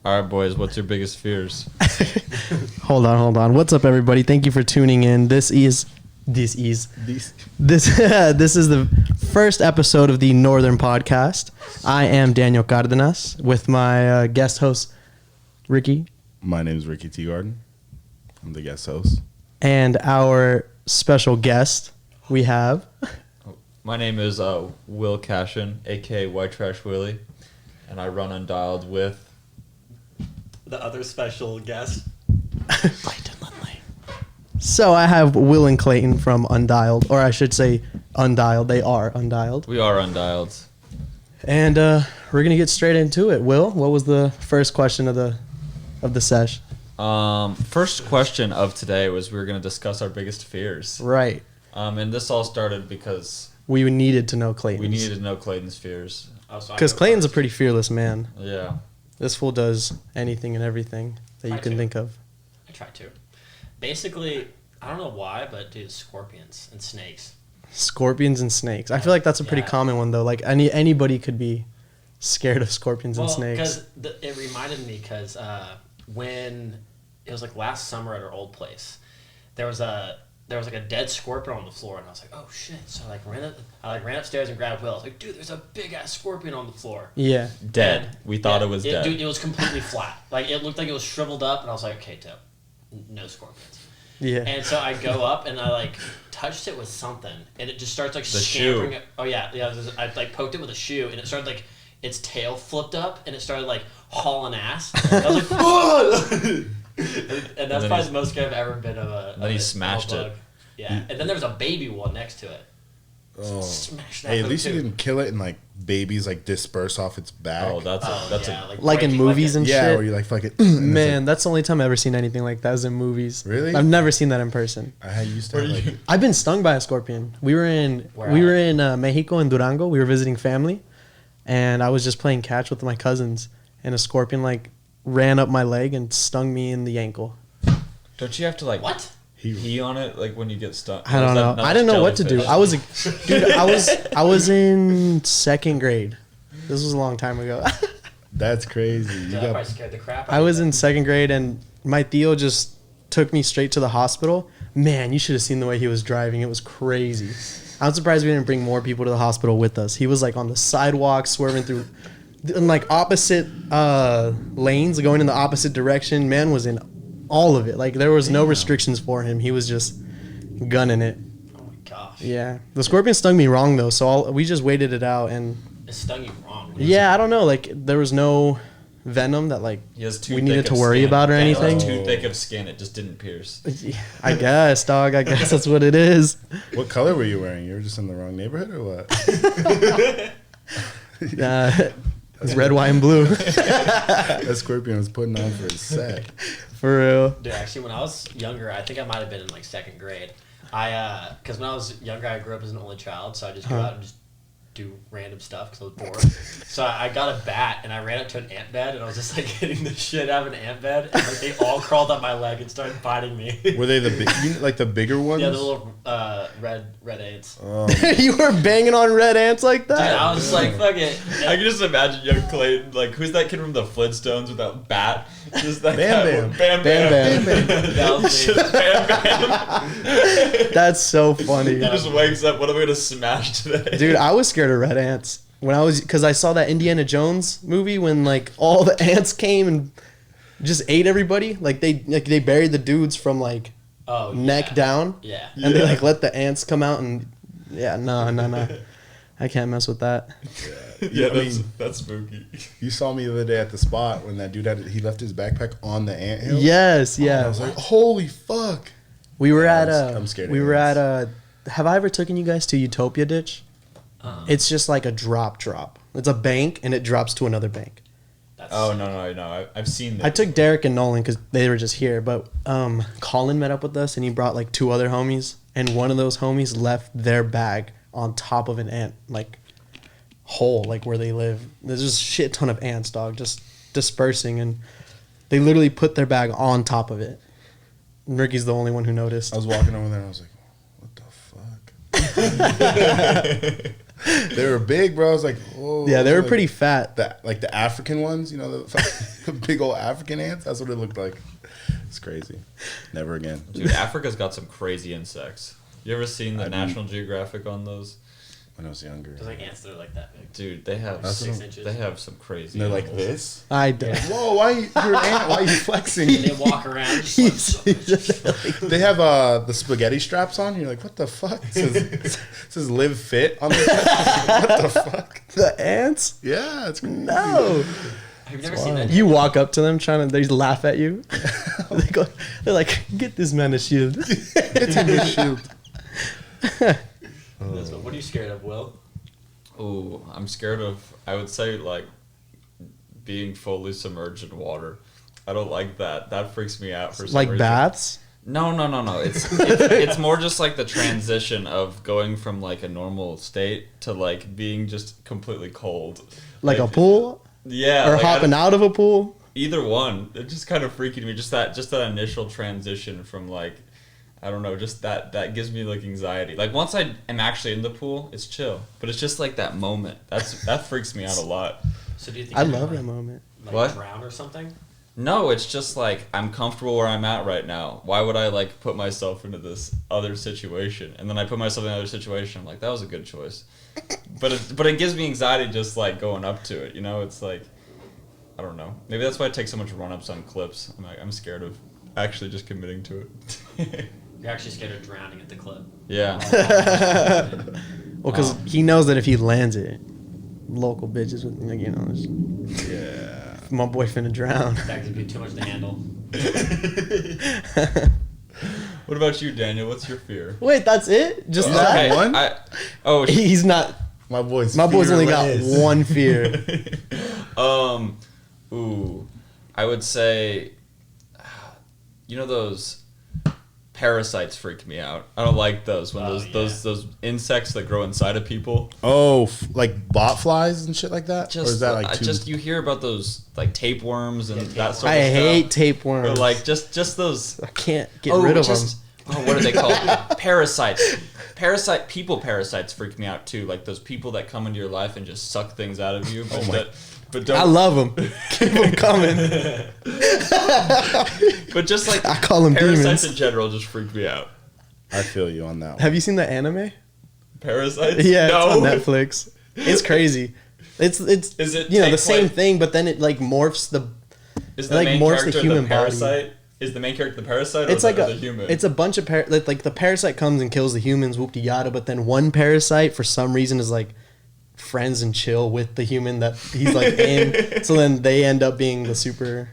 All right, boys. What's your biggest fears? Hold on. What's up, everybody? Thank you for tuning in. This is the first episode of the Northern Podcast. I am Daniel Cardenas with my guest host, Ricky. My name is Ricky T. Garden. I'm the guest host. And our special guest, we have... My name is Will Cashion, a.k.a. White Trash Willie, and I run Undialed with... the other special guest, Clayton Lindley. So I have Will and Clayton from Undialed, or I should say Undialed. They are Undialed. We are Undialed. And we're going to get straight into it. Will, what was the first question of the sesh? First question of today was we were going to discuss our biggest fears. Right. And this all started because... We needed to know Clayton's. We needed to know Clayton's fears. Because Clayton's a pretty fearless man. Yeah. This fool does anything and everything that you can think of. I try to. Basically, I don't know why, but dude, scorpions and snakes. Scorpions and snakes. I feel like that's a pretty common one, though. Like, anybody could be scared of scorpions and snakes. Because it reminded me, because when it was like last summer at our old place, there was like a dead scorpion on the floor, and I was like, oh shit. So I ran upstairs and grabbed Will. I was like, dude, there's a big ass scorpion on the floor. Yeah. Dead. We thought it was dead. Dude, it was completely flat. Like, it looked like it was shriveled up, and I was like, okay, no scorpions. Yeah. And so I go up and I like touched it with something, and it just starts like scampering. shoe. Oh yeah. I like poked it with a shoe, and it started like its tail flipped up, and it started like hauling ass. I was like, oh! and that's probably the most scared I've ever been of a. And then he smashed it. Yeah, and then there was a baby one next to it. Oh. Smashed that. Hey, at least too. you didn't kill it and like babies like disperse off its back. Oh, that's like in movies and shit. Yeah, where you like fucking. Man, that's the only time I've ever seen anything like that is in movies. Really? I've never seen that in person. I used to. Like, I've been stung by a scorpion. We were in Mexico in Durango. We were visiting family, and I was just playing catch with my cousins, and a scorpion like ran up my leg and stung me in the ankle. Don't you have to like what? Pee on it like when you get stung? I don't know. I didn't know what to do. I was in second grade. This was a long time ago. that's crazy. Dude, that probably scared the crap out of me. I was in second grade, and my Theo just took me straight to the hospital. Man, you should have seen the way he was driving. It was crazy. I'm surprised we didn't bring more people to the hospital with us. He was like on the sidewalk, swerving through in like opposite lanes, going in the opposite direction. Man was in all of it. Like, there was no restrictions for him. He was just gunning it. Oh my gosh. Yeah. The scorpion stung me wrong, though, so we just waited it out. And It stung you wrong. yeah, I don't know. Like, there was no venom that, like, we needed to worry about or anything. It was too thick of skin. It just didn't pierce. I guess, dog. I guess that's what it is. What color were you wearing? You were just in the wrong neighborhood or what? It's red, white, and blue. That scorpion was putting on for his set. For real. Dude, actually, when I was younger, I think I might have been in like second grade. Because when I was younger, I grew up as an only child, so I just go out and just do random stuff because I was bored. So I got a bat and I ran up to an ant bed and I was just like hitting the shit out of an ant bed, and like they all crawled up my leg and started biting me. Were they the bigger ones? Yeah, the little red ants. Oh. You were banging on red ants like that? Dude, I was just like, fuck it. I can just imagine young Clayton, like, who's that kid from the Flintstones with that bat? Just that Bam guy. Bam. Bam Bam. Bam Bam. That was me. Bam Bam. That's so funny. He just wakes up, what are we going to smash today? Dude, I was scared of red ants. Because I saw that Indiana Jones movie when, like, all the ants came and just ate everybody. Like, they buried the dudes from, like, neck down. Yeah. And they, like, let the ants come out and... Yeah, no. I can't mess with that. Yeah, that's spooky. You saw me the other day at the spot when that dude he left his backpack on the anthill. Yes, yeah. I was like, holy fuck. We were at I'm scared of We were ants. at have I ever taken you guys to Utopia Ditch? It's just like a drop. It's a bank, and it drops to another bank. Oh, no. I've seen that. I took Derek and Nolan because they were just here, but Colin met up with us, and he brought like 2 other homies, and one of those homies left their bag on top of an ant, like, hole, like where they live. There's just a shit ton of ants, dog, just dispersing, and they literally put their bag on top of it. And Ricky's the only one who noticed. I was walking over there and I was like, what the fuck? They were big, bro. I was like, oh. Yeah, they were like, pretty fat. like the African ones, you know, the big old African ants. That's what it looked like. It's crazy. Never again. Dude, Africa's got some crazy insects. You ever seen the National Geographic on those? When I was younger. There's like ants that are like that big. Dude, they have 6 inches. they have some crazy. And they're like animals. this. I don't. Whoa, you're an ant. Why are you flexing? And they walk around. Just like, They have the spaghetti straps on. You're like, what the fuck? It says live fit on the what the fuck? The ants? Yeah, it's crazy. No. have you never seen that? You walk up to them trying to, they laugh at you. They're like, get this man a shield. It's a good shield. What are you scared of, Will? Ooh, I'm scared of. I would say like being fully submerged in water. I don't like that. That freaks me out for some Like reason. baths? No. It's more just like the transition of going from like a normal state to like being just completely cold. Like a pool? Yeah. Or like, hopping out of a pool? Either one. It's just kind of freaking me. Just that initial transition from like, I don't know, just that gives me like anxiety. Like once I am actually in the pool, it's chill. But it's just like that moment. That freaks me out a lot. So do you think I you're love gonna, that moment. like What? drown or something? No, it's just like I'm comfortable where I'm at right now. Why would I like put myself into this other situation? And then I put myself in another situation. I'm like, that was a good choice. But it gives me anxiety just like going up to it. You know, it's like, I don't know. Maybe that's why I take so much run-ups on clips. I'm scared of actually just committing to it. You're actually scared of drowning at the clip. Yeah. Well, because he knows that if he lands it, local bitches would, like, you know, just, Yeah. my boy finna drown. That could be too much to handle. What about you, Daniel? What's your fear? Wait, that's it? Just Oh, that? okay. One? He's not. My boy's only got fearless. one fear. Ooh, I would say, you know, those parasites freak me out. I don't like those when those insects that grow inside of people. Oh, like bot flies and shit like that? Just, or is that like too... you hear about those like tapeworms and Yeah, that sort I of stuff. hate tapeworms. Or like just those. I can't get rid of them. Oh, what are they called? Parasites. People parasites freak me out too. Like those people that come into your life and just suck things out of you. But don't. I love them. Keep them coming. But just like I call them parasites demons. in general just freak me out. I feel you on that one. Have you seen the anime? Parasites? Yeah, No. it's on Netflix. It's crazy. It's Is it you know, take the same place- thing, but then it like morphs the. Is It, the like, main morphs the character human the body. parasite? Is the main character the parasite or It's like the human? it's a bunch of like the parasite comes and kills the humans, whoop de yada. But then one parasite for some reason is like friends and chill with the human that he's like in. So then they end up being the super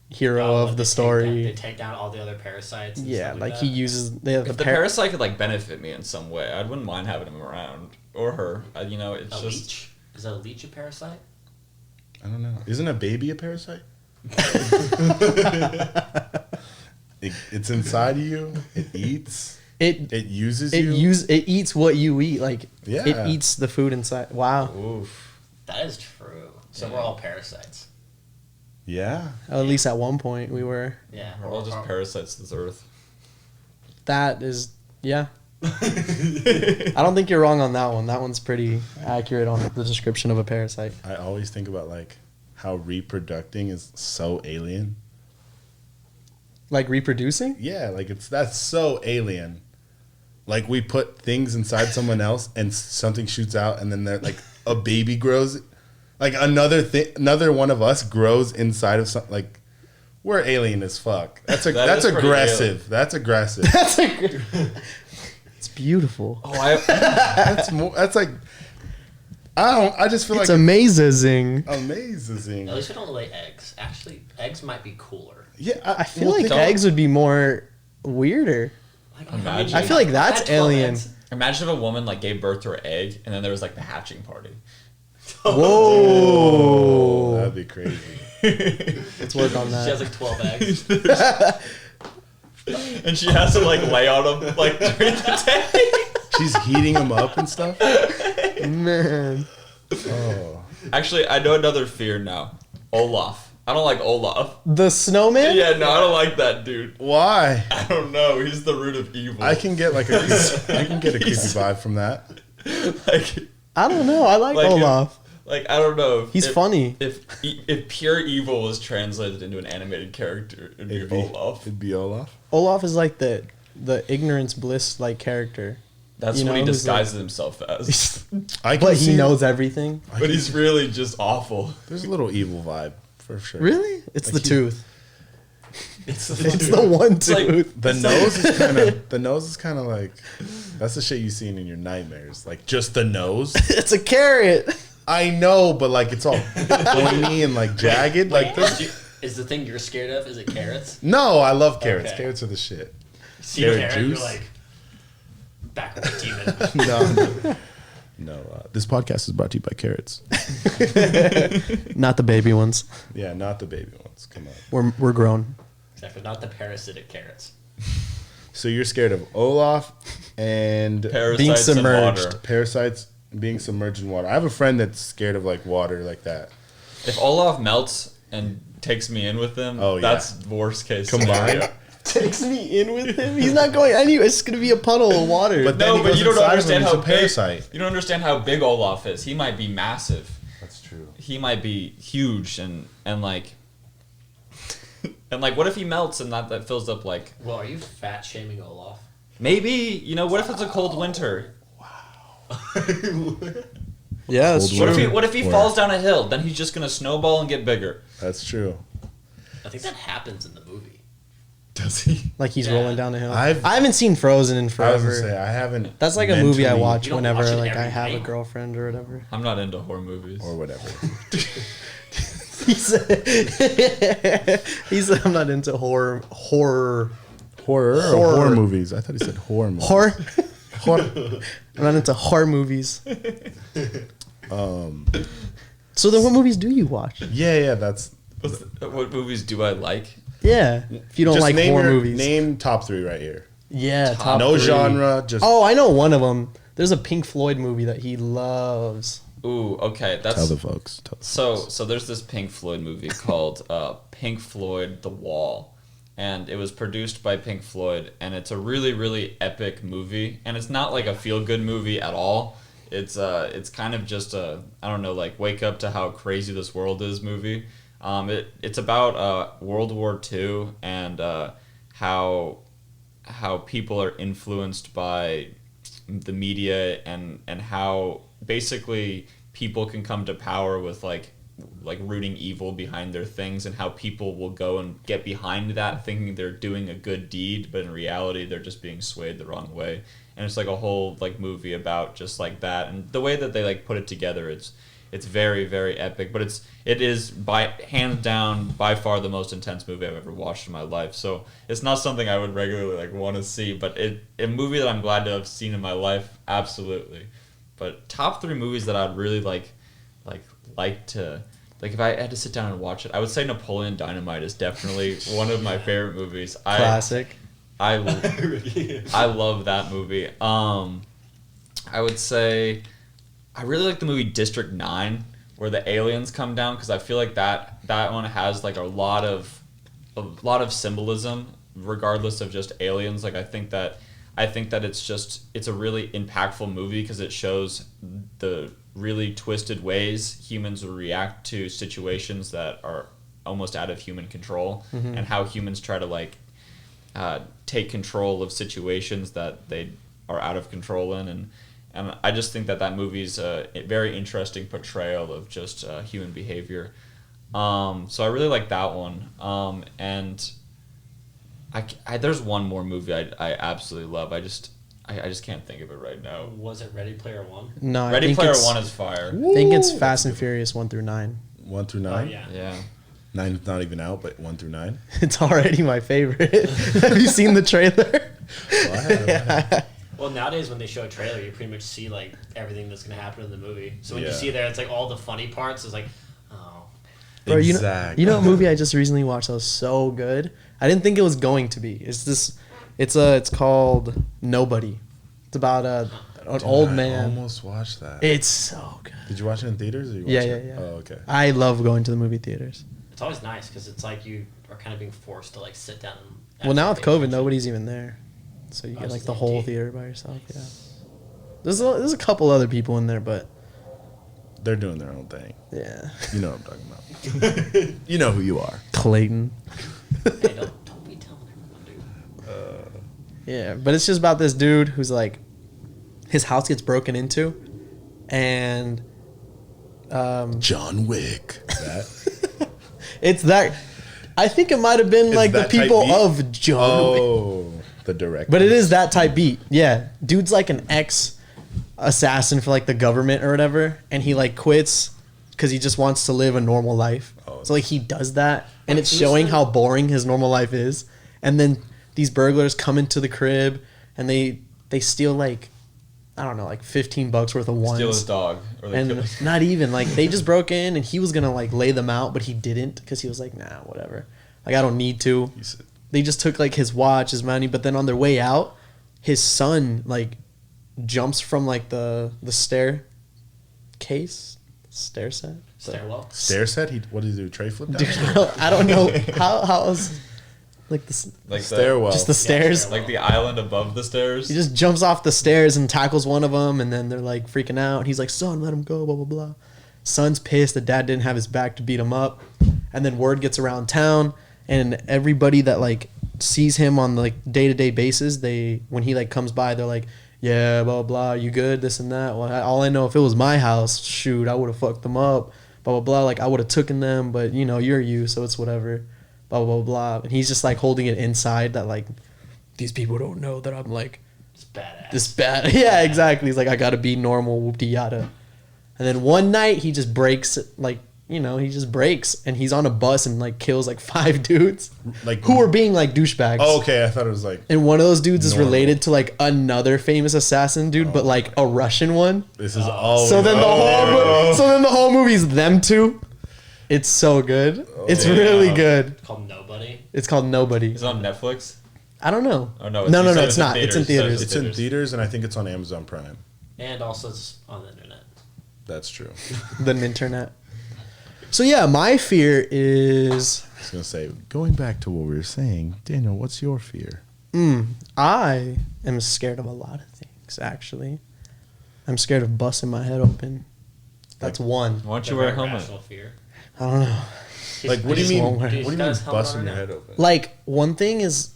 hero of the story. They take down all the other parasites. And Yeah, stuff like that. he uses they have if the parasite could like benefit me in some way, I wouldn't mind having him around or her. You know, it's A just leech? Is that a leech a parasite? I don't know. Isn't a baby a parasite? It's inside of you. It eats. it It uses it you. it eats what you eat. Like Yeah. it eats the food inside. Wow. oof. That is true. So Yeah. we're all parasites. Yeah. At least at one point we were. Yeah. We're all just parasites to this earth. That is yeah. I don't think you're wrong on that one. That one's pretty accurate on the description of a parasite. I always think about like how reproducing is so alien. Like reproducing? Yeah, like that's so alien. Like we put things inside someone else and something shoots out and then they're like a baby grows, like another one of us grows inside of something. Like we're alien as fuck. That's That is pretty aggressive. alien. That's aggressive. That's like it's beautiful. Oh, I That's like I just feel It's like amazing. amazing. At least we don't lay eggs. Actually, eggs might be cooler. Yeah, I feel well, like don't- eggs would be more weirder. Like, Imagine. I feel like that's had 12 alien. eggs. imagine if a woman like gave birth to her egg and then there was like the hatching party. Whoa. that'd be crazy. Let's work on She has that. like 12 eggs. And she has to like lay on them like during the day. She's heating them up and stuff. Man. Oh, Actually, I know another fear now. Olaf. I don't like Olaf. The snowman? Yeah, no, I don't like that dude. why? I don't know. He's the root of evil. I can get like a creepy vibe from that. like I don't know. I like Olaf. Like, I don't know. He's funny. If pure evil was translated into an animated character, it'd be Olaf. It'd be Olaf. Olaf is like the ignorance bliss like character. That's what he disguises himself as. But he knows everything. But he's really just awful. There's a little evil vibe for sure. Really? It's Like the tooth. It's It's the one tooth. The nose is kind of like that's the shit you seen in your nightmares. Like just the nose. It's a carrot. I know, but like it's all pointy and like jagged. Like is the thing you're scared of? Is it carrots? no, I love carrots. Okay. Carrots are the shit. See Carrot carrot, juice? you're like back with the demon. No. This podcast is brought to you by carrots. Not the baby ones. Yeah, not the baby ones. Come on. We're grown. Exactly, not the parasitic carrots. So you're scared of Olaf and Parasites Being in submerged. water. parasites being submerged in water. I have a friend that's scared of like water like that. If Olaf melts and takes me in with him, Oh, yeah. that's worst case Combined? scenario. Takes me in with him. He's not going anywhere. It's gonna be a puddle of water. But then No, he but goes you don't inside understand him, how he's a parasite. big. You don't understand how big Olaf is. He might be massive. That's true. He might be huge and like and like what if he melts and that fills up like Well, are you fat shaming Olaf? maybe what if it's a cold winter? yeah, that's Cold true. What if he Or- falls down a hill? Then he's just gonna snowball and get bigger. That's true. I think that happens in the movie. Does he? Like he's Yeah. rolling down a hill. I've- I haven't seen Frozen in I was forever. gonna say I haven't. That's like a movie I mentally- watch You don't whenever watch it like I every have a night? girlfriend or whatever. I'm not into horror movies. or whatever. He said, I'm not into horror. Horror Horror. or horror movies? I thought he said horror movies. Horror. Horror. I'm not into horror movies. So then, what movies do you watch? Yeah, that's. What movies do I like? Yeah, if you don't Just like name horror your- movies. Name top 3 right here. Yeah, Top top No three. genre, just Oh, I know one of them. There's a Pink Floyd movie that he loves. Ooh, okay, that's tell the folks. Tell the folks. so there's this Pink Floyd movie called Pink Floyd The Wall, and it was produced by Pink Floyd, and it's a really, really epic movie, and it's not like a feel-good movie at all. It's kind of just a, I don't know, like wake up to how crazy this world is movie. It's about World War II and how people are influenced by the media and how basically people can come to power with like rooting evil behind their things, and how people will go and get behind that thinking they're doing a good deed, but in reality they're just being swayed the wrong way. And it's like a whole like movie about just like that, and the way that they like put it together, it's very, very epic, but it is by hands down by far the most intense movie I've ever watched in my life. So it's not something I would regularly like want to see, but a movie that I'm glad to have seen in my life, absolutely. But top 3 movies that I'd really like to if I had to sit down and watch it, I would say Napoleon Dynamite is definitely one of my favorite movies. Classic. I love that movie. I would say I really like the movie District 9, where the aliens come down, because I feel like that one has like a lot of symbolism, regardless of just aliens. Like I think that it's a really impactful movie because it shows the really twisted ways humans will react to situations that are almost out of human control, and how humans try to take control of situations that they are out of control in, and I just think that movie's a very interesting portrayal of just human behavior. So I really like that one. And I there's one more movie I absolutely love. I just can't think of it right now. Was it Ready Player One? No, I Ready think Player it's- One is fire. I think it's Fast and Furious 1 through 9. 1 through Oh 9. yeah. Yeah. 9's not even out, but 1 through 9. It's already my favorite. Have you seen the trailer? Well, I have. Well, nowadays when they show a trailer, you pretty much see like everything that's gonna happen in the movie. So when you Yeah. see there, it's like all the funny parts. It's like, oh, Bro, Exactly. you know what movie I just recently watched that was so good? I didn't think it was going to be. It's called Nobody. It's about an old I man. almost watched that. It's so good. Did you watch it in theaters? Or you Yeah, watched yeah, it? yeah. Oh, okay. I love going to the movie theaters. it's always nice because it's like you are kind of being forced to like sit down. And Well, now with actually pay COVID, attention. nobody's even there, so you Oh, get it's like just the whole empty. theater by yourself. Yeah, there's a couple other people in there, but They're doing their own thing. Yeah. You know what I'm talking about. You know who you are. Clayton. Hey, don't be telling everyone, dude. Yeah, but it's just about this dude who's like, his house gets broken into, and John Wick. That. it's that. I think it might have been like the that type people beat? of John Wick. Oh, the director. But it is that type beat. Yeah. Dude's like an ex-assassin for like the government or whatever, and he like quits because he just wants to live a normal life. Oh. So like he does that, and it's showing how boring his normal life is. And then these burglars come into the crib, and they steal like, I don't know, like $15 worth of ones. Steal his dog. Or they kill And his- not even like they just broke in, and he was gonna like lay them out, but he didn't because he was like, nah, whatever. Like I don't need to. They just took like his watch, his money, but then on their way out, his son like jumps from like the stair set. Stairwell. Stair set? What did he do? Tray flip down? Dude, I don't know how else like this like Stairwell. just the stairs. stairwell. Like the island above the stairs. He just jumps off the stairs and tackles one of them, and then they're like freaking out. And he's like, "Son, let him go." Blah blah blah. Son's pissed that dad didn't have his back to beat him up, and then word gets around town, and everybody that like sees him on like day-to-day basis, when he like comes by, they're like, "Yeah, blah blah blah, you good? This and that." Well, all I know, if it was my house, shoot, I would have fucked them up. Blah blah blah. Like I would have taken them, but you know, you're you, so it's whatever. Blah blah blah. And he's just like holding it inside that like these people don't know that I'm like It's badass. this bad. Yeah, exactly. He's like, I gotta be normal, whoop-de yada. And then one night he just breaks, like, you know, he just breaks, and he's on a bus and like kills like 5 dudes Like who were being like douchebags. Oh, okay. I thought it was like And one of those dudes is Normal. related to like another famous assassin dude, but like a Russian one. this is all. So then the whole movie's them two. It's so good. It's yeah. really good. It's called Nobody. It's called Nobody. Is it on Netflix? I don't know. Oh, no, no, you no, said it's not. It's in theaters. It's in theaters, and I think it's on Amazon Prime. And also it's on the internet. That's true. The internet. So yeah, my fear is I was gonna say, going back to what we were saying, Daniel, what's your fear? I am scared of a lot of things, actually. I'm scared of busting my head open. That's one. Why don't The you wear a very helmet? rational fear. I don't know. Like, what do you just mean? won't What wear do it. you Dude, mean he's got his busting your helmet head on open? Like, one thing is,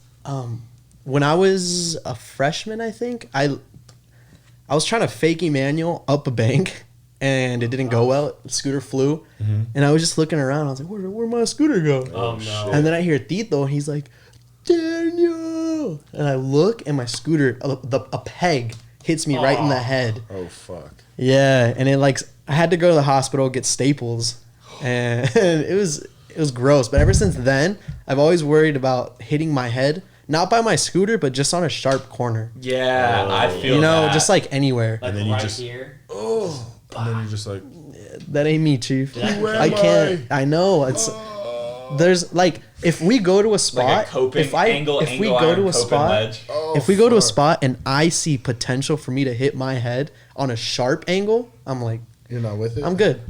when I was a freshman, I think, I was trying to fake Emmanuel up a bank, and it didn't go well. The scooter flew, and I was just looking around. I was like, where'd my scooter go? Oh, no. shit. And then I hear Tito, and he's like, Daniel! And I look, and my scooter, a peg hits me right in the head. Oh fuck! Yeah, and it like, I had to go to the hospital, get staples, and it was gross. But ever since then, I've always worried about hitting my head, not by my scooter, but just on a sharp corner. Yeah, I feel You know, that. just like anywhere. Like And then you right just- here. Oh, and then you're just like, That ain't me, chief. Who am I can't. I know. It's there's like, if we go to a spot, like a coping if I angle, if we angle go iron to a coping spot, ledge. if we go to a spot and I see potential for me to hit my head on a sharp angle, I'm like, you're not with it. I'm good.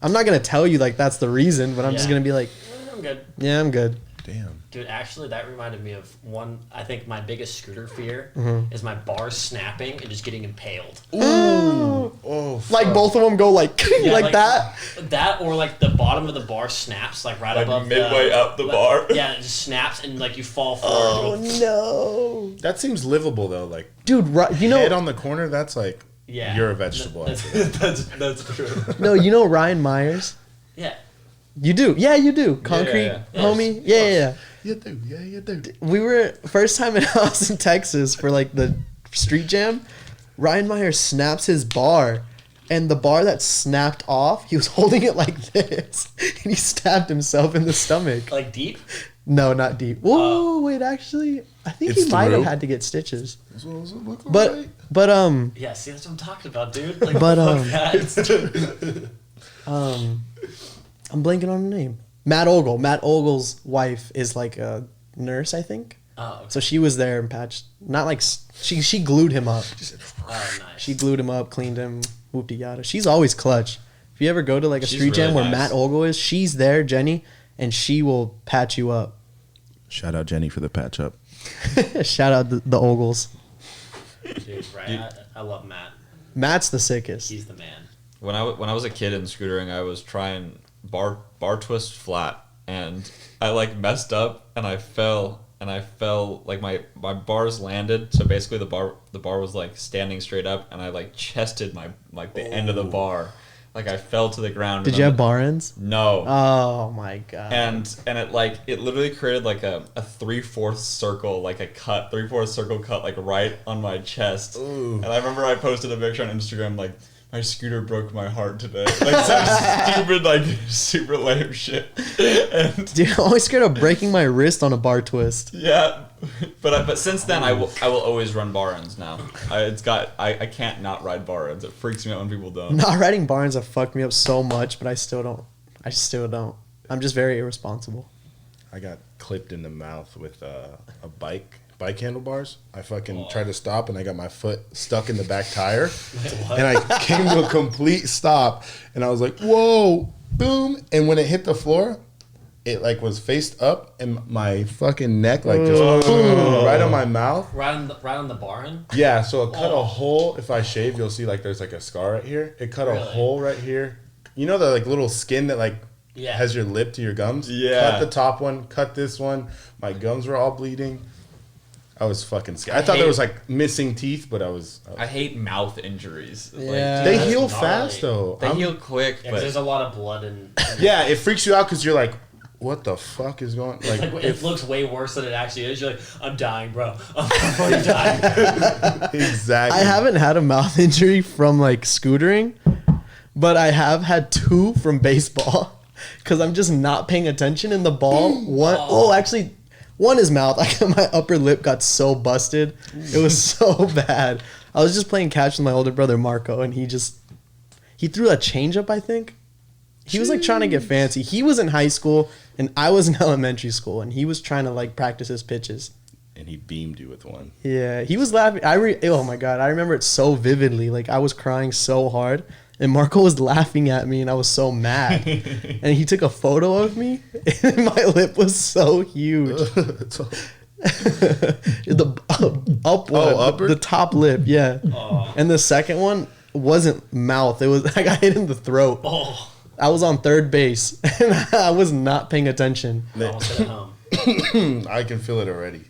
I'm not gonna tell you like that's the reason, but I'm just Yeah. gonna be like, I'm good. yeah, I'm good. Damn. Dude, actually, that reminded me of one. I think my biggest scooter fear Mm-hmm. is my bars snapping and just getting impaled. Ooh. Oh. Like fuck. both of them go like Yeah, like that. That, or like the bottom of the bar snaps, like right Like above midway up the like- bar. Yeah, it just snaps and like you fall forward. Oh no, That seems livable though. Like dude! You head know, on the corner. That's like Yeah, you're a vegetable. That's true. no, you know Ryan Myers. Yeah, You do, yeah, you do. Concrete, yeah. homie, Yes, yeah. You do. Yeah, you do. We were first time in house in Texas for like the street jam. Ryan Myers snaps his bar, and the bar that snapped off, he was holding it like this, and he stabbed himself in the stomach. like deep. No, not deep. Whoa, wait, actually, I think It's he might have through? had to get stitches. So does it look But alright? but Yeah, see, that's what I'm talking about, dude. Like, But, fuck that. I'm blanking on the name. Matt Ogle. Matt Ogle's wife is like a nurse, I think. Oh, okay. So she was there and patched. Not like she glued him up. Oh, nice. She glued him up, cleaned him, whoop de yada. She's always clutch. If you ever go to like a She's street jam really where nice. Matt Ogle is, she's there, Jenny, and she will patch you up. Shout out Jenny for the patch up. Shout out the Ogles. Dude, right. I love Matt. Matt's the sickest. He's the man. when I was a kid in scootering, I was trying bar twist flat, and I like messed up and I fell like my bars landed, so basically the bar was like standing straight up, and I like chested my like the end of the bar. Like I fell to the ground. Did you have bar ends? No. Oh my god. And it literally created like a 3/4 circle, like a cut, 3/4 circle cut, like right on my chest. Ooh. And I remember I posted a picture on Instagram like, my scooter broke my heart today. Like some stupid, like super lame shit. And Dude, I'm always scared of breaking my wrist on a bar twist. yeah, but since then I will always run bar ends now. I can't not ride bar ends. It freaks me out when people don't. Not riding bar ends have fucked me up so much, but I still don't. I'm just very irresponsible. I got clipped in the mouth with a bike handlebars. I fucking tried to stop and I got my foot stuck in the back tire. And I came to a complete stop and I was like, whoa, boom. And when it hit the floor, it like was faced up and my fucking neck like just boom, right on my mouth. Right on the bar end? Yeah, so it cut a hole. If I shave, you'll see like there's like a scar right here. It cut a hole right here. You know the like little skin that like has your lip to your gums? Yeah. Cut the top one, cut this one. My gums were all bleeding. I was fucking scared. I thought there was like missing teeth, but I was I hate mouth injuries. Yeah. they That's heal gnarly. fast though. They heal quick, Yeah, 'cause but there's a lot of blood and Yeah, it freaks you out because you're like, what the fuck is going? like Like, it looks way worse than it actually is. You're like, I'm dying, bro. I'm already dying. exactly. I haven't had a mouth injury from like scootering, but I have had 2 from baseball because I'm just not paying attention in the ball. Actually, one is mouth. My upper lip got so busted. It was so bad. I was just playing catch with my older brother Marco, and he threw a changeup, I think. He was like trying to get fancy. He was in high school and I was in elementary school, and he was trying to like practice his pitches. And he beamed you with one. Yeah, he was laughing. Oh my god, I remember it so vividly. Like I was crying so hard, and Marco was laughing at me, and I was so mad. And he took a photo of me, and my lip was so huge. The upper? the top lip, yeah. Oh. And the second one wasn't mouth. It was I got hit in the throat. Oh, I was on third base, and I was not paying attention. I almost hit it home. I can feel it already.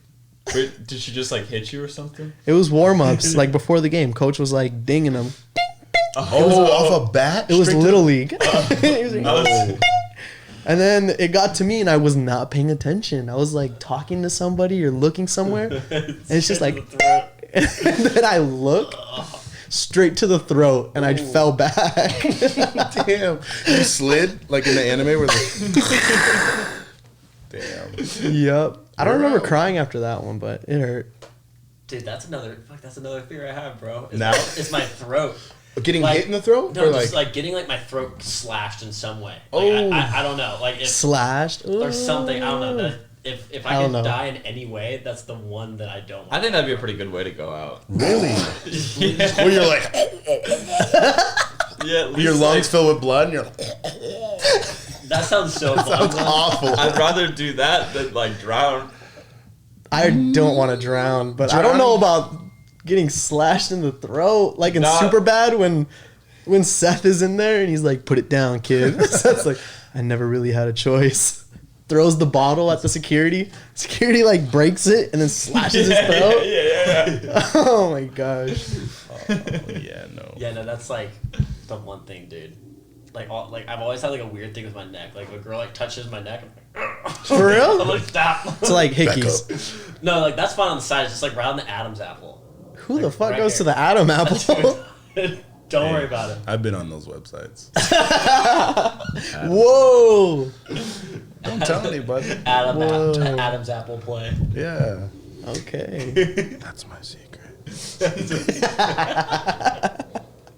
wait, did she just like hit you or something? It was warm-ups, like before the game. Coach was like dinging them. Oh, off a bat? It was Straight to- Little League. It was like, Oh. and then it got to me, and I was not paying attention. I was like talking to somebody or looking somewhere, and it's just like, and then I look straight to the throat, and I fell back. Damn. You slid like in the anime where the. Damn. Yep. I don't You're remember out. crying after that one, but it hurt. Dude, that's another fear I have, bro. Now? It's my throat. Getting Like, hit in the throat? No, or just like getting like my throat slashed in some way. Like, Oh. I don't know. Like if Slashed or something. I don't know. That if I I can don't know. die in any way, that's the one that I don't want. I think that'd be a pretty good way to go out. Really? Yeah. Where you're like, Yeah, at least, your lungs like, fill with blood and you're like, That sounds so fun. sounds awful. I'd rather do that than like drown. I don't want to drown, but I don't know about getting slashed in the throat, like in Nah. Superbad when Seth is in there and he's like, "Put it down, kid." Seth's like, "I never really had a choice." Throws the bottle at the security. Security like breaks it and then slashes his throat. Yeah. Oh my gosh. Yeah, no. Yeah, no, that's like the one thing, dude. Like, I've always had like a weird thing with my neck. Like, if a girl like touches my neck, I'm like, For real? I'm like, stop. It's like hickeys. No, like that's fine on the side. It's just like right on the Adam's apple. Who the Like, fuck right goes here. to the Adam apple? Don't worry about it. I've been on those websites. Whoa. Don't tell anybody. Whoa. Adam's apple play. Yeah. Okay. That's my secret.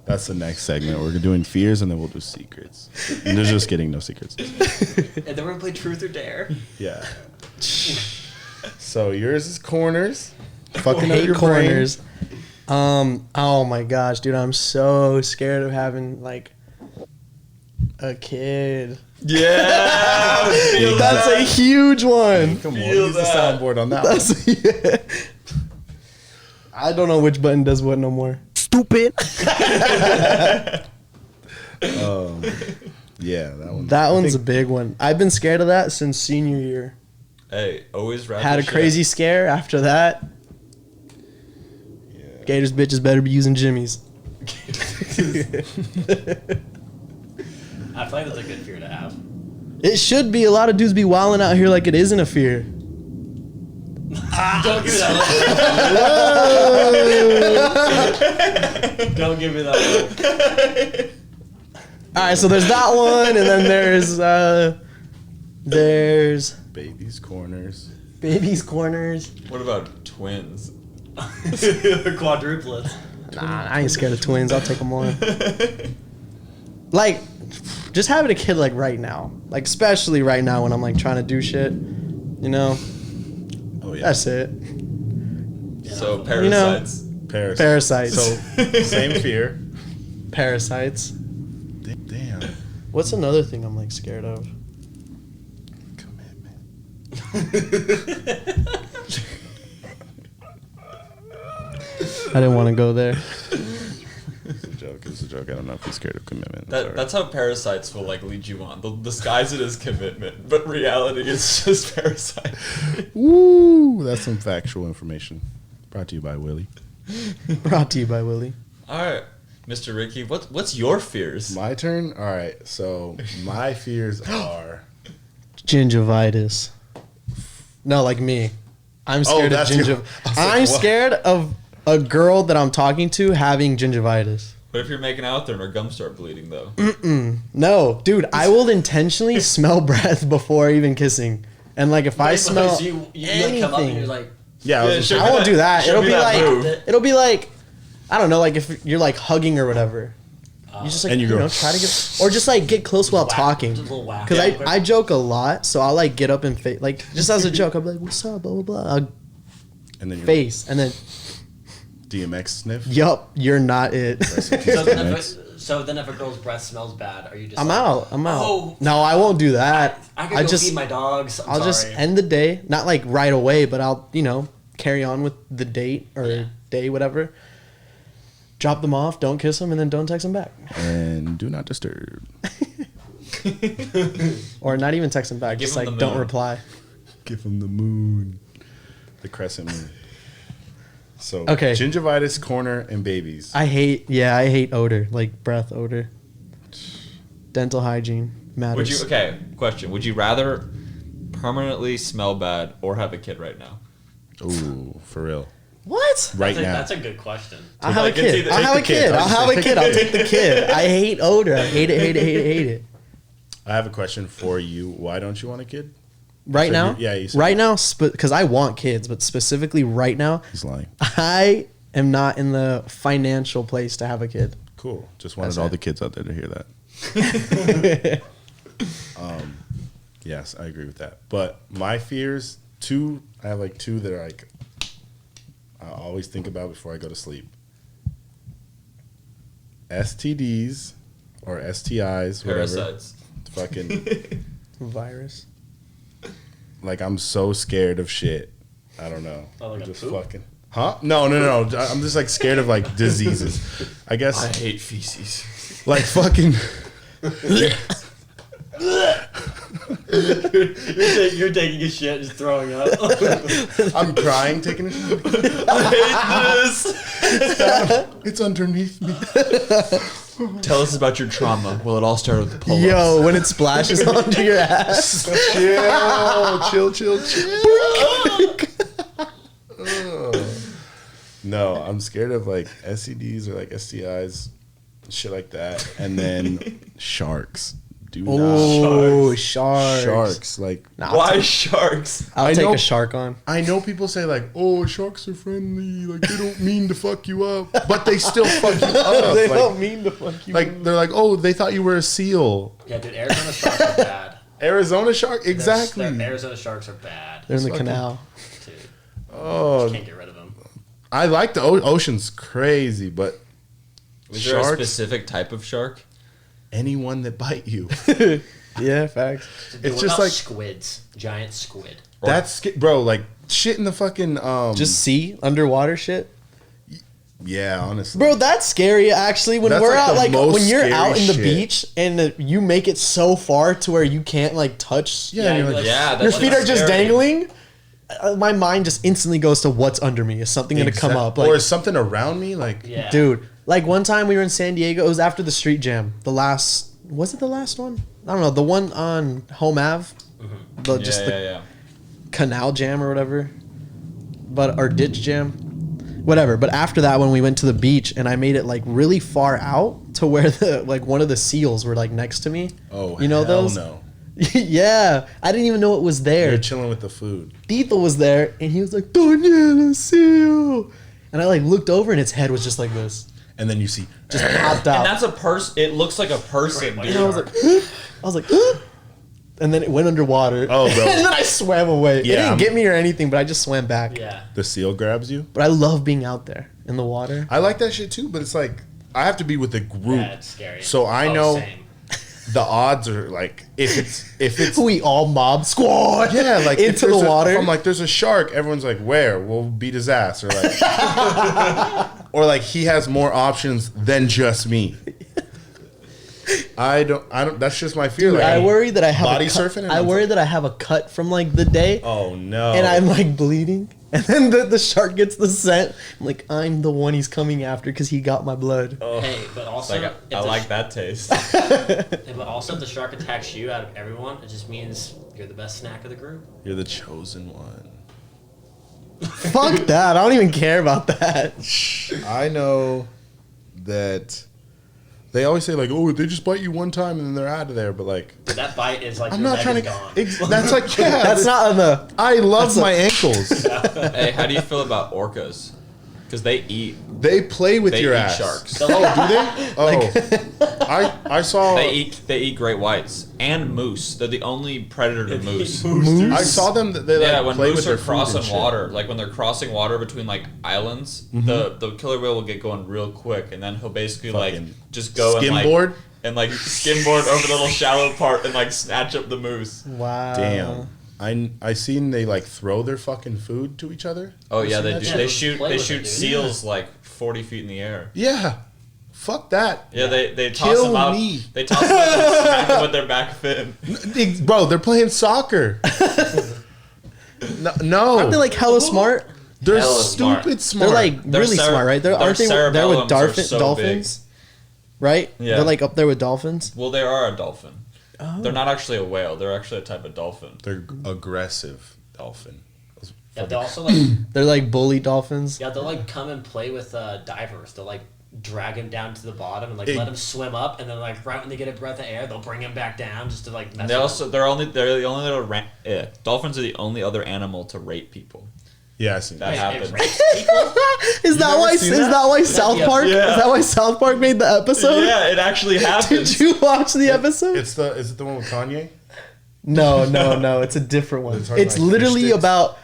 That's the next segment. We're doing fears and then we'll do secrets. And there's just getting no secrets. And then we're gonna play Truth or Dare. Yeah. So yours is corners. Fucking up Hate your corners. Oh my gosh, dude, I'm so scared of having like a kid. Yeah. Feel That's that. a huge one. brain. Come on, Feel use the that. soundboard on that one. That's yeah. I don't know which button does what no more. Stupid. Yeah, that one. That one's a big one. I've been scared of that since senior year. Hey, always wrap Had a your shit. crazy scare after that. Yeah. Gators bitches better be using jimmies. I feel like that's a good fear to have. It should be. A lot of dudes be wilding out here like it isn't a fear. Don't give me that look. Don't give me that look. All right, so there's that one, and then there's Babies corners. baby's corners. What about twins? Quadruplets. Nah, I ain't scared of twins. I'll take them on. Like, just having a kid like right now, like especially right now when I'm like trying to do shit, you know. Oh yeah. That's it. So You know- parasites. Parasites. So same fear. Parasites. Damn. What's another thing I'm like scared of? Commitment. I didn't want to go there. It's a joke. It's a joke. I don't know if he's scared of commitment. I'm sorry. That's how parasites will like lead you on. They'll disguise it as commitment, but reality it's just parasite. Woo! That's some factual information. Brought to you by Willie. Brought to you by Willie. All right, Mr. Ricky, what's your fears? My turn? All right. So my fears are... Gingivitis. No, like me. I'm scared of that's your- gingivitis. I was like, I'm what? scared of a girl that I'm talking to having gingivitis. What if you're making out there and her gums start bleeding though? No, dude, I will intentionally smell breath before even kissing. And like if I smell So you like, come up and anything, you're like, Yeah, I was Yeah, just- sure. I won't do that. Show It'll me be that like move. it'll be like I don't know, like if you're like hugging or whatever. You just like And you you go, know try to get or just like get close while whack, talking. just a little whack. Because Yeah. I joke a lot, so I'll like get up and like just as a joke, I'll be like, "What's up?" Blah blah blah. I'll and then your face and then DMX sniff. yup, you're not it. So then if a girl's breath smells bad, are you just I'm like, out. I'm out. Oh. No, I won't do that. I could I go just feed my dogs. I'll just sorry. end the day, not like right away, but I'll carry on with the date or Yeah. day whatever. Drop them off, don't kiss them, and then don't text them back, And do not disturb. or not even text them back. Give Just them like the don't moon. reply. Give him the moon. The crescent moon. So, Okay. gingivitis, corner, and babies. I hate odor, like breath odor. Dental hygiene matters. Question. Would you rather permanently smell bad or have a kid right now? Ooh, for real. What? Right now. That's a good question. I'll have a Like, it's kid. either- I'll take have the a kid. kid. I'll I'll just have say a kid. I'll take the kid. I hate odor. I hate it. Hate it. Hate it. Hate it. I have a question for you. Why don't you want a kid? Right So now? you- yeah, you said right that. now, because I want kids, but specifically right now, He's lying. I am not in the financial place to have a kid. Cool. Just wanted That's all it. the kids out there to hear that. Yes, I agree with that. But my fears, I have like two that are like I always think about before I go to sleep. STDs or STIs, whatever. Parasites. Fucking Virus. like I'm so scared of shit. I don't know. Oh, like I'm a just poop? fucking. Huh? No. I'm just like scared of like diseases. I guess I hate feces. like fucking. You're taking a shit, just throwing up. I'm crying, taking a shit. I hate this. It's underneath me. Tell us about your trauma. Well, it all started with the pull-ups. Yo, when it splashes onto your ass. Chill. No, I'm scared of like STDs or like STIs, shit like that, and then sharks. Do not Oh, sharks. sharks. Like Nah, Why sharks? I'll I take know- a shark on. I know people say like, oh, sharks are friendly, like they don't mean to fuck you up, but they still fuck you up. They like, don't mean to fuck you. like they're like, oh, they thought you were a seal. Yeah, dude, Arizona sharks are bad. Arizona shark, exactly. The Arizona sharks are bad. They're in the fucking- canal. Dude, Oh, can't get rid of them. I like the ocean's crazy, but Is there a sharks, specific type of shark? anyone that bite you, Yeah, facts. Dude, It's what just about like- squids, giant squid. that's bro, like shit in the fucking Just sea underwater shit. Yeah, honestly. Bro, that's scary actually. When That's we're like out, the like most when you're scary out in the shit. beach and you make it so far to where you can't like touch. Yeah, you're you're like, Yeah, that's Your feet are just scary. dangling. My mind just instantly goes to what's under me. Is something gonna come up? Like, or is something around me? Like, Yeah. dude, like one time we were in San Diego. It was after the street jam. Was it the last one? I don't know. The one on Home Ave. Just the canal jam or whatever. Or ditch jam. Whatever. But after that, when we went to the beach and I made it like really far out to where the like one of the seals were like next to me. oh, You know hell those? no. Yeah. I didn't even know it was there. You're chilling with the food. Tito was there and he was like, Daniela, seal. And I like looked over and its head was just like this. And then you see, Just popped out. And that's a person. It looks like a person, Great dude. And I was like, I was like, and then it went underwater. Oh, bro. And then I swam away. It Yeah, didn't I'm- get me or anything, but I just swam back. Yeah. the seal grabs you. But I love being out there in the water. I like that shit too, but it's like, I have to be with a group. Yeah, it's scary. So I know Same. the odds are like, if it's We all mob squad. yeah, like if into the there's water. if I'm like, there's a shark. Everyone's like, where? We'll beat his ass, or like, or like he has more options than just me. I don't. That's just my fear. Dude, like, I worry that I have body a cut, surfing and I I'm worry like- that I have a cut from like the day, oh no! and I'm like bleeding, and then the shark gets the scent. I'm like, I'm the one he's coming after because he got my blood. Hey, but also, Like, if I the like that taste. But also, if the shark attacks you out of everyone, it just means you're the best snack of the group. You're the chosen one. Fuck that! I don't even care about that. I know that they always say like, oh, they just bite you one time and then they're out of there. But like, But that bite is like I'm your not leg trying is to. gone. That's like, yeah, That's not on the. I love that's my ankles. Hey, how do you feel about orcas? Because they eat. They play with They your eat ass. sharks. Oh, do they? Oh, I saw. They eat great whites and moose. They're the only predator to moose. Moose? I saw them. They like Yeah, when play moose with their are food and crossing shit. water, like when they're crossing water between like islands, the killer whale will get going real quick, and then he'll basically Fucking like just go skimboard? and like skimboard over the little shallow part and like snatch up the moose. Wow. Damn. I seen they like throw their fucking food to each other. Oh You yeah, seen they that do. shit? They Yeah, shoot. play They with shoot it, dude. seals like 40 feet in the air. Yeah. Fuck that. Yeah, they toss Kill them out. me. They toss them out and smack them with their back fin. Bro, they're playing soccer. No. Aren't they like hella smart? They're hella smart. stupid smart. They're like Their really cere- smart, right? their Aren't they there cerebellums with are so dolphins? Right? Yeah. They're like up there with dolphins. Well, they are a dolphin. Oh. They're not actually a whale. They're actually a type of dolphin. They're aggressive dolphin. Yeah, they also like They're like bully dolphins. they'll like come and play with divers. They'll like drag him down to the bottom and like Hey. let him swim up, and then like right when they get a breath of air, they'll bring him back down just to like mess And they with also him. they're the only other dolphins are the only other animal to rape people. Yeah, I seen That that. happens. Is that never why? seen Is that? that why South Yeah. Park? Yeah. Is that why South Park made the episode? Yeah, it actually happens. Did you watch the episode? Is it the one with Kanye? No. It's a different one. They're talking It's like literally fish sticks? about.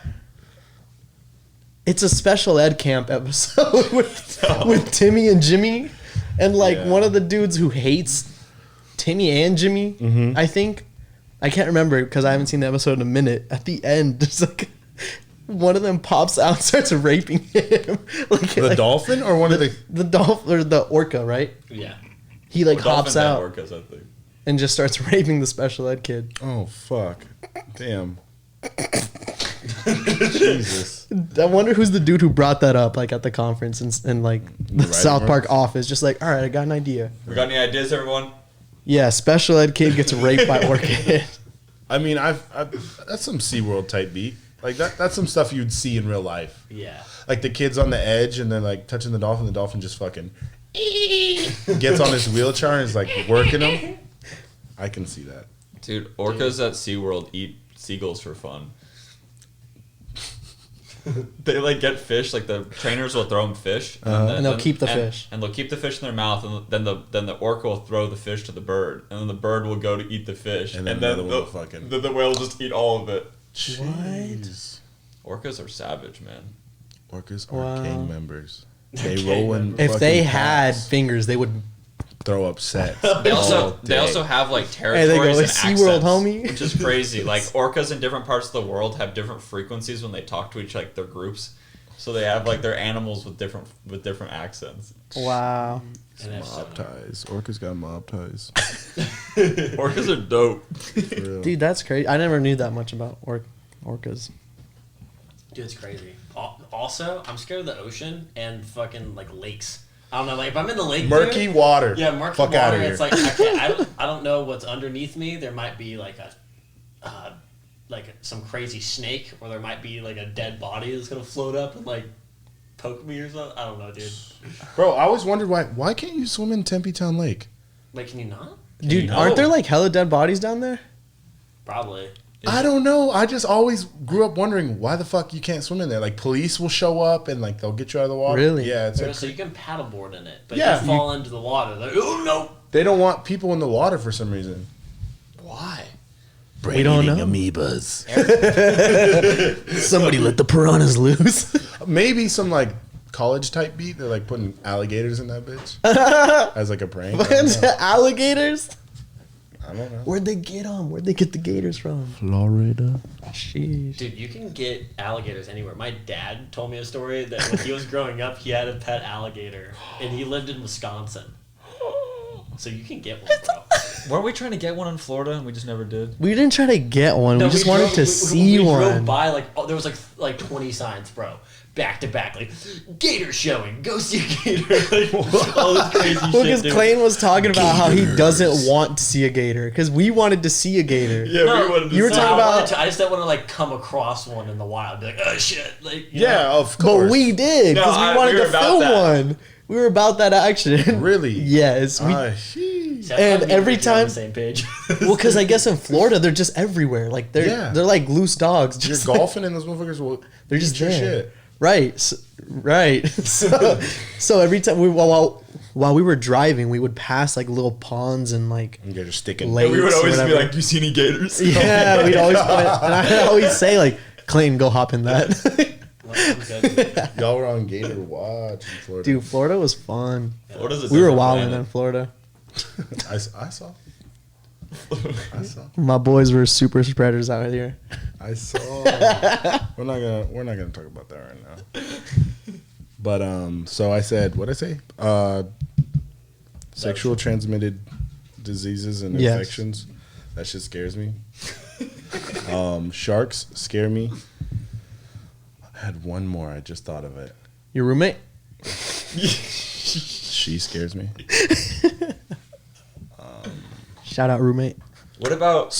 It's a special ed camp episode with Timmy and Jimmy, and like Yeah. one of the dudes who hates Timmy and Jimmy. I think I can't remember because I haven't seen the episode in a minute. At the end, there's like one of them pops out and starts raping him. The dolphin or one of the? the dolphin or the orca, right? Yeah. He like Dolphins hops and out orcas, I think. and just starts raping the special ed kid. Oh fuck! Damn. Jesus. I wonder who's the dude who brought that up, like at the conference and like the Right, South right. Park office. Just like, all right, I got an idea. We got any ideas, everyone? Yeah, special ed kid gets raped by orchid. I mean, I've that's some SeaWorld type beat. Like that's some stuff you'd see in real life. Yeah. Like the kid's on the edge and they're like touching the dolphin just fucking gets on his wheelchair and is like working him. I can see that. Dude, orcas at SeaWorld eat seagulls for fun. They like get fish, like the trainers will throw them fish, And they'll keep the fish. and they'll keep the fish in their mouth, and then the orca will throw the fish to the bird, and then the bird will go to eat the fish, And then the other one will fucking- the whale will just eat all of it. Jeez. Orcas are savage, man. Orcas are Wow. gang members. They roll in. If they fucking had packs, fingers, they would. throw up sets. They also day. have like Hey, they go, territories and "It's SeaWorld, accents, homie." which is crazy. Like orcas in different parts of the world have different frequencies when they talk to each like their groups. So they have like their animals with different accents. Wow. And if so- Mob ties. Orcas got mob ties. Orcas are dope. For real. Dude, that's crazy. I never knew that much about orcas. Dude, it's crazy. Also, I'm scared of the ocean and fucking like lakes. I don't know, like if I'm in the lake, Murky dude, water. yeah, murky Fuck water. outta here. It's like I don't know what's underneath me. There might be like some crazy snake, or there might be like a dead body that's gonna float up and like poke me or something. I don't know, dude. Bro, I always wondered why can't you swim in Tempe Town Lake? Like, can you not? Dude, No. aren't there like hella dead bodies down there? Probably. I don't know. I just always grew up wondering why the fuck you can't swim in there. Like police will show up and like they'll get you out of the water. Really? Yeah. It's like, So you can paddleboard in it, but Yeah, you fall into the water. Like, oh no! they don't want people in the water for some reason. Why? We don't know. Amoebas. Somebody let the piranhas loose. Maybe some like college type beat. They're like putting alligators in that bitch as like a prank. I don't know. Alligators? I don't know. Where'd they get them? Where'd they get the gators from? Florida. Sheesh. Dude, you can get alligators anywhere. My dad told me a story that when he was growing up, he had a pet alligator, and he lived in Wisconsin. So you can get one, bro. Weren't we trying to get one in Florida and we just never did? We didn't try to get one. No, we just wanted to see we one. drove by, there was like 20 signs, bro. Back to back, like, gator showing, go see a gator. Like, all this crazy Well, shit, because dude. Clayton was talking about how he doesn't want to see a gator. Because we wanted to see a gator. Yeah, No, we wanted to you were see- talking I about- wanted to- I just don't want to, like, come across one in the wild. Be like, oh, shit. Like, you Yeah, know? of course. But we did. Because No, we wanted we were to about film that. one. We were about that action. Really? Yes. We, Sheesh. See, I and thought me every Ricky were on time- the same page. well, because I guess in Florida, they're just everywhere. Like, they're like loose dogs. You're Just like- golfing and those motherfuckers will They're just eat your there. shit. Right. Right. So every time while we were driving, we would pass like little ponds and like You guys are sticking. Lakes We would or always be whatever. like, "Do you see any gators?" yeah, we'd always put it, and I'd always say like, Clayton, go hop in that. Well, I'm good. Y'all were on Gator Watch in Florida. Dude, Florida was fun. Florida's a We were different wilding in planet. Florida. I saw. I saw. My boys were super spreaders out here. I saw. we're not gonna talk about that right now. But so I said, what I say? Sexual transmitted diseases and Yes. infections. That shit scares me. Sharks scare me. I had one more. I just thought of it. Your roommate? She scares me. Shout out roommate. What about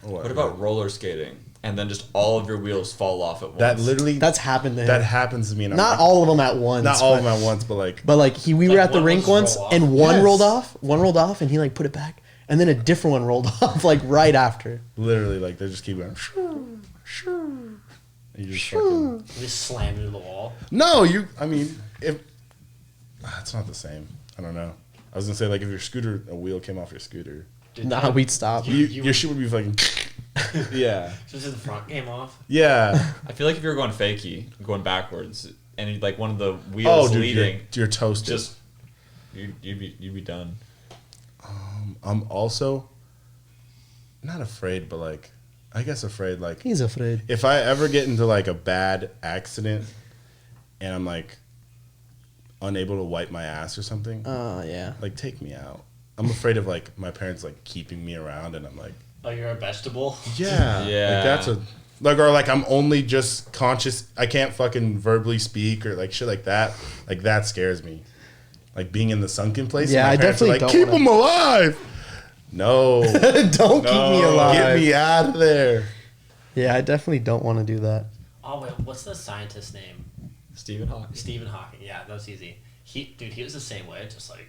What roller skating and then just all of your wheels fall off at once? that? Literally, That's happened to him. that happens to me. And I'm Not like- all of them at once. Not all but, of them at once, but like But like we were Like at the one rink will just once, roll off. and one Yes. rolled off, and he like put it back, and then a different one rolled off like right after. literally, like they just keep going. And you just fucking, You just slammed into the wall. no, you. I mean, if it's not the same. I don't know. I was gonna say like if your scooter, a wheel came off your scooter, Dude, Nah, we'd stop. your shit would be fucking. Yeah. Just the front came off. Yeah. I feel like if you're going fakie, going backwards, and like one of the Oh, wheels dude, leading, you're toasted. just you'd be done. I'm also not afraid, but like I guess afraid. Like He's afraid. if I ever get into like a bad accident and I'm like unable to wipe my ass or something, Yeah. like take me out. I'm afraid of like my parents like keeping me around, and I'm like, Oh, you're a vegetable? yeah, Yeah. like that's a like or like I'm only just conscious. I can't fucking verbally speak or like shit like that. Like that scares me. Like being in the sunken place. Yeah, and my I parents are definitely like, don't keep wanna- them alive. No, Don't keep me No. alive. get me out of there. Yeah, I definitely don't want to do that. Oh, wait, what's the scientist's name? Stephen Hawking. Stephen Hawking. Yeah, that was easy. He was the same way, just like...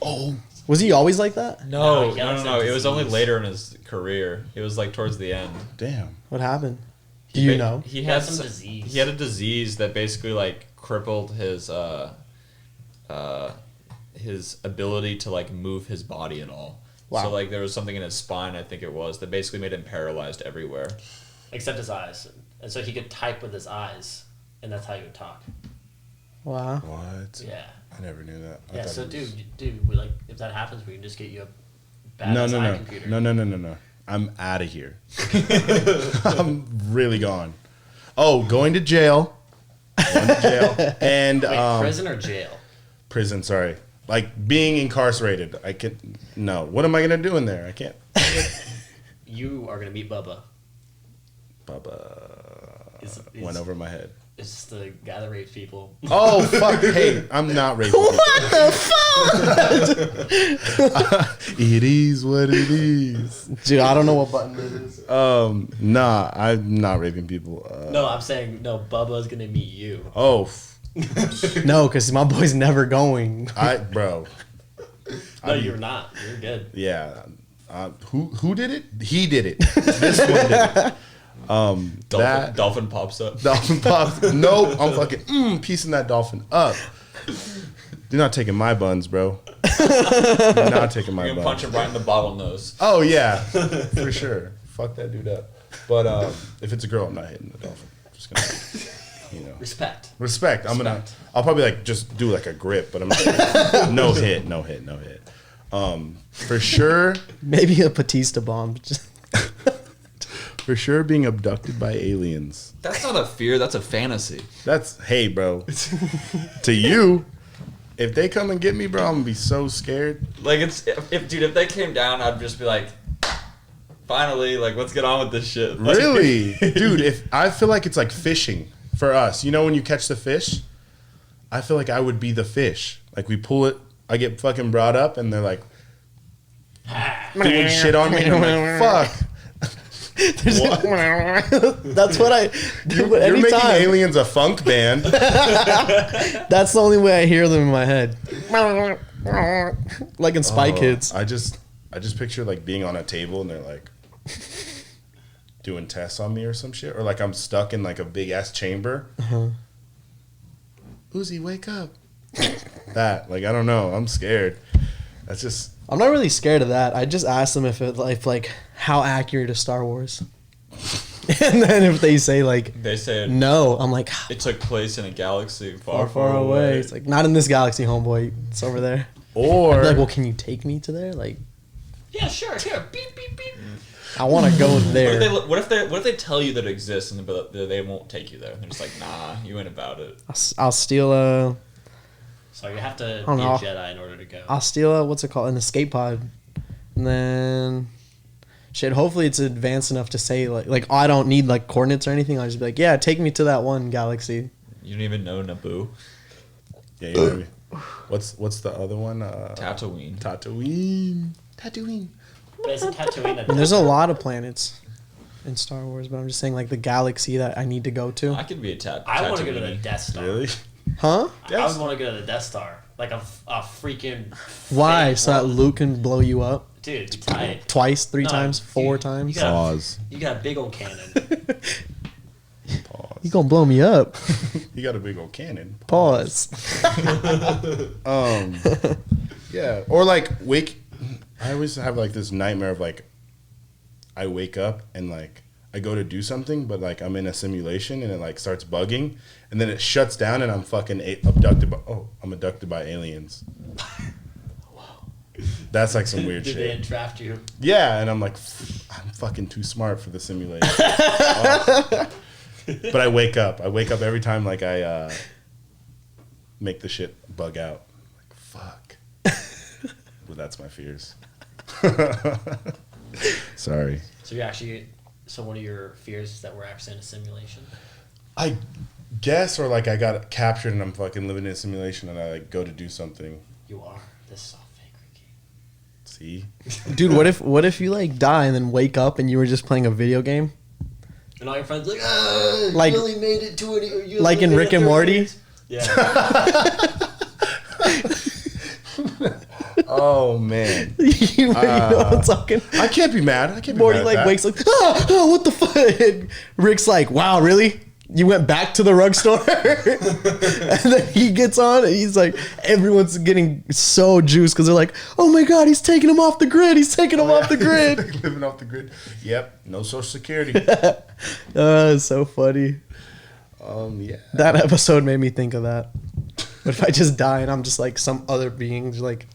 Oh, Was he always like that? No, No, he had no. It was only disease. later in his career. It was like towards the end. damn. What happened? Do you know? He had had some some disease. He had a disease that basically like crippled his ability to like move his body at all. Wow. So like there was something in his spine, I think it was, that basically made him paralyzed everywhere. Except his eyes. And so he could type with his eyes, and that's how he would talk. Wow. What? Yeah. I never knew that. I Yeah, thought so it was- dude, we, like, if that happens, we can just get you a bad No, eye no. computer. No. I'm out of here. I'm really gone. Oh, going to jail Going to jail. And Wait, prison or jail? prison, sorry. Like being incarcerated. I can no. What am I gonna do in there? I can't. You are gonna meet Bubba. Bubba went over my head. It's the guy that rapes people. Oh fuck! Hey, I'm not raping. What the fuck? It is what it is. Dude, I don't know what button it is. Nah, I'm not raping people. No, I'm saying no. Bubba's gonna meet you. Oh, No, because my boy's never going. bro. No, you're not. You're good. Yeah. Who did it? He did it. This one did it. Dolphin pops up. Dolphin pops. Nope. I'm fucking piecing that dolphin up. You're not taking my buns, bro. You're not taking my You're gonna buns. punch him right in the bottlenose. Oh yeah, for sure. Fuck that dude up. But if it's a girl, I'm not hitting the dolphin. I'm just gonna, Respect. I'll probably like just do like a grip, but I'm not, no hit. For sure. Maybe a Batista bomb. For sure, being abducted by aliens. That's not a fear. That's a fantasy. Hey, bro. To you, if they come and get me, bro, I'm gonna be so scared. Like if they came down, I'd just be like, finally, like let's get on with this shit. Like, Really, dude? If I feel like it's like fishing for us, you know, when you catch the fish, I feel like I would be the fish. Like we pull it, I get fucking brought up, and they're like doing shit on me, and I'm like, fuck. That's what I do. But You're making anytime, aliens a funk band. that's the only way I hear them in my head. Like in Spy Kids. I just picture like being on a table and they're like doing tests on me or some shit, or like I'm stuck in like a big ass chamber. Uzi, wake up. That like I don't know. I'm scared. That's just. I'm not really scared of that. I just asked them if like how accurate is Star Wars, and then if they say like They say no, I'm like it took place in a galaxy far, far away. It's like not in this galaxy, homeboy. It's over there. Or I'd be like, well, can you take me to there? Like, Yeah, sure. Here, beep beep beep. I want to go there. What if they tell you that it exists and they won't take you there? They're just like, nah, you ain't about it. I'll steal a. So you have to be don't a know. Jedi in order to go. I'll steal a what's it called, an escape pod, and then shit. Hopefully, it's advanced enough to say like I don't need like coordinates or anything. I'll just be like, yeah, take me to that one galaxy. You don't even know Naboo. yeah, you know, what's the other one? Tatooine. Tatooine. But isn't Tatooine And there's a lot of planets in Star Wars, but I'm just saying like the galaxy that I need to go to. I could be a I want to go to the Tatooine. Death Star. Really? Huh? I would want to go to the Death Star. Like a freaking. Why? fake So that world. Luke can blow you up Dude, it'd be tight. twice, three No, times, four you times. got- Pause. You got a big old cannon. Pause. You gonna blow me up? You got a big old cannon. Pause. Yeah. Or like I always have like this nightmare of like I wake up and like I go to do something, but like I'm in a simulation and it like starts bugging, and then it shuts down and I'm fucking I'm abducted by aliens. That's like some weird Did shit. they entrap you? Yeah, and I'm like, I'm fucking too smart for the simulation. Oh. But I wake up. I wake up every time like I make the shit bug out. Like, fuck. Well, that's my fears. Sorry. So one of your fears is that we're actually in a simulation? I guess, or like I got captured and I'm fucking living in a simulation and I like go to do something. You are. This is all fake, Ricky. See? Dude, what if you like die and then wake up and you were just playing a video game? And all your friends like, Like- you only made it to it. You like only in made Rick it and 30 Morty? minutes." Yeah. Oh, man. you know what I'm talking. I can't be mad. I can't be Morty mad at like that. wakes like, what the fuck? And Rick's like, wow, really? You went back to the rug store? And then he gets on and he's like, everyone's getting so juiced because they're like, oh my God, he's taking him off the grid. He's taking him off the grid. Living off the grid. Yep. No Social Security. It's so funny. Yeah. That episode made me think of that. But if I just die and I'm just like some other being just like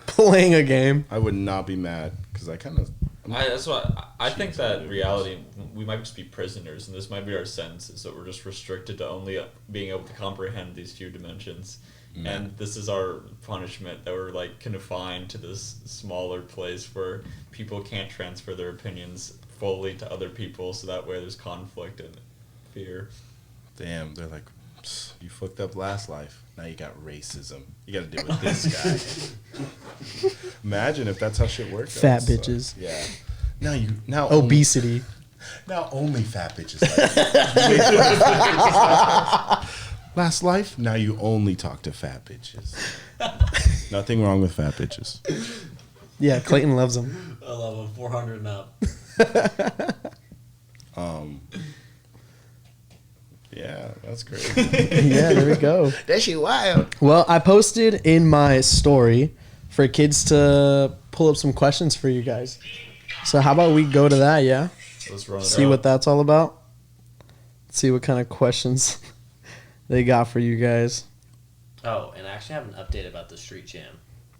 playing a game. I would not be mad because I'm That's what I think that reality, we might just be prisoners, and this might be our sentence, is that we're just restricted to only being able to comprehend these few dimensions. And this is our punishment, that we're like confined to this smaller place where people can't transfer their opinions fully to other people, so that way there's conflict and fear. Damn, they're like, you fucked up last life. Now you got racism. You got to deal with this guy. Imagine if that's how shit works. Fat bitches. Yeah. Now Obesity. Now only fat bitches like you. Last life, now you only talk to fat bitches. Nothing wrong with fat bitches. Yeah, Clayton loves them. I love them. 400 and up. Yeah, that's great. Yeah, there we go. That shit wild. Well, I posted in my story for kids to pull up some questions for you guys. So how about we go to that, yeah? Let's run it See out. what that's all about? See what kind of questions they got for you guys. Oh, and I actually have an update about the street jam.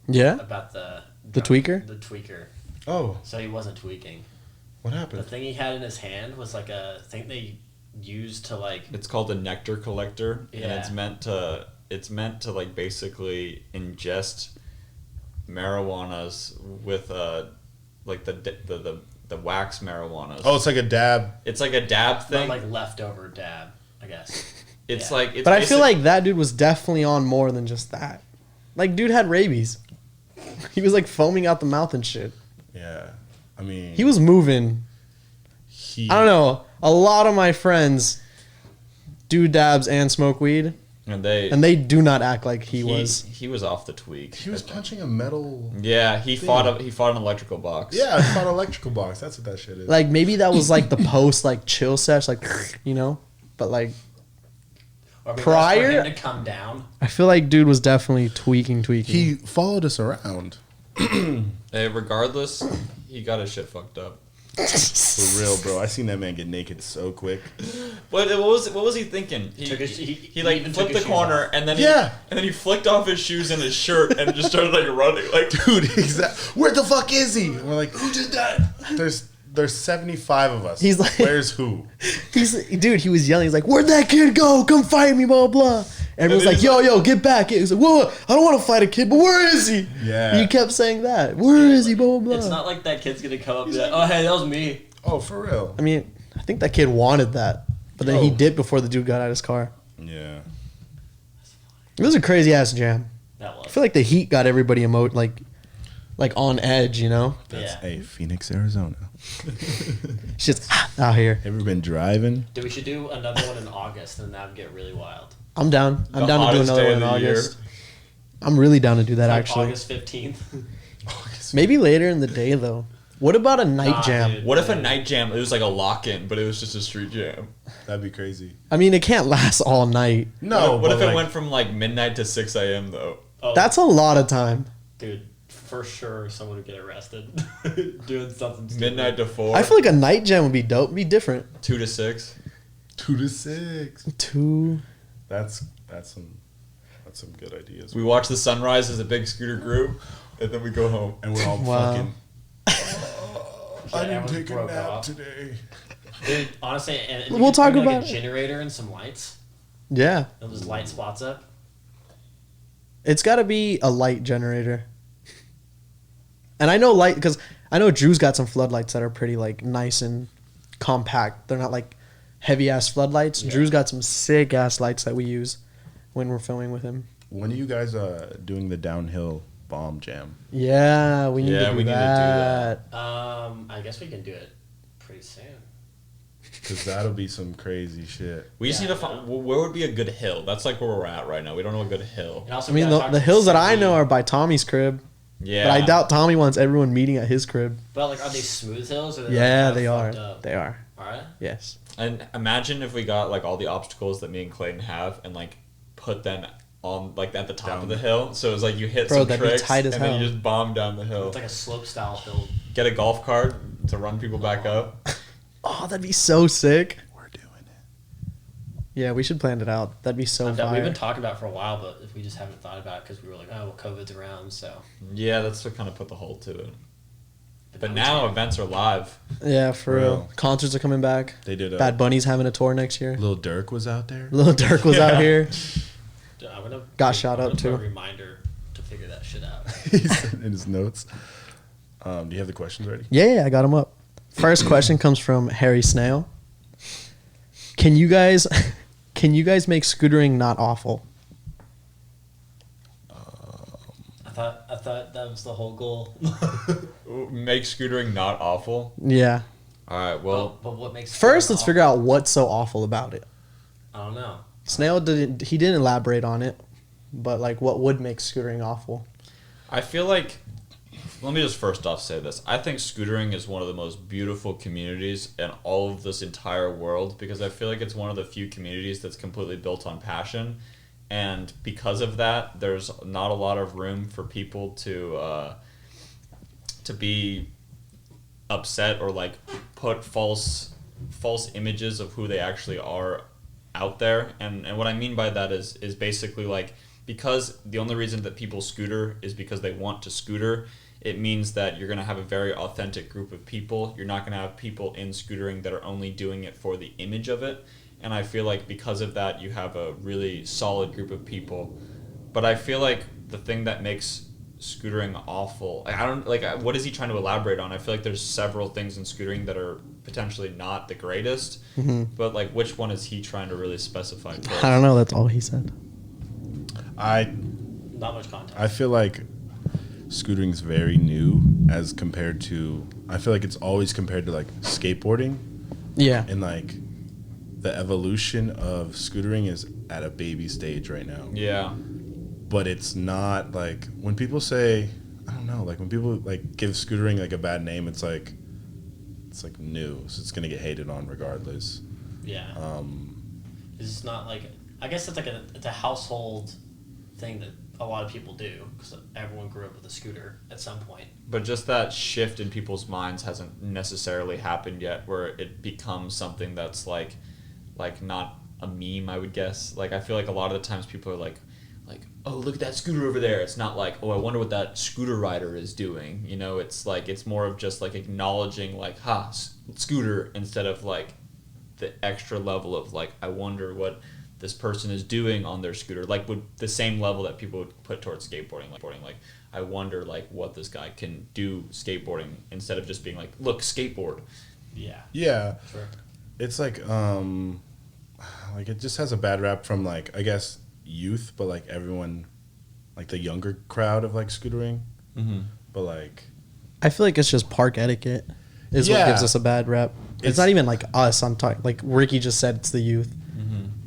Yeah? About The tweaker? The tweaker. Oh, So he wasn't tweaking. what The happened? thing he had in his hand was like a thing they used to like. It's called a nectar collector, and Yeah. it's meant to like basically ingest marijuanas with like the wax marijuanas. Oh, it's like a dab. It's like a dab Not thing. like leftover dab, I guess. It's Yeah. like it's But I feel basic- like that dude was definitely on more than just that. Like, dude had rabies. He was like foaming out the mouth and shit. Yeah. I mean, He was moving. I don't know. A lot of my friends do dabs and smoke weed, and they do not act like he was. he was off the tweak. He was punching a metal. Yeah, he fought an electrical box. Yeah, it's called an electrical box. That's what that shit is. Like, maybe that was like the post, like, chill sesh, like, you know? But, like, Or maybe prior- that's for him to come down. I feel like dude was definitely tweaking. He followed us around. Hey, regardless, he got his shit fucked up. For real, bro. I seen that man get naked so quick. What was he thinking? He like even flipped took the his shoes corner off. and then Yeah. he flicked off his shoes and his shirt and just started like running like Dude, exactly. Where the fuck is he? And we're like, who did that? There's 75 of us. He's like- where's who? Dude, he was yelling. He's like, "Where'd that kid go? Come fight me, blah, blah." Everyone's then like, he's yo, get back. He's like, whoa, I don't want to fight a kid, but where is he? Yeah. He kept saying that. Where is he, blah, blah, It's blah. not like that kid's gonna come up and be like, oh, hey, that was me. Oh, for real? I mean, I think that kid wanted that, but then he Oh. did before the dude got out of his car. Yeah. It was a crazy ass jam. That I was. feel like the heat got everybody like on edge, you know? That's Yeah. Phoenix, Arizona. It's just out here. Ever been driving? Dude, we should do another one in August, and that would get really wild. I'm down. I'm The down to do hottest another day one in of the year. August. I'm really down to do that, Like actually. August 15th. Maybe later in the day, though. What about a night Nah, jam? dude. What if a night jam? It was like a lock-in, but it was just a street jam. That'd be crazy. I mean, it can't last all night. No. What if but it like- went from like midnight to 6 a.m. though? Oh, That's a lot of time. dude, for sure someone would get arrested doing something stupid. Midnight to 4. I feel like a night jam would be dope. It'd be different. 2 to 6. 2 to 6. Two. That's some good ideas. We watch the sunrise as a big scooter group, and then we go home. And we're all Wow. fucking. I didn't everyone take a broke nap off. today. Dude, honestly, and you We'll could talk bring, like, about a it. generator and some lights. Yeah. And just light spots up. It's got to be a light generator. And I know light because I know Drew's got some floodlights that are pretty like nice and compact. They're not like heavy ass floodlights. Yeah. Drew's got some sick ass lights that we use when we're filming with him. When are you guys doing the downhill bomb jam? Yeah, we need Yeah, to do we need to do that. that. I guess we can do it pretty soon. Because that'll be some crazy shit. We just Yeah, need to find where would be a good hill. That's like where we're at right now. We don't know a good hill. And also, I we mean, gotta talk the to hills that I city. know are by Tommy's crib, Yeah, but I doubt Tommy wants everyone meeting at his crib. But like, are they smooth hills? Or are Yeah, like, they are. fucked up? They are. Alright. Yes. And imagine if we got like all the obstacles that me and Clayton have, and like put them on like at the top Down. of the hill. So it's like you hit Bro, some that'd be tricks, tight as and then hell. you just bomb down the hill. It's like a slope style hill. Get a golf cart to run people back up. Oh, that'd be so sick. We're doing it. Yeah, we should plan it out. That'd be so We've fire. been talking about it for a while, but we just haven't thought about it because we were like, oh, well, COVID's around, so. Yeah, that's what kind of put the hold to it. But now events are live. Yeah, for real. Concerts are coming back. They did. Bad Bunny's having a tour next year. Lil Durk was out there. Lil Durk was out here. Got shot up too. A reminder to figure that shit out. He's in his notes. Do you have the questions ready? Yeah, I got them up. First question comes from Harry Snail. Can you guys make scootering not awful? I thought that was the whole goal. Make scootering not awful. Yeah. All right. Well, but what makes First, let's figure out what's so awful about it. I don't know. Snail didn't elaborate on it, but like what would make scootering awful? I feel like, let me just first off say this. I think scootering is one of the most beautiful communities in all of this entire world because I feel like it's one of the few communities that's completely built on passion. And because of that, there's not a lot of room for people to be upset or like put false images of who they actually are out there. And what I mean by that is basically like, because the only reason that people scooter is because they want to scooter, it means that you're going to have a very authentic group of people. You're not going to have people in scootering that are only doing it for the image of it. And I feel like because of that, you have a really solid group of people. But I feel like the thing that makes scootering awful, what is he trying to elaborate on? I feel like there's several things in scootering that are potentially not the greatest. Mm-hmm. But like, which one is he trying to really specify? Towards? I don't know. That's all he said. Not much context. I feel like scootering's very new as compared to. I feel like it's always compared to like skateboarding. Yeah. And like the evolution of scootering is at a baby stage right now. Yeah. But it's not like when people say, I don't know, like when people like give scootering like a bad name, it's like new, so it's gonna get hated on regardless. Yeah. It's not like, I guess it's a household thing that a lot of people do because everyone grew up with a scooter at some point. But just that shift in people's minds hasn't necessarily happened yet, where it becomes something that's like not a meme, I would guess. Like I feel like a lot of the times people are like, oh, look at that scooter over there. It's not like, oh, I wonder what that scooter rider is doing. You know, it's like, it's more of just like acknowledging like, scooter, instead of like the extra level of like, I wonder what this person is doing on their scooter. Like with the same level that people would put towards skateboarding. Like I wonder like what this guy can do skateboarding, instead of just being like, look, skateboard. Yeah. Yeah. Sure. It's like it just has a bad rap from like, I guess, youth, but like everyone, like the younger crowd of like scootering. Mm-hmm. But like, I feel like it's just park etiquette is what gives us a bad rep. It's not even like us. I'm talking like Ricky just said. It's the youth.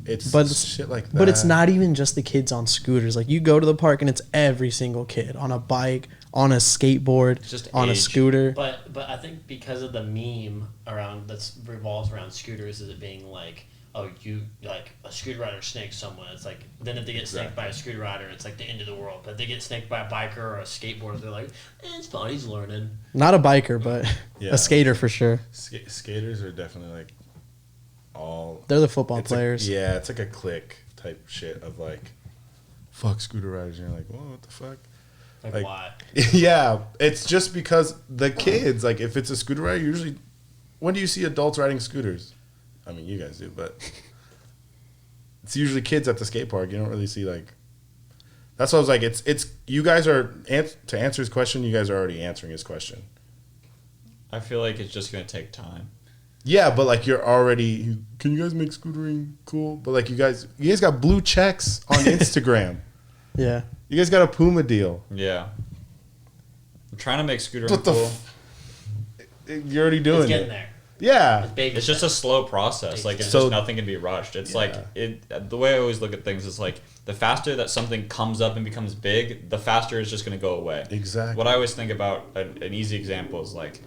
it's shit like that. But it's not even just the kids on scooters. Like you go to the park and it's every single kid on a bike, on a skateboard, just on a age. scooter. But I think because of the meme around that revolves around scooters, is it being like, oh, you like a scooter rider snakes someone. It's like, then if they get snaked by a scooter rider, it's like the end of the world. But if they get snaked by a biker or a skateboarder, they're like, it's fine, he's learning. Not a biker, but a skater for sure. Skaters are definitely like all. They're the football players. It's like a clique type shit of like, fuck scooter riders. And you're like, whoa, what the fuck? Like why? Yeah, it's just because the kids, like if it's a scooter rider, usually, when do you see adults riding scooters? I mean, you guys do, but it's usually kids at the skate park. You don't really see like. That's why I was like, it's you guys are to answer his question. You guys are already answering his question. I feel like it's just gonna take time. Yeah, but like you're already. Can you guys make scootering cool? But like you guys got blue checks on Instagram. Yeah. You guys got a Puma deal. Yeah. I'm trying to make scootering cool. You're already doing It's getting it. there. Yeah. It's just a slow process. Like, it's just nothing can be rushed. It's like, the way I always look at things is like, the faster that something comes up and becomes big, the faster it's just going to go away. Exactly. What I always think about, an easy example is like,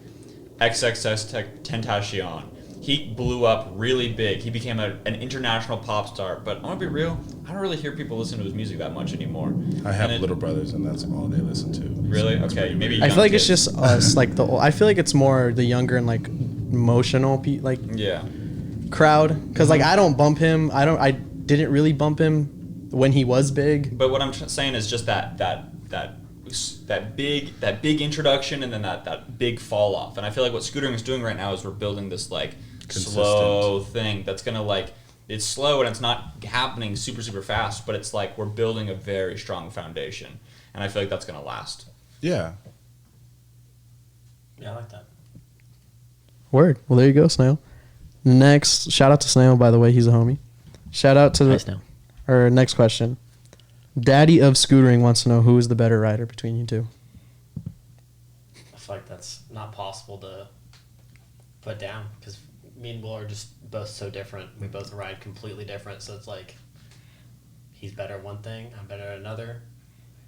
XXXTentacion. He blew up really big. He became an international pop star. But I want to be real, I don't really hear people listen to his music that much anymore. I have little brothers, and that's all they listen to. Really? Okay, maybe. I feel like it's just us. Like I feel like it's more the younger and like emotional crowd. Because like I don't bump him. I didn't really bump him when he was big. But what I'm saying is just that that big introduction and then that big fall off. And I feel like what scootering is doing right now is we're building this like slow thing that's gonna like, it's slow and it's not happening super super fast, but it's like we're building a very strong foundation, and I feel like that's gonna last. Yeah. Yeah, I like that. Word. Well, there you go, Snail. Next, shout out to Snail, by the way. He's a homie. Shout out to Hi, Snail. Or next question. Daddy of scootering wants to know who is the better rider between you two. I feel like that's not possible to put down because me and Will are just both so different. We both ride completely different, so it's like he's better at one thing, I'm better at another.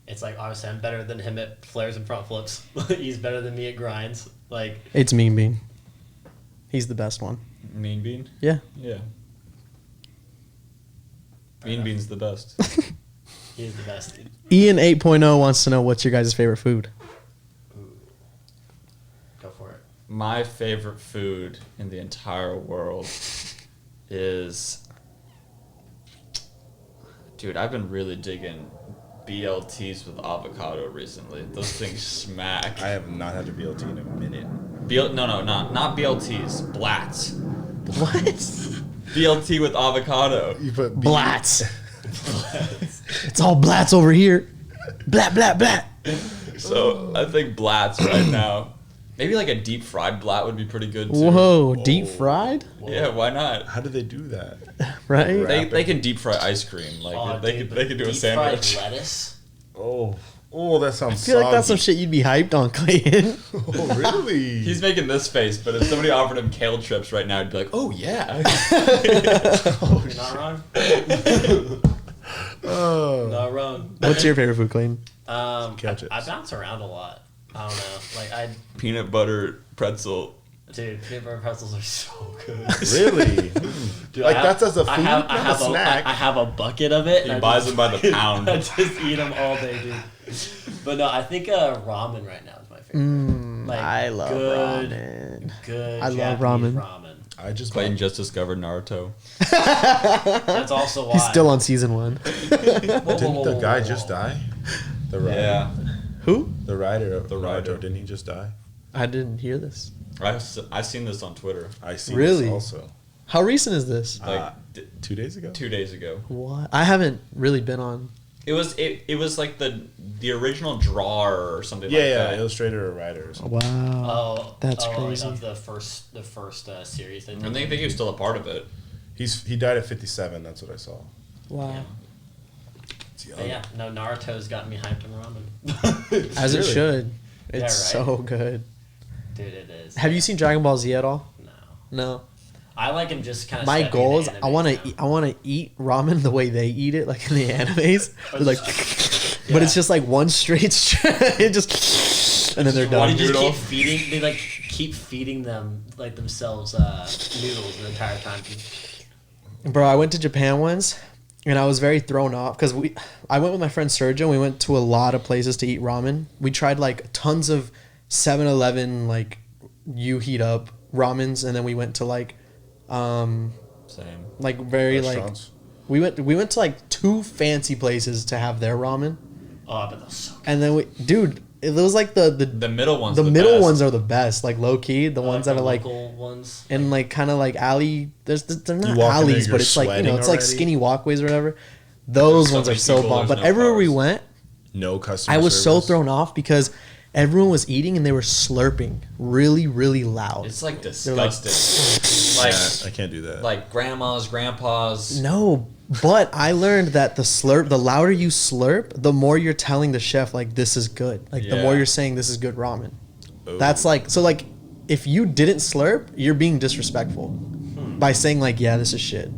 It's like obviously I'm better than him at flares and front flips. He's better than me at grinds. Like It's Mean Bean. He's the best one. Mean Bean? Yeah. Yeah. Mean Bean's the best. he is the best. Ian 8.0 wants to know what's your guys' favorite food. Ooh. Go for it. My favorite food in the entire world is... Dude, I've been really digging BLTs with avocado recently. Those things smack. I have not had a BLT in a minute. Not BLTs. Blats. What? BLT with avocado. You put Blats. It's all blats over here. Blat, blat, blat. So I think blats right now. Maybe like a deep fried blat would be pretty good too. Whoa, deep fried? Yeah, why not? How do they do that? Right? They can deep fry ice cream. Like Oh, they dude, could do a deep sandwich. fried lettuce. Oh, that sounds. I feel like that's some soggy. shit you'd be hyped on, Clayton. Oh, really? He's making this face, but if somebody offered him kale chips right now, he'd be like, "Oh yeah." You're not wrong. Oh. Not wrong. What's your favorite food, Clayton? Kale I chips. bounce around a lot. I don't know. Like Peanut butter pretzel. dude, peanut butter pretzels are so good. Really? Dude, Like, that's as a food, not a snack. I have a bucket of it. He and I buys just- them by the pound. I just eat them all day, dude. But no, I think ramen right now is my favorite. Like, I love good, ramen. Good. I love Japanese ramen. I just Clayton bought, just discovered Naruto. That's also why. He's still on season 1. didn't the guy just die? The rider. Yeah, Who? The rider of The Naruto, rider. didn't he just die? I didn't hear this. I seen this on Twitter I see Really? this also. How recent is this? like 2 days ago? 2 days ago. What? I haven't really been on. It was like the original drawer or something Yeah, like yeah, that. illustrator or writer or something. Wow. Oh, That's like crazy. of the first series. They And did. they think he was still a part of it. He died at 57, that's what I saw. Wow. Yeah. It's young. But yeah, no, Naruto's got me hyped on ramen. As it Really? should. It's Yeah, right? so good. Dude, it is. Have you seen Dragon Ball Z at all? No. No. I like him just kind of. My goal is I want to eat ramen the way they eat it, like in the animes. They're like, but it's just like one straight it just, and then they're Why done. do you just Noodle. keep feeding? They like keep feeding them like themselves noodles the entire time. Bro, I went to Japan once, and I was very thrown off because I went with my friend Sergio. And we went to a lot of places to eat ramen. We tried like tons of 7-Eleven like you heat up ramens, and then we went to like Same. like very like Restaurants. we went to like 2 fancy places to have their ramen, Oh, but those so good. and then dude, it was like the The middle ones. the are middle best. ones are the best, like low key, the ones the that are like local ones. and like kind of like alley. They're not You walk in there, alleys, you're but it's like sweating it's like already. skinny walkways or whatever. Those So ones are many so people, bomb. there's But no everywhere we cars. went, No customer I was so service. thrown off because everyone was eating and they were slurping really, really loud. It's like They're like, disgusting. Like, Yeah, I can't do that. like grandmas, grandpas. no, but I learned that the louder you slurp, the more you're telling the chef like this is good. Like the more Yeah. you're saying this is good ramen. Oh. That's like so like if you didn't slurp, you're being disrespectful by saying like yeah this is shit.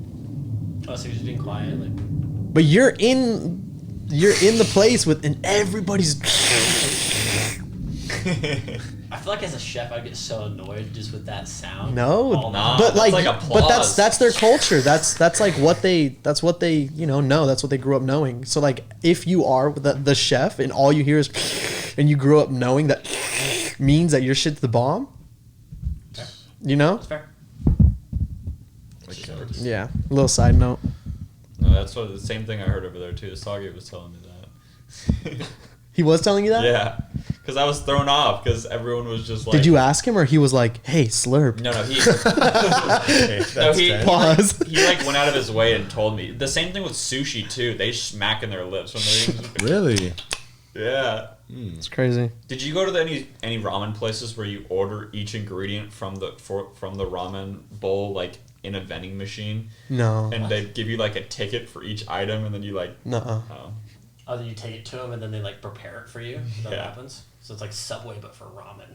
Oh, so you're just being quiet, like. But you're in the place with and everybody's. I feel like as a chef, I'd get so annoyed just with that sound. No, all the Nah. time. but that's like, like but applause. that's their culture. That's like what they know. That's what they grew up knowing. So like, if you are the chef and all you hear is, and you grew up knowing that means that your shit's the bomb. Fair. You know? That's fair. Yeah. A little side note. No, that's what the same thing I heard over there too. Sagi was telling me that. He was telling you that? Yeah, because I was thrown off because everyone was just like. Did you ask him, or he was like, "Hey, slurp"? No, he. Hey, that's No, he, fair. Pause. he like went out of his way and told me. The same thing with sushi too. They smack in their lips when they're eating. Really? Yeah. It's crazy. Did you go to any ramen places where you order each ingredient from the ramen bowl like in a vending machine, No. and they give you like a ticket for each item, and then you like. Nuh-uh. Oh. Oh, then you take it to them and then they like prepare it for you. Is that what Yeah. happens? So it's like Subway but for ramen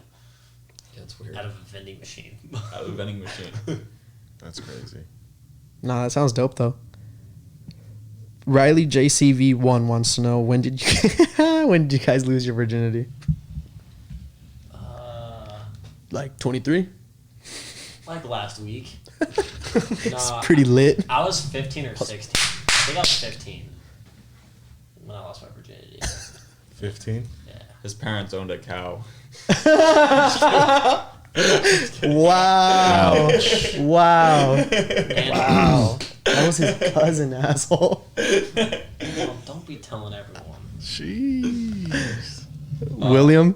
Yeah, it's weird. out of a vending machine. Out of a vending machine. That's crazy. Nah, that sounds dope though. Riley JCV1 wants to know when did you guys lose your virginity? Like 23? Like last week. It's Nah, pretty lit. I was 15 or 16. I think I was 15 when I lost my virginity. 15? Yeah. His parents owned a cow. Wow. Wow. And Wow. That was his cousin, asshole. well, don't be telling everyone. Jeez. William.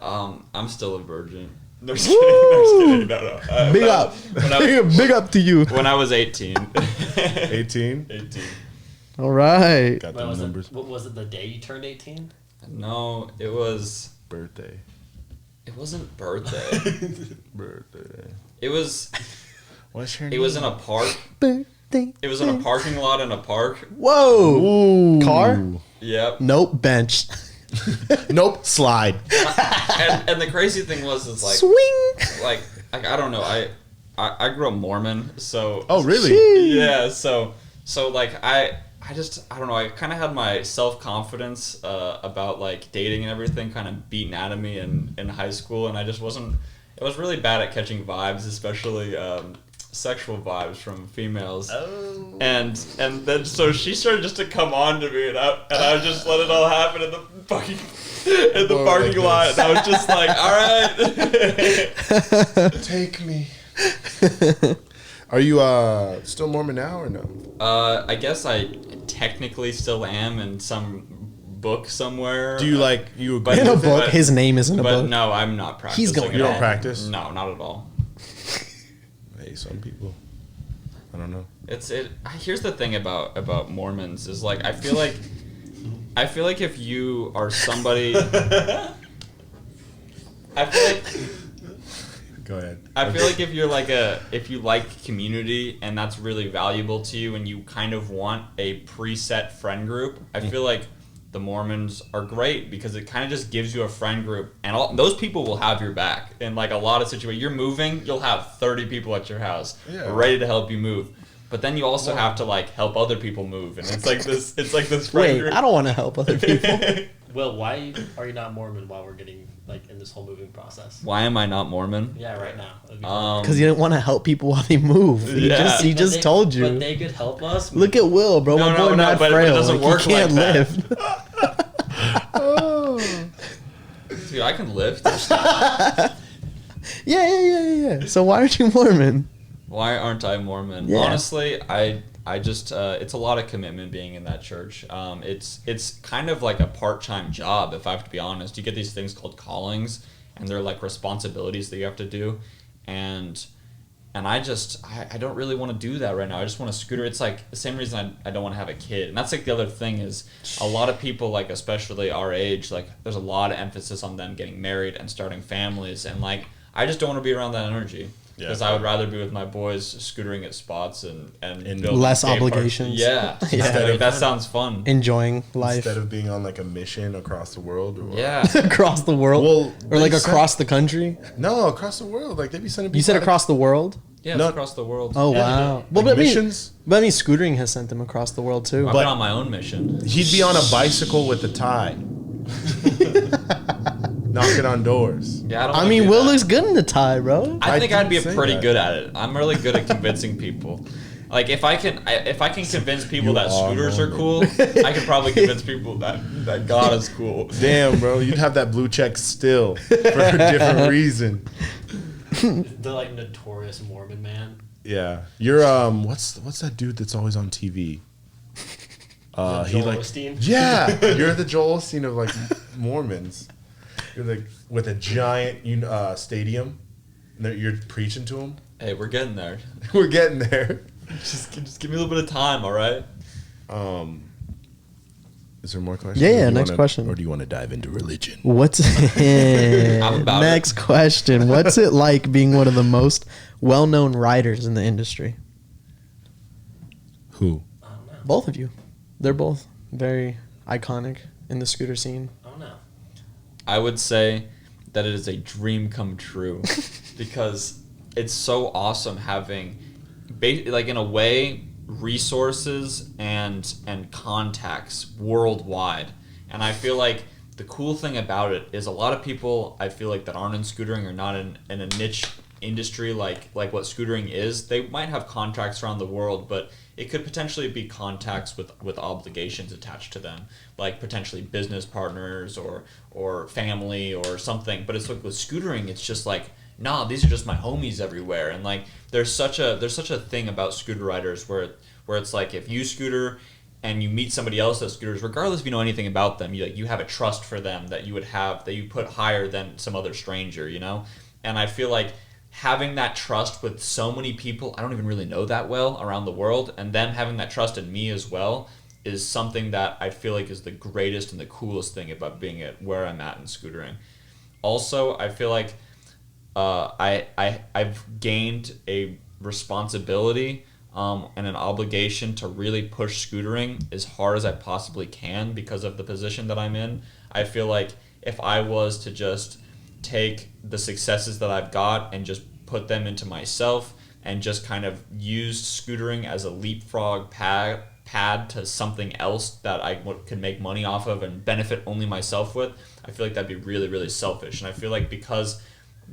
I'm still a virgin. No, just kidding. No, just kidding. No. Big When I- up. when I- Big up to you. When I was 18. 18? 18. All right. Got Wait, the was numbers. it, what was it the day you turned 18? No, it Birthday. wasn't birthday. Birthday. It was What's your it was in a park. Birthday. It was in a parking lot in a park. Whoa. Ooh. Car? Yep. Nope. Bench. Nope. Slide. And the crazy thing was is Swing. like I don't know. I grew up Mormon, so Oh, really? yeah, so like I don't know, I kind of had my self-confidence about like dating and everything kind of beaten out of me in high school, and I just wasn't. It was really bad at catching vibes, especially sexual vibes from females. Oh. And then so she started just to come on to me, and I just let it all happen in the fucking Or parking like lot. this. And I was just like, all right. Take me. Are you still Mormon now or no? I guess I technically still am in some book somewhere. Do you like you agree But- In a with book. but- His name is in a But book. no, I'm not practicing. He's going at You don't all. practice? No, not at all. it? Hey, some people. I don't know. Here's the thing about Mormons is like I feel like if you are somebody I feel like Go ahead. I feel like if you like community and that's really valuable to you and you kind of want a preset friend group, I feel like the Mormons are great because it kind of just gives you a friend group, and those people will have your back in like a lot of situations. You're moving, you'll have 30 people at your house ready to help you move. But then you also have to like help other people move, and it's like this friend Wait, group. I don't want to help other people. Will, why are you not Mormon while we're getting like in this whole moving process? Why am I not Mormon? Yeah, right now. That'd be Because you didn't want to help people while they move. He Yeah. just, he But just they- told you. But they could help us. Look at Will, bro. No, My no, boy no, not but it frail. doesn't Like, work he can't like that. live. Dude, I can lift. Yeah. So why aren't you Mormon? Why aren't I Mormon? Yeah. Honestly, I just it's a lot of commitment being in that church. It's kind of like a part-time job, if I have to be honest. You get these things called callings, and they're like responsibilities that you have to do, and I don't really want to do that right now. I just want to scooter. It's like the same reason I don't want to have a kid. And that's like the other thing is a lot of people, like especially our age, like there's a lot of emphasis on them getting married and starting families, and like I just don't want to be around that energy. Yeah. Because I would rather be with my boys scootering at spots and building Less skate parks. obligations. Yeah. Yeah. Like, that sounds fun. Enjoying life Instead of being on like a mission across the world. Or what? Yeah. across the world, Well, or like they said- across the country. No, across the world. Like they be sending people. You said out- across the world. Yeah, it's No. across the world. Oh Yeah, they wow. do. Well, Like but I mean, missions. scootering has sent them across the world too. I've but- been on my own mission. He'd be on a bicycle with a tie, knocking on doors. Yeah, I don't I wanna mean, do Will that. looks good in the tie, bro. I think I'd be didn't say pretty that. good at it. I'm really good at convincing people. Like if I can convince people You that are scooters are Mormon. cool, I could probably convince people that God is cool. Damn, bro, you'd have that blue check still for a different reason. The like notorious Mormon man. Yeah, you're what's that dude that's always on TV? Joel He like Osteen? yeah, you're the Joel Osteen of like Mormons. You're like with a giant stadium. And you're preaching to them. Hey, we're getting there. We're getting there. Just give me a little bit of time, all right? Is there more questions? Yeah, next question. Or do you want to dive into religion? What's next question? What's it like being one of the most well-known riders in the industry? Who? I don't know. Both of you. They're both very iconic in the scooter scene. I don't know. I would say that it is a dream come true because it's so awesome having, like in a way, resources and contacts worldwide. And I feel like the cool thing about it is a lot of people, I feel like, that aren't in scootering or not in a niche industry like what scootering is, they might have contacts around the world, but it could potentially be contacts with obligations attached to them, like potentially business partners or family or something. But it's like with scootering, it's just like, nah, these are just my homies everywhere. And like there's such a thing about scooter riders where it's like if you scooter and you meet somebody else that scooters, regardless if you know anything about them, you have a trust for them that you put higher than some other stranger, you know? And I feel like having that trust with so many people I don't even really know that well around the world, and them having that trust in me as well, is something that I feel like is the greatest and the coolest thing about being at where I'm at in scootering. Also, I feel like I've gained a responsibility and an obligation to really push scootering as hard as I possibly can because of the position that I'm in. I feel like if I was to just take the successes that I've got and just put them into myself and just kind of used scootering as a leapfrog pad to something else that I could make money off of and benefit only myself with, I feel like that'd be really, really selfish. And I feel like because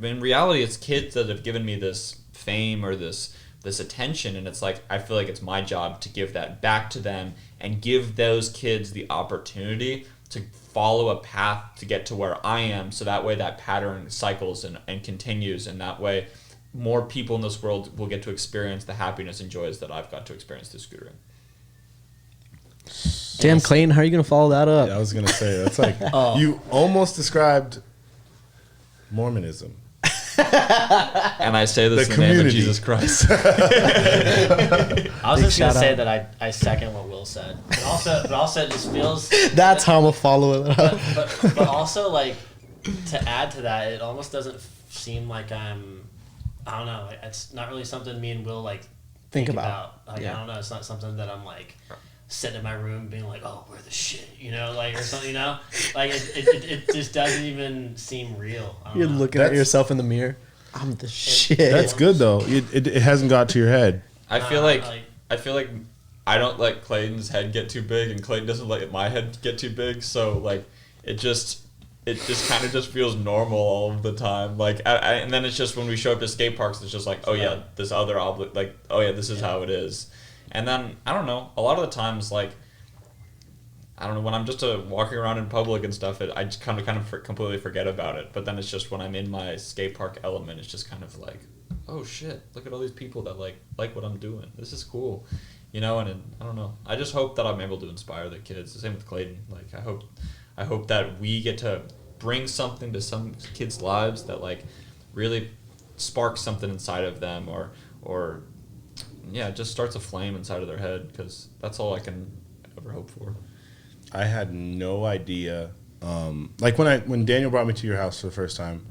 in reality it's kids that have given me this fame or this attention, and it's like I feel like it's my job to give that back to them and give those kids the opportunity to follow a path to get to where I am, so that way that pattern cycles and continues, and that way more people in this world will get to experience the happiness and joys that I've got to experience through scootering. Damn, Clayton, how are you going to follow that up? Yeah, I was going to say, that's like, you almost described Mormonism. And I say this The in the name of community. Jesus Christ. I was just gonna shout say out. that I second what Will said, but also it just feels. That's how I'm going to follow it up. But also like to add to that, it almost doesn't seem like I don't know. It's not really something me and Will like Think about. Like Yeah. I don't know. It's not something that I'm like sitting in my room being like, oh, we're the shit, you know, like or something, you know, like it just doesn't even seem real. I don't You're know. looking at That's- yourself in the mirror. I'm the shit. That's good, though. It hasn't got to your head. I feel like I don't let Clayton's head get too big, and Clayton doesn't let my head get too big. So like, it just kind of just feels normal all of the time. Like, and then it's just when we show up to skate parks, it's just like, oh yeah, this other like, oh yeah, this is how it is. And then I don't know. A lot of the times, like, I don't know, when I'm just walking around in public and stuff, I just kind of completely forget about it. But then it's just when I'm in my skate park element, it's just kind of like, oh shit, look at all these people that like what I'm doing. This is cool, you know. And I don't know. I just hope that I'm able to inspire the kids. The same with Clayton. Like I hope that we get to bring something to some kids' lives that like really sparks something inside of them, or yeah, it just starts a flame inside of their head, because that's all I can ever hope for. I had no idea. Like when Daniel brought me to your house for the first time,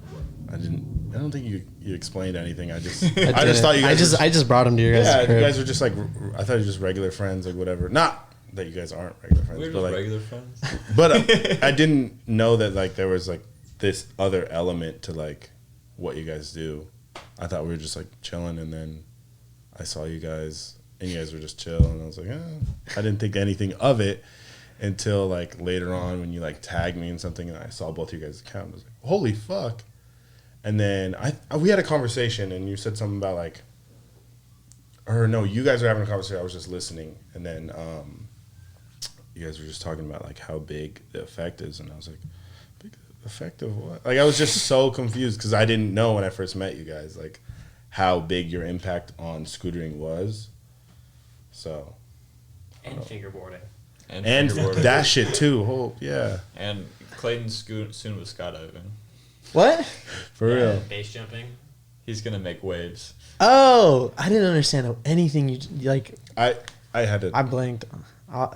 I don't think you explained anything. I just thought you guys. I just brought him to your guys' Yeah, crib. you guys were just like, I thought you were just regular friends, like whatever. Not that you guys aren't regular friends, We're but just like regular friends. But I didn't know that like there was like this other element to like what you guys do. I thought we were just like chilling, and then I saw you guys, and you guys were just chill, and I was like, I didn't think anything of it until like later on when you like tagged me in something, and I saw both of you guys' accounts. I was like, holy fuck! And then we had a conversation, and you said something about like, or no, you guys were having a conversation. I was just listening, and then you guys were just talking about like how big the effect is, and I was like, big effect of what? Like I was just so confused because I didn't know when I first met you guys like how big your impact on scootering was. So And fingerboarding. And fingerboarding. that shit too. Oh yeah. And Clayton's soon with skydiving. What? For real. Base jumping. He's gonna make waves. Oh, I didn't understand anything you like. I had to. I blanked.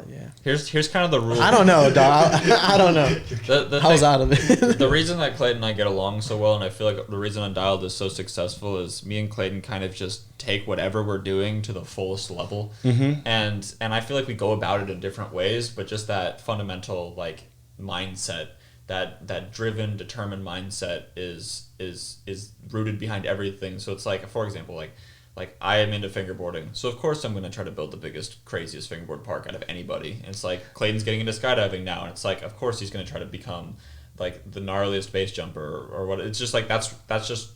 Yeah. Here's kind of the rule. I don't know, dog. I don't know. I was out of it. The reason that Clayton and I get along so well, and I feel like the reason Undialed is so successful, is me and Clayton kind of just take whatever we're doing to the fullest level, and I feel like we go about it in different ways, but just that fundamental like mindset, that driven, determined mindset is rooted behind everything. So it's like, for example, like I am into fingerboarding, so of course I'm going to try to build the biggest, craziest fingerboard park out of anybody. And it's like Clayton's getting into skydiving now, and it's like of course he's going to try to become like the gnarliest base jumper or what. It's just like that's just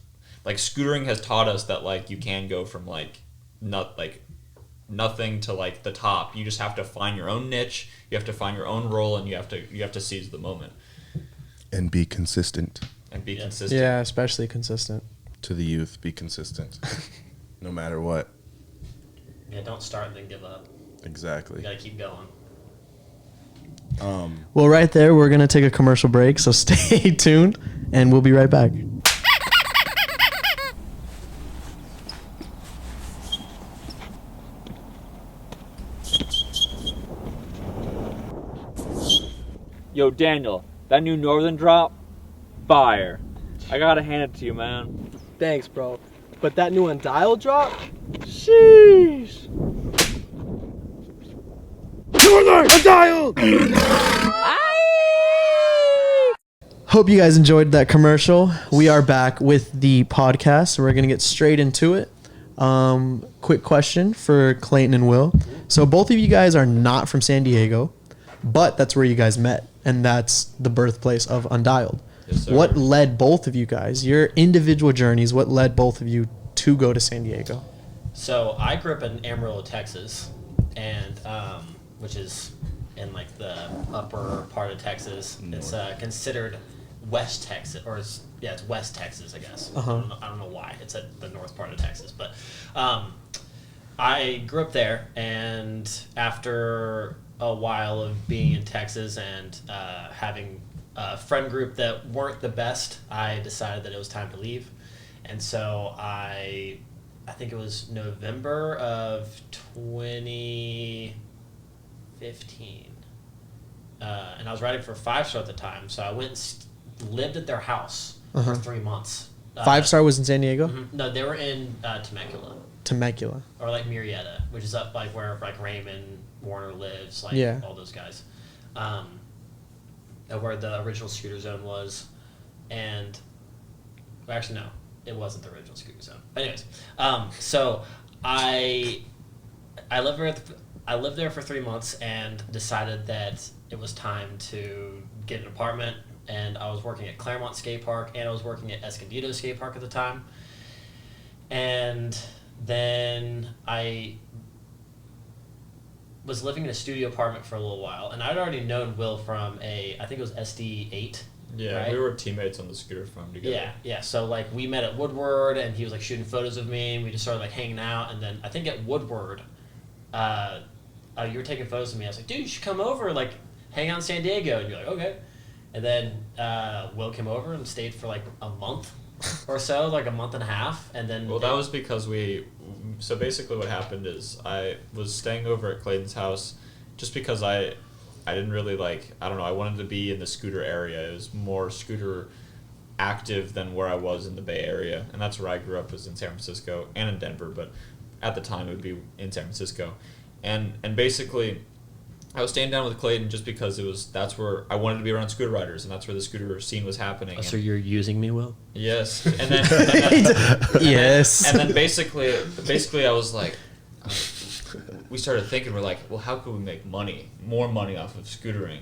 like scootering has taught us that like you can go from like nothing to like the top. You just have to find your own niche, you have to find your own role, and you have to seize the moment And be consistent. and be consistent. Yeah, especially consistent. To the youth, be consistent. No matter what. Yeah, don't start and then give up. Exactly. You gotta keep going. Well, right there, we're going to take a commercial break, so stay tuned, and we'll be right back. Yo, Daniel, that new Northern drop, fire. I gotta hand it to you, man. Thanks, bro. But that new Undialed drop? Sheesh! Northern Undialed! Hope you guys enjoyed that commercial. We are back with the podcast, so we're going to get straight into it. Quick question for Clayton and Will. So both of you guys are not from San Diego, but that's where you guys met, and that's the birthplace of Undialed. Yes, sir. What led both of you guys, your individual journeys, what led both of you to go to San Diego? So I grew up in Amarillo, Texas, and which is in like the upper part of Texas. It's considered West Texas, or it's West Texas, I guess. Uh-huh. I don't know why it's at the north part of Texas, but I grew up there, and after a while of being in Texas and having a friend group that weren't the best, I decided that it was time to leave. And so I think it was November of 2015. And I was writing for 5-Star at the time, so I went and lived at their house for 3 months. 5-Star was in San Diego? No, they were in Temecula. Temecula. Or like Murrieta, which is up like where like Raymond Warner lives, like Yeah. all those guys. Where the original Scooter Zone was, and well, actually no, it wasn't the original Scooter Zone. But anyways, so I lived there for 3 months and decided that it was time to get an apartment. And I was working at Claremont Skate Park, and I was working at Escondido Skate Park at the time. And then I was living in a studio apartment for a little while, and I'd already known Will from I think it was SD8. Yeah, right? we were teammates on the scooter farm together. Yeah. So like we met at Woodward, and he was like shooting photos of me, and we just started like hanging out. And then I think at Woodward, you were taking photos of me. I was like, dude, you should come over, like hang out in San Diego. And you're like, okay. And then Will came over and stayed for like a month or so, like a month and a half, and then. Well, that was because so basically what happened is I was staying over at Clayton's house just because I didn't really I don't know, I wanted to be in the scooter area. It was more scooter active than where I was in the Bay Area, and that's where I grew up, was in San Francisco and in Denver, but at the time it would be in San Francisco. And basically I was staying down with Clayton just because that's where I wanted to be around scooter riders, and that's where the scooter scene was happening. So you're using me, Will? Yes. And then Yes. And then basically I was like, we started thinking, we're like, well, how could we make more money off of scootering?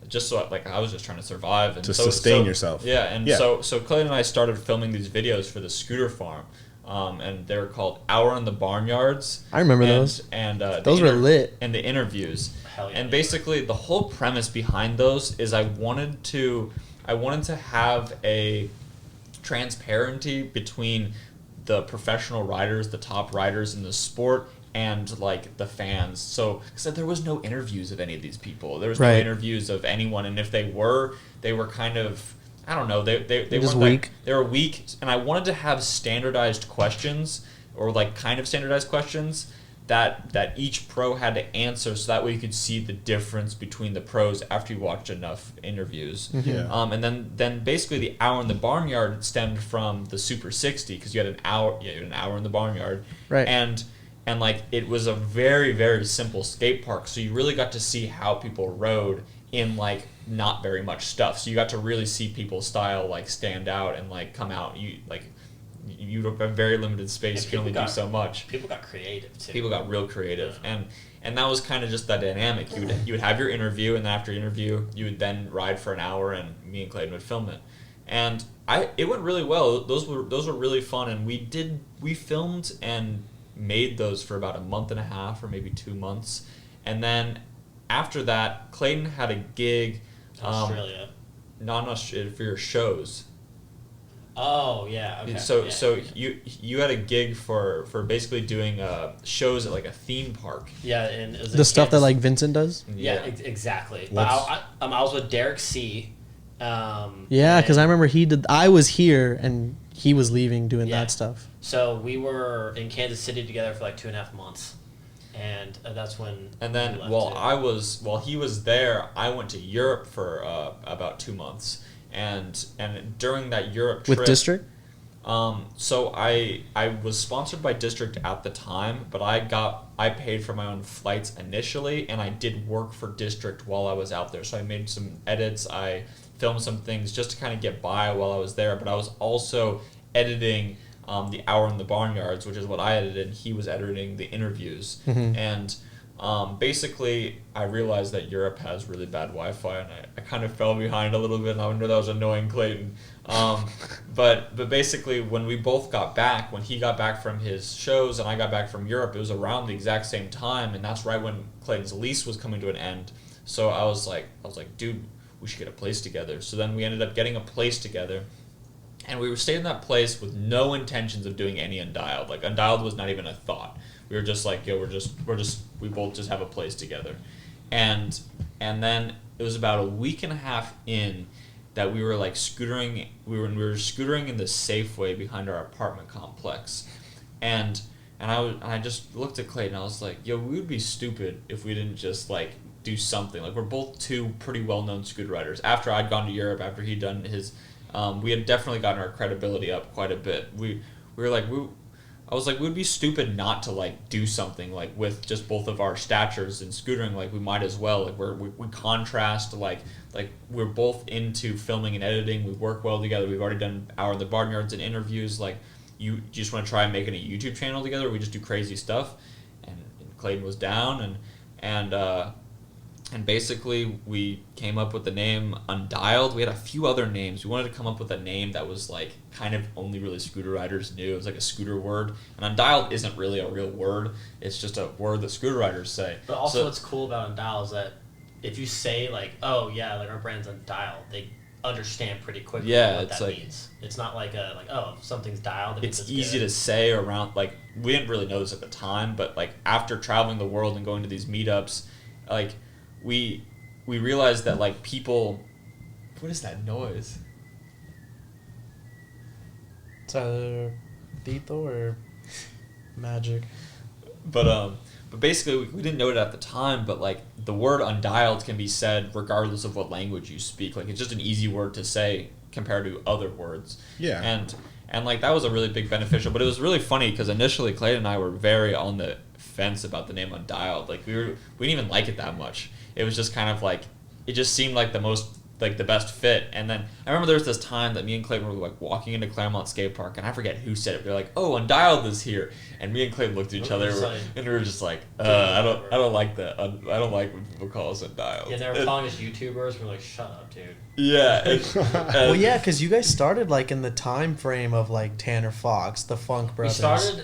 Just so I was just trying to survive and To sustain yourself. Yeah, and so Clayton and I started filming these videos for the scooter farm, and they were called Hour in the Barnyards. I remember those. And those were lit. And the interviews. Hell yeah. And basically the whole premise behind those is I wanted to have a transparency between the professional riders, the top riders in the sport, and like the fans. So because there was no interviews of any of these people, there was no Right. interviews of anyone, and if they were kind of, I don't know, they just weren't weak. They were weak, and I wanted to have standardized questions, or like kind of standardized questions that each pro had to answer, so that way you could see the difference between the pros after you watched enough interviews. Yeah. And then basically the hour in the barnyard stemmed from the Super 60, because you had an hour in the barnyard, Right. And like it was a very, very simple skate park, so you really got to see how people rode in like not very much stuff. So you got to really see people's style like stand out and like come out. You have a very limited space. You can only do so much. People got creative too. People got real creative, and that was kind of just the dynamic. You would have your interview, and then after your interview, you would then ride for an hour, and me and Clayton would film it. And it went really well. Those were really fun, and we filmed and made those for about a month and a half or maybe 2 months, and then after that, Clayton had a gig, Australia. not in Australia, for your shows. Oh yeah. Okay. So you had a gig for basically doing shows at like a theme park. Yeah, and it was The stuff that like Vincent does. Yeah, exactly. But I was with Derek C. Yeah, because I remember I was here and he was leaving doing that stuff. So we were in Kansas City together for like 2.5 months, and that's when. And then we left while he was there, I went to Europe for about 2 months, and during that Europe trip With District? So I was sponsored by District at the time, but I paid for my own flights initially, and I did work for District while I was out there. So I made some edits, I filmed some things just to kind of get by while I was there, but I was also editing the Hour in the Barnyards, which is what I edited, and he was editing the interviews. And basically, I realized that Europe has really bad Wi-Fi, and I kind of fell behind a little bit, and I knew that was annoying Clayton. But basically, when we both got back, when he got back from his shows and I got back from Europe, it was around the exact same time, and that's right when Clayton's lease was coming to an end. So I was like, dude, we should get a place together. So then we ended up getting a place together. And we were staying in that place with no intentions of doing any Undialed. Like, Undialed was not even a thought. We were just like, yo, we both just have a place together. And then it was about a week and a half in that we were like scootering. We were scootering in the Safeway behind our apartment complex. And I just looked at Clayton. I was like, yo, we would be stupid if we didn't just like do something. Like, we're both two pretty well-known scooter riders. After I'd gone to Europe, after he'd done his... we had definitely gotten our credibility up quite a bit. I was like, we would be stupid not to like do something like with just both of our statures in scootering. Like, we might as well. Like, we contrast. Like we're both into filming and editing. We work well together. We've already done Hour in the Barnyards and interviews. Like, you just want to try making a YouTube channel together. We just do crazy stuff. And Clayton was down, and basically, we came up with the name Undialed. We had a few other names. We wanted to come up with a name that was like kind of only really scooter riders knew. It was like a scooter word. And Undialed isn't really a real word. It's just a word that scooter riders say. But also, what's cool about Undialed is that if you say like, "Oh yeah, like our brand's Undialed," they understand pretty quickly what that means. It's not like oh, if something's dialed. It's easy to say around. Like, we didn't really know this at the time, but like after traveling the world and going to these meetups, like. We realized that like people, what is that noise? It's either Tito or Magic. But basically we didn't know it at the time, but like the word Undialed can be said regardless of what language you speak. Like, it's just an easy word to say compared to other words. Yeah. And like that was a really big beneficial, but it was really funny because initially Clayton and I were very on the fence about the name Undialed. Like, we didn't even like it that much. It was just kind of like, it just seemed like the best fit. And then I remember there was this time that me and Clayton were like walking into Claremont Skate Park, and I forget who said it. They're like, "Oh, Undialed is here," and me and Clayton looked at each other, and we were just like, "I don't like that. I don't like when people call us Undialed." Yeah, they were calling us YouTubers. We're like, "Shut up, dude." Yeah. Well, yeah, because you guys started like in the time frame of like Tanner Fox, the Funk Brothers,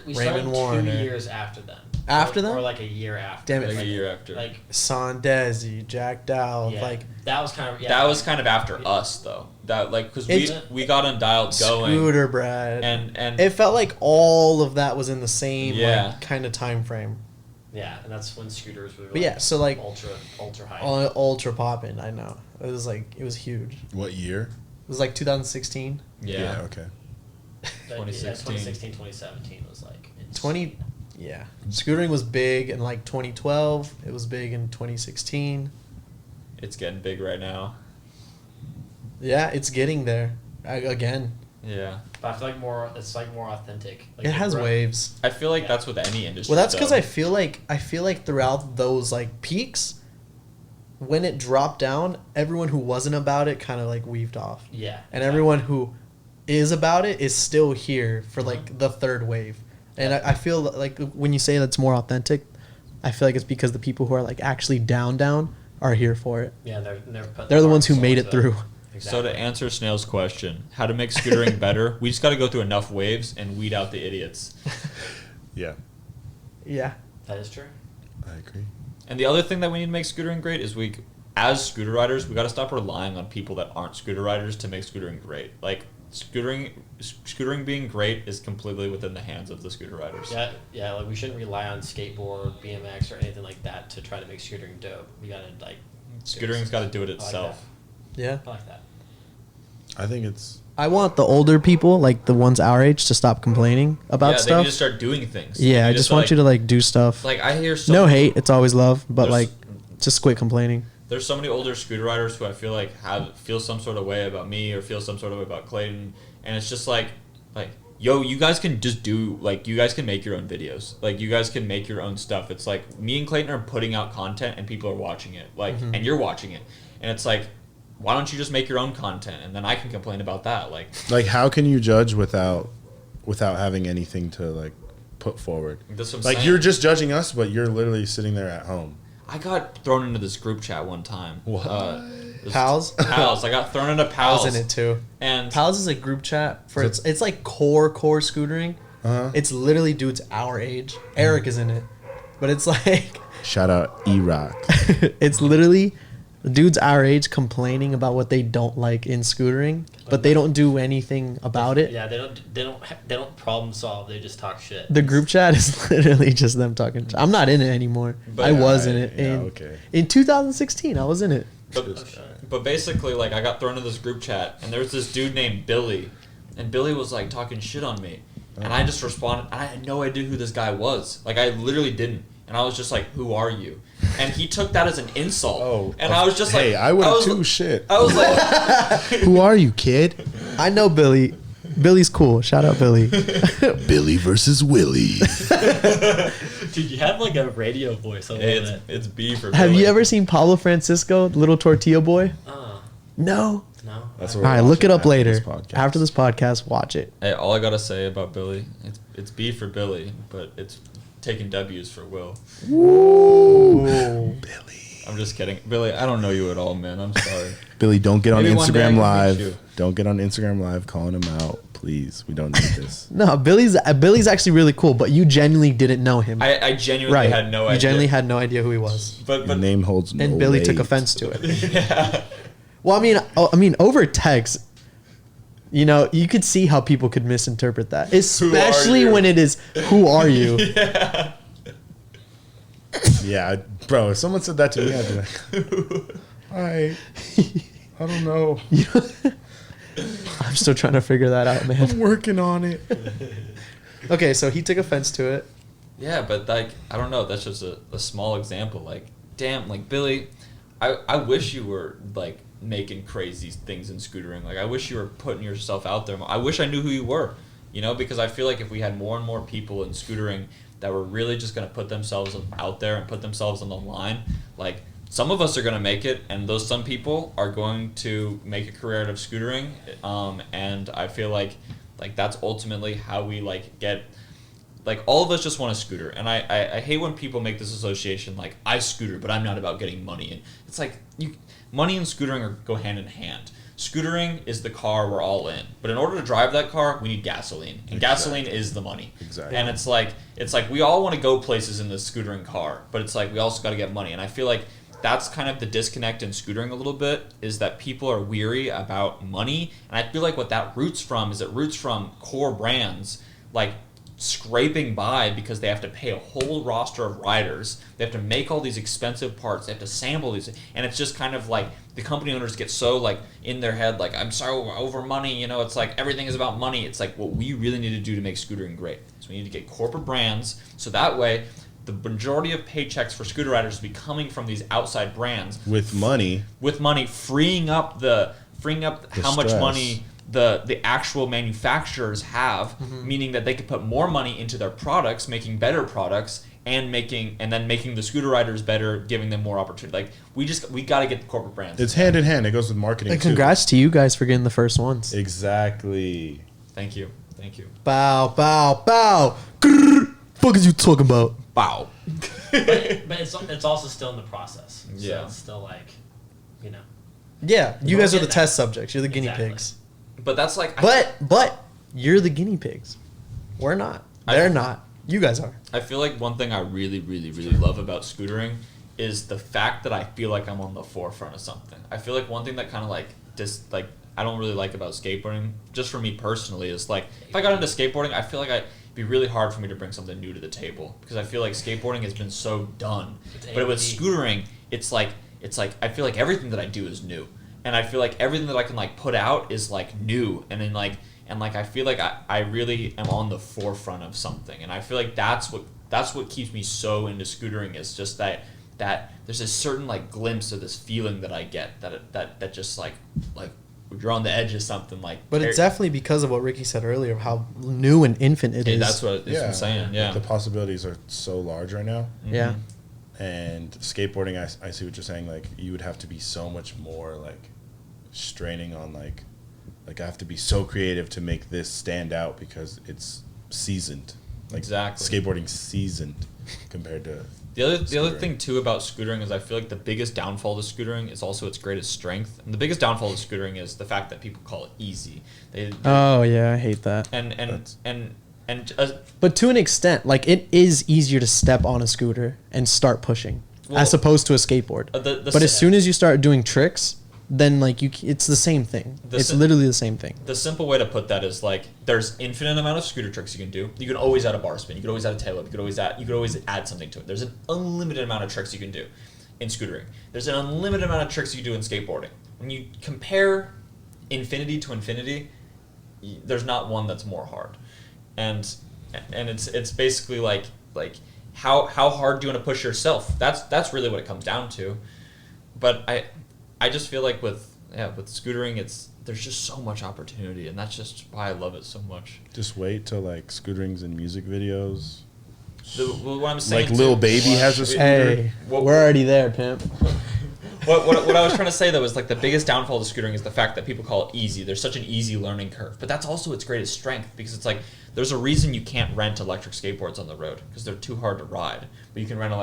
We started Raymond 2 Warner. years after them. After them? Or like a year after. Damn it. Like a year after. Like, Sondesi, Jack Dow, yeah, like that was kind of that was kind of after us though. That like because we got Undialed going. Scooter Brad, and it felt like all of that was in the same Yeah. like, kind of time frame. Yeah, and that's when scooters were. But yeah, so like ultra high. ultra poppin'. I know it was huge. What year? It was like 2016. Yeah. Okay. 2016. 2016, 2017 was like 20. Yeah, scootering was big in like 2012. It was big in 2016. It's getting big right now. Yeah, it's getting there again. Yeah. But I feel like it's like more authentic. Like It has bro- waves. I feel like that's with any industry. Well, that's because though. I feel like throughout those like peaks, when it dropped down, everyone who wasn't about it kind of like weaved off, Yeah. and everyone who is about it is still here for like the third wave. And I feel like when you say that's more authentic, I feel like it's because the people who are like actually down are here for it. Yeah, They're the ones who made it through. So to answer Snail's question, how to make scootering better, we just got to go through enough waves and weed out the idiots. Yeah, Yeah. That is true. I agree. And the other thing that we need to make scootering great is as scooter riders, we got to stop relying on people that aren't scooter riders to make scootering great. Like scootering being great is completely within the hands of the scooter riders. Yeah. Like we shouldn't rely on skateboard, BMX, or anything like that to try to make scootering dope. We gotta like. Scootering's got to do it I like itself. Yeah. I like that. I think it's. I want the older people, like the ones our age, to stop complaining about They stuff. need to start doing things. Yeah, They I just want you to like do stuff. Like I hear so No hate, it's always love, but There's- like just quit complaining. There's so many older scooter riders who I feel like feel some sort of way about me or feel some sort of way about Clayton, and it's just like, yo, you guys can just do you guys can make your own videos, like you guys can make your own stuff. It's like me and Clayton are putting out content and people are watching it, and you're watching it, and it's like, why don't you just make your own content and then I can complain about that, like How can you judge without having anything to like put forward? that's what I'm Like saying. you're just judging us, but you're literally sitting there at home. I got thrown into this group chat one time. What? Pals? Pals. I got thrown into I was Pals. in it too. And Pals is a group chat for So it's like core scootering. Uh-huh. It's literally dudes our age. Eric is in it, but it's like Shout out E-Rock. it's literally dudes our age complaining about what they don't like in scootering, but they don't do anything about it. Yeah, they don't problem solve. They just talk shit. The group chat is literally just them talking. I'm not in it anymore. But- I was in it okay. in 2016. I was in it. But basically, like, I got thrown into this group chat, and there was this dude named Billy, and Billy was, like, talking shit on me. And I just responded, and I had no idea who this guy was. Like, I literally didn't. And I was just like, who are you? And he took that as an insult. Oh, and I was just like... hey, I would have was- too. Shit. I was like... Who are you, kid? I know Billy. Billy's cool. Shout out Billy. Billy versus Willie. Dude, you have like a radio voice. I love it. it's B for Have Billy. you ever seen Pablo Francisco, the little tortilla boy? No. No. That's All what we're right, look it watching up after later. this podcast. After this podcast, watch it. Hey, all I gotta say about Billy, it's B for Billy, but it's taking W's for Will. Ooh. Billy. I'm just kidding. Billy, I don't know you at all, man. I'm sorry. Billy, don't get on Maybe one day I Instagram can Live. meet you. Don't get on Instagram Live calling him out, please. We don't need this. No, Billy's actually really cool, but you genuinely didn't know him. I genuinely right. had no idea. You genuinely had no idea who he was. But Your name holds no And Billy took weight. offense to it. yeah. Well, I mean, over text, you know, you could see how people could misinterpret that, especially you? when it is, "Who are you?" Yeah. Yeah, bro. If someone said that to me, I'd be like, I don't know. I'm still trying to figure that out, I'm man. working on it. Okay, so he took offense to it. Yeah, but like I don't know. That's just a small example. Like, damn, like Billy, I wish you were like making crazy things in scootering. Like, I wish you were putting yourself out there. I wish I knew who you were. You know, because I feel like if we had more and more people in scootering that were really just gonna put themselves out there and put themselves on the line, like some of us are gonna make it, and those some people are going to make a career out of scootering. And I feel like that's ultimately how we like get. Like, all of us just want a scooter, and I hate when people make this association, like, I scooter, but I'm not about getting money. And it's like, money and scootering go hand in hand. Scootering is the car we're all in, but in order to drive that car, we need gasoline, and gasoline is the money. Exactly. And it's like we all want to go places in the scootering car, but it's like we also got to get money. And I feel like that's kind of the disconnect in scootering a little bit, is that people are weary about money, and I feel like what that roots from is it roots from core brands like scraping by because they have to pay a whole roster of riders. They have to make all these expensive parts. They have to sample these, and it's just kind of like the company owners get so like in their head, like, I'm so over money. You know, it's like everything is about money. It's like what we really need to do to make scootering great. So we need to get corporate brands, so that way the majority of paychecks for scooter riders will be coming from these outside brands with money, freeing up how much stress. money the actual manufacturers have, meaning that they could put more money into their products, making better products, and then making the scooter riders better, giving them more opportunity. Like we got to get the corporate brands. it's hand in hand. It goes with marketing. And congrats to you guys for getting the first ones. Exactly. Thank you. Bow, bow, bow. Grrr. Fuck is you talking about? Wow. But it's also still in the process. So Yeah. it's still like, you know. Yeah, you We'll guys are get the that. test subjects. You're the guinea Exactly. pigs. But that's like But you're the guinea pigs. We're not. They're not. You guys are. I feel like one thing I really, really, really love about scootering is the fact that I feel like I'm on the forefront of something. I feel like one thing that kind of like I don't really like about skateboarding, just for me personally, is like if I got into skateboarding, I feel like it'd be really hard for me to bring something new to the table because I feel like skateboarding has been so done. But with scootering, it's like I feel like everything that I do is new, and I feel like everything that I can like put out is like new, and then like I feel like I really am on the forefront of something, and I feel like that's what keeps me so into scootering is just that there's a certain like glimpse of this feeling that I get that just like you're on the edge of something like. But it's definitely because of what Ricky said earlier of how new and infant it is. That's what I'm saying. Yeah, The possibilities are so large right now. Yeah. And skateboarding, I see what you're saying. Like you would have to be so much more like straining on like I have to be so creative to make this stand out because it's seasoned. Like Exactly. Skateboarding's seasoned compared to The other scootering. thing too about scootering is I feel like the biggest downfall to scootering is also its greatest strength, and the biggest downfall to scootering is the fact that people call it easy. Oh yeah, I hate that. And But to an extent, like it is easier to step on a scooter and start pushing as Well, opposed to a skateboard. the But as soon as you start doing tricks, then like it's the same thing. It's literally the same thing. The simple way to put that is like there's infinite amount of scooter tricks you can do. You can always add a bar spin. You can always add a tail whip. You could always add something to it. There's an unlimited amount of tricks you can do in scootering. There's an unlimited amount of tricks you can do in skateboarding. When you compare infinity to infinity, there's not one that's more hard. And it's basically like how hard do you want to push yourself? That's really what it comes down to. But I just feel like with scootering, there's just so much opportunity, and that's just why I love it so much. just wait till like scooterings and music videos. What I'm saying, Like Lil Baby has a scooter. Hey, What- we're already there, pimp. what I was trying to say though is like the biggest downfall to scootering is the fact that people call it easy. There's such an easy learning curve, but that's also its greatest strength because it's like there's a reason you can't rent electric skateboards on the road because they're too hard to ride. But you can rent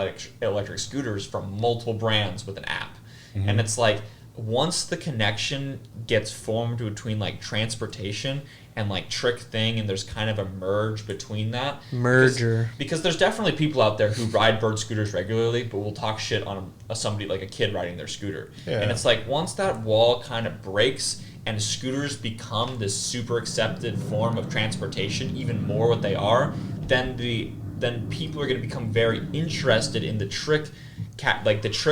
electric scooters from multiple brands with an app. And it's like once the connection gets formed between like transportation and like trick thing, and there's kind of a merge between that Merger. because there's definitely people out there who ride bird scooters regularly but will talk shit on somebody like a kid riding their scooter. Yeah. And it's like once that wall kind of breaks and scooters become this super accepted form of transportation, even more what they are, then people are going to become very interested in the trick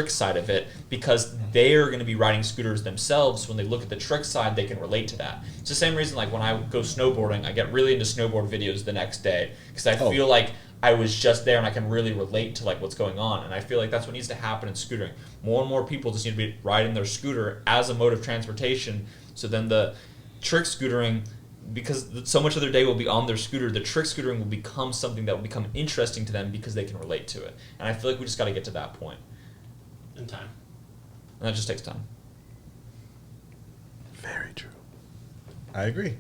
side of it because they are going to be riding scooters themselves. When they look at the trick side, they can relate to that. It's the same reason like when I go snowboarding, I get really into snowboard videos the next day because I feel like I was just there and I can really relate to like what's going on. And I feel like that's what needs to happen in scootering. More and more people just need to be riding their scooter as a mode of transportation. So then the trick scootering, because so much of their day will be on their scooter, the trick scootering will become something that will become interesting to them because they can relate to it. And I feel like we just got to get to that point. In time. And that just takes time. Very true. I agree.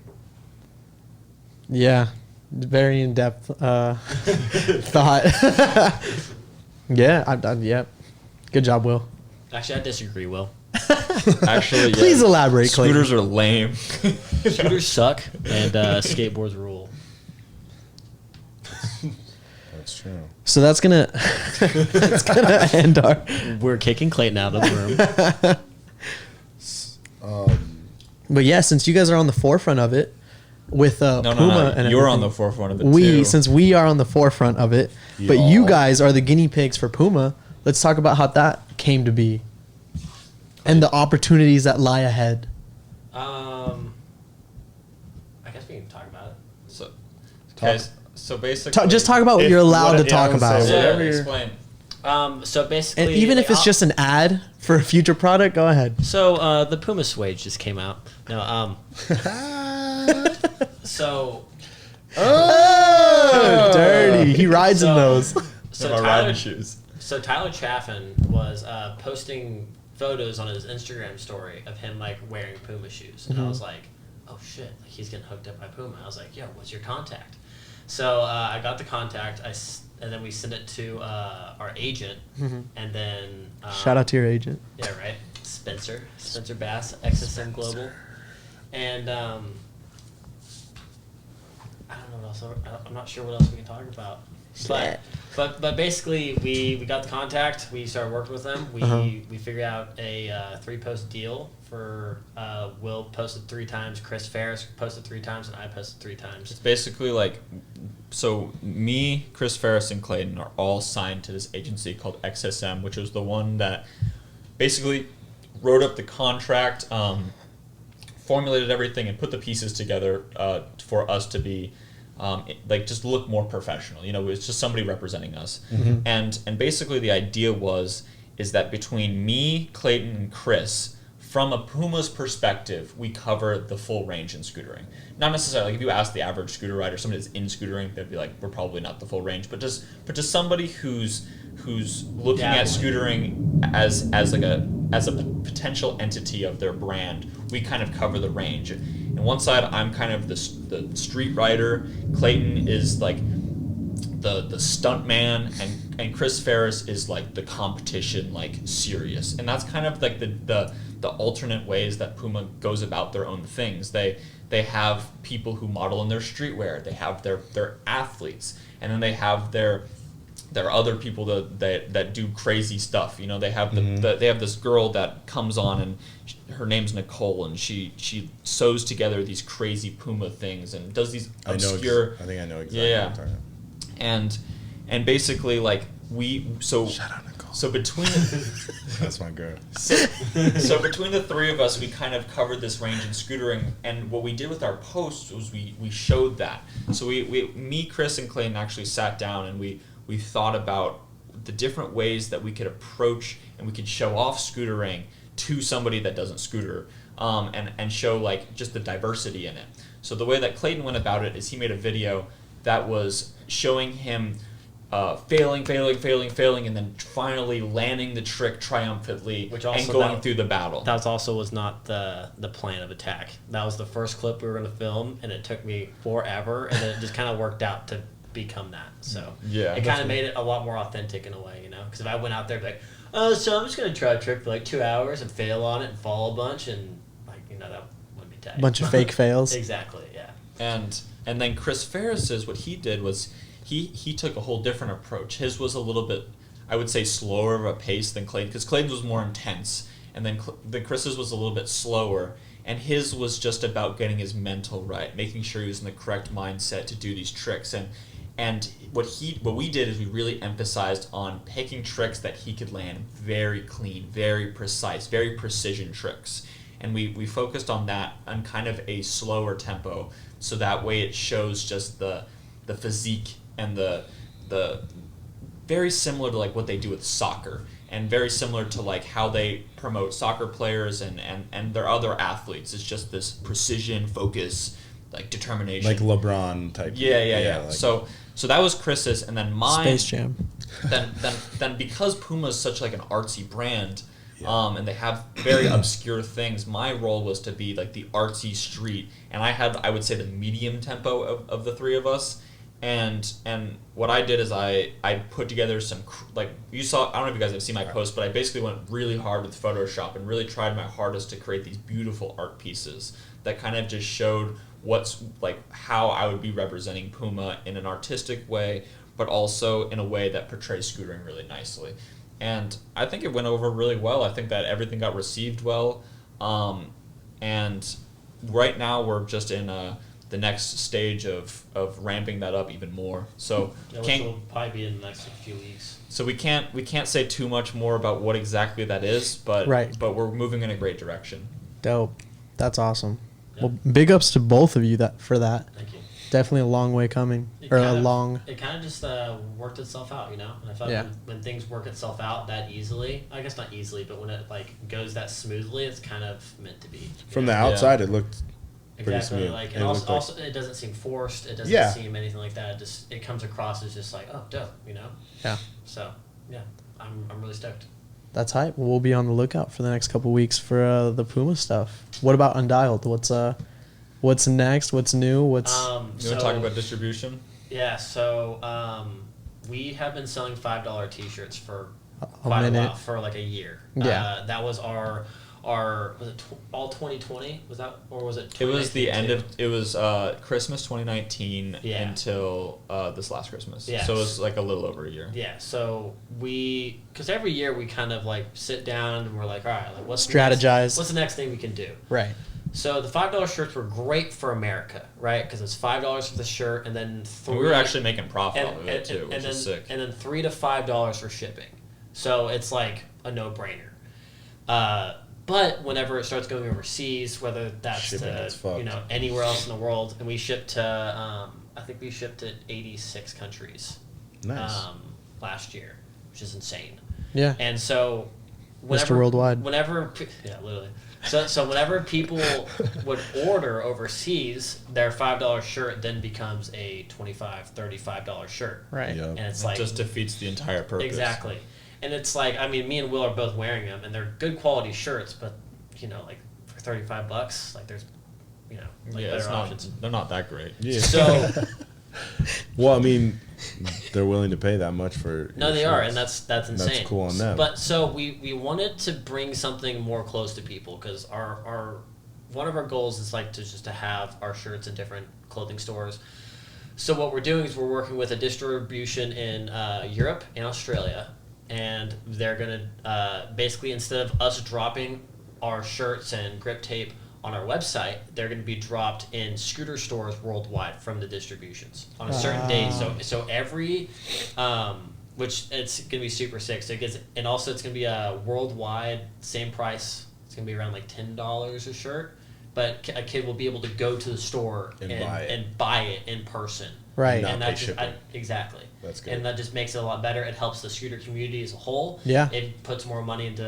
Yeah, very in depth thought. Yeah. Good job, Will. Actually, I disagree, Will. Actually, yeah. Please elaborate, Clayton. Scooters are lame. Scooters suck, and skateboards rule. That's true. So that's gonna end our. We're kicking Clayton out of the room. But yeah, since you guys are on the forefront of it, with Puma and you're on the everything. forefront of it too. Since we are on the forefront of it, but you guys are the guinea pigs for Puma. Let's talk about how that came to be and the opportunities that lie ahead. I guess we can talk about it. So, okay, so basically, Just talk about what you're allowed to talk about. whatever you're- explain. So basically, And even if it's just an ad for a future product, go ahead. so the Puma suede just came out. No, so Oh, dirty. He rides in So- those. so My Tyler, riding shoes. so Tyler Chaffin was posting photos on his Instagram story of him like wearing Puma shoes, and I was like, oh shit, like he's getting hooked up by Puma. I was like, yo, what's your contact? So I got the contact. And then we sent it to our agent, and then Shout out to your agent. yeah, right, Spencer Bass, XSM Global, and I don't know what else. I'm not sure what else we can talk about. But basically, we got the contact. We started working with them. We figured out a 3-post deal for Will posted 3 times, Chris Ferris posted 3 times, and I posted 3 times. It's basically like, so me, Chris Ferris, and Clayton are all signed to this agency called XSM, which was the one that basically wrote up the contract, formulated everything, and put the pieces together for us to be like just look more professional. You know, it's just somebody representing us. And basically the idea is that between me, Clayton, and Chris, from a Puma's perspective, we cover the full range in scootering. Not necessarily, like if you ask the average scooter rider, somebody that's in scootering, they'd be like, we're probably not the full range, but just somebody who's looking at scootering as a potential entity of their brand, we kind of cover the range. And one side, I'm kind of the street rider. Clayton is like the stunt man, and Chris Ferris is like the competition, like serious. And that's kind of like the alternate ways that Puma goes about their own things. They have people who model in their streetwear. They have their athletes, and then they have their other people that do crazy stuff. You know, they have they have this girl that comes on, and her name's Nicole, and she sews together these crazy Puma things and does these obscure. I think I know exactly what you're talking about. And basically like Shout out Nicole. so between That's my girl. so between the 3 of us, we kind of covered this range in scootering, and what we did with our posts was we showed that. So me, Chris, and Clayton actually sat down, and we thought about the different ways that we could approach and we could show off scootering to somebody that doesn't scooter, and show like just the diversity in it. So the way that Clayton went about it is he made a video that was showing him failing, and then finally landing the trick triumphantly and going through the battle. That also was not the plan of attack. That was the first clip we were going to film, and it took me forever, and then it just kind of worked out to become that. So Yeah, it kind of made it a lot more authentic in a way, you know? Because if I went out there and be like, oh, so I'm just going to try a trick for like 2 hours and fail on it and fall a bunch, and like, you know, that wouldn't be tight. Bunch of fake fails. Exactly, yeah. And then Chris Ferris's, what he did was he took a whole different approach. His was a little bit, I would say, slower of a pace than Clayton, because Clayton's was more intense, and then Chris's was a little bit slower, and his was just about getting his mental right, making sure he was in the correct mindset to do these tricks. And what we did is we really emphasized on picking tricks that he could land very clean, very precise, very precision tricks. And we focused on that on kind of a slower tempo, so that way it shows just the physique and the very similar to like what they do with soccer, and very similar to like how they promote soccer players and their other athletes. It's just this precision, focus, like determination, Like LeBron type. yeah. Like, So that was Chris's, and then mine. Space Jam. Then because Puma is such like an artsy brand, and they have very obscure things, my role was to be like the artsy street, and I would say the medium tempo of the 3 of us. And what I did is I put together some, like you saw, I don't know if you guys have seen my post, but I basically went really hard with Photoshop and really tried my hardest to create these beautiful art pieces that kind of just showed what's like how I would be representing Puma in an artistic way, but also in a way that portrays scootering really nicely. And I think it went over really well. I think that everything got received well. And right now we're just in the the next stage of ramping that up even more. So which will probably be in the next few weeks. So we can't say too much more about what exactly that is, but but we're moving in a great direction. Dope. That's awesome. Yep. Well, big ups to both of you for that. Thank you. Definitely a long way coming. It Or kind a of- long... It kind of just worked itself out, you know? And I felt Yeah. like when things work itself out that easily, I guess not easily, but when it like goes that smoothly, it's kind of meant to be. From the Yeah. outside, it looked pretty Exactly. smooth. Like, It and looked also it doesn't seem forced. It doesn't Yeah. seem anything like that. It comes across as just like, oh, dope, you know? Yeah. So, yeah, I'm really stoked. That's hype. We'll be on the lookout for the next couple weeks for the Puma stuff. What about Undialed? What's next? What's new? You want to talk about distribution? Yeah, so we have been selling $5 T-shirts for A quite a minute. while, for like a year. Yeah. That was our was it all 2020? Was that, or was it? It was the end 2019 of Christmas 2019 Yeah. until this last Christmas. Yes. So it was like a little over a year. Yeah, so because every year we kind of like sit down and we're like, all right, like what's Strategize. what's the next thing we can do? Right. So the $5 shirts were great for America, right? Because it's $5 for the shirt, and then And we were actually making profit off of it too, which then, is sick. And then $3 to $5 for shipping. So it's like a no-brainer. But whenever it starts going overseas, whether that's Shipping gets to fucked. anywhere else in the world, and we ship to I think we shipped to 86 countries nice. last year, which is insane. Yeah. And so, Mr. Worldwide. Yeah, literally. So whenever people would order overseas, their $5 shirt then becomes a $25, $35 shirt. Right. Yep. And it's It like just defeats the entire purpose. exactly. And it's like, I mean, me and Will are both wearing them, and they're good quality shirts, but like for $35, like there's like Yeah, it's better not, options. they're not that great. Yeah. So Well, I mean, they're willing to pay that much for. no, your they are, shirts. and that's insane. That's cool on them. But so we wanted to bring something more close to people, because our one of our goals is like to have our shirts in different clothing stores. So what we're doing is we're working with a distribution in Europe and Australia, and they're gonna basically, instead of us dropping our shirts and grip tape on our website, they're going to be dropped in scooter stores worldwide from the distributions on a certain date. So every, which it's going to be super sick. So it gets, and also it's going to be a worldwide same price. It's going to be around like $10 a shirt, but a kid will be able to go to the store and buy it in person. Right. Not And pay that just, shipping. exactly. That's good. And that just makes it a lot better. It helps the scooter community as a whole. Yeah. It puts more money into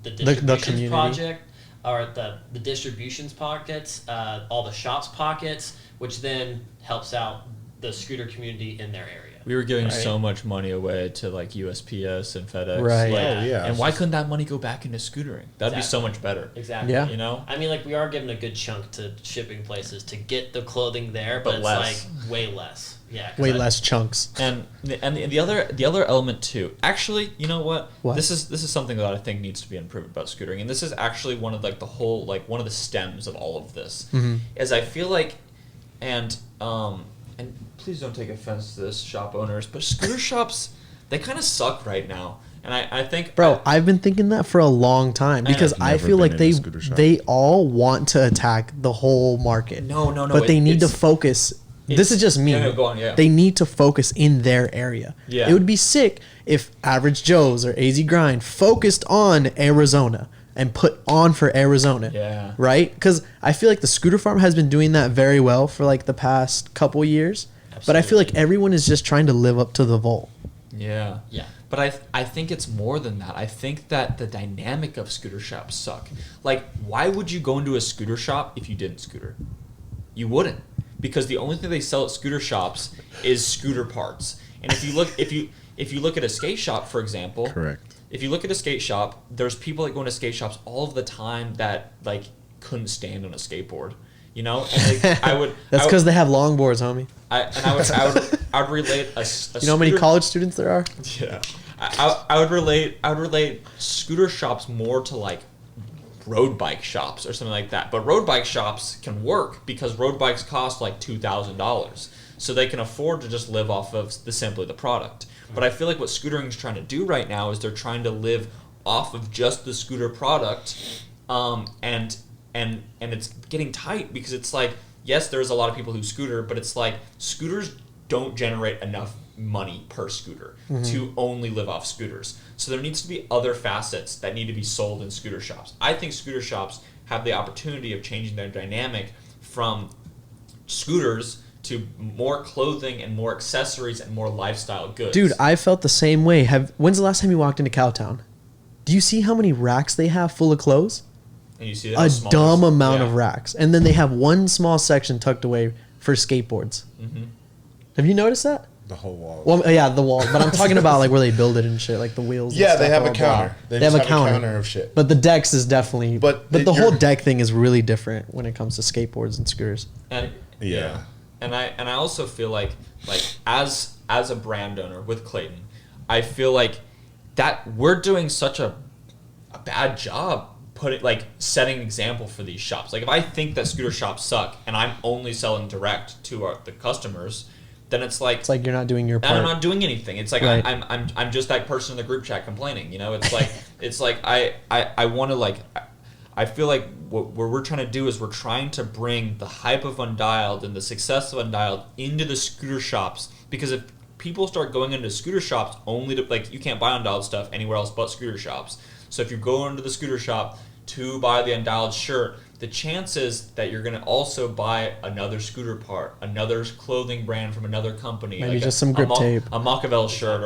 the The distributions community. project, or the distributions pockets, all the shops pockets, which then helps out the scooter community in their area. We were giving Right. so much money away to like USPS and FedEx. Right. Like, Oh, yeah. And why couldn't that money go back into scootering? That'd be so much better. Exactly. Yeah. You know? I mean, like, we are giving a good chunk to shipping places to get the clothing there, but But it's less. like way less. Yeah. 'cause Way I- less chunks. And the other element too. Actually, you know what? What? This is something that I think needs to be improved about scootering, and this is actually one of like the whole like one of the stems of all of this. Mhm. Is I feel like, and please don't take offense to this, shop owners, but scooter shops, they kind of suck right now, and I think Bro, I've been thinking that for a long time because I've I never feel been like in a they scooter shop. they all want to attack the whole market. No, But they need to it's- focus. This is just me. Yeah, no, go on, yeah. They need to focus in their area. Yeah. It would be sick if Average Joe's or AZ Grind focused on Arizona and put on for Arizona. Yeah. Right? Because I feel like the Scooter Farm has been doing that very well for like the past couple years. But I feel like everyone is just trying to live up to the Volt. Yeah. Yeah. But I think it's more than that. I think that the dynamic of scooter shops suck. Like, why would you go into a scooter shop if you didn't scooter? You wouldn't. Because the only thing they sell at scooter shops is scooter parts. And if you look at a skate shop, for example, Correct. if you look at a skate shop, there's people that go into skate shops all of the time that like couldn't stand on a skateboard. You know? And like, That's because they have longboards, homie. I would relate a You know how many scooter- college students there are? Yeah, I would relate scooter shops more to like road bike shops or something like that. But road bike shops can work because road bikes cost like $2,000, so they can afford to just live off of simply the product. But I feel like what scootering is trying to do right now is they're trying to live off of just the scooter product, and it's getting tight because it's like yes, there's a lot of people who scooter, but it's like scooters don't generate enough money per scooter to only live off scooters. So there needs to be other facets that need to be sold in scooter shops. I think scooter shops have the opportunity of changing their dynamic from scooters to more clothing and more accessories and more lifestyle goods. Dude, I felt the same way. When's the last time you walked into Cowtown? Do you see how many racks they have full of clothes? And you see that A dumb amount of racks. And then they have one small section tucked away for skateboards. Have you noticed that? The whole wall. Well, yeah, the wall. But I'm talking about like where they build it and shit, like the wheels. And Yeah, stuff, they have blah, a blah, blah. counter. They They have just a counter. counter of shit. But the decks is definitely. But the whole you're- deck thing is really different when it comes to skateboards and scooters. And Yeah. And I also feel like as a brand owner with Clayton, I feel like that we're doing such a bad job setting an example for these shops. Like if I think that scooter shops suck and I'm only selling direct to the customers, then it's like It's like you're not doing your and part. I'm not doing anything. It's like Right. I'm just that person in the group chat complaining. You know, it's like I want to I feel like what we're trying to do is we're trying to bring the hype of Undialed and the success of Undialed into the scooter shops, because if people start going into scooter shops only to you can't buy Undialed stuff anywhere else but scooter shops. So if you go into the scooter shop to buy the Undialed shirt, the chances that you're going to also buy another scooter part, another clothing brand from another company, Maybe just some grip tape, a Machiavelli shirt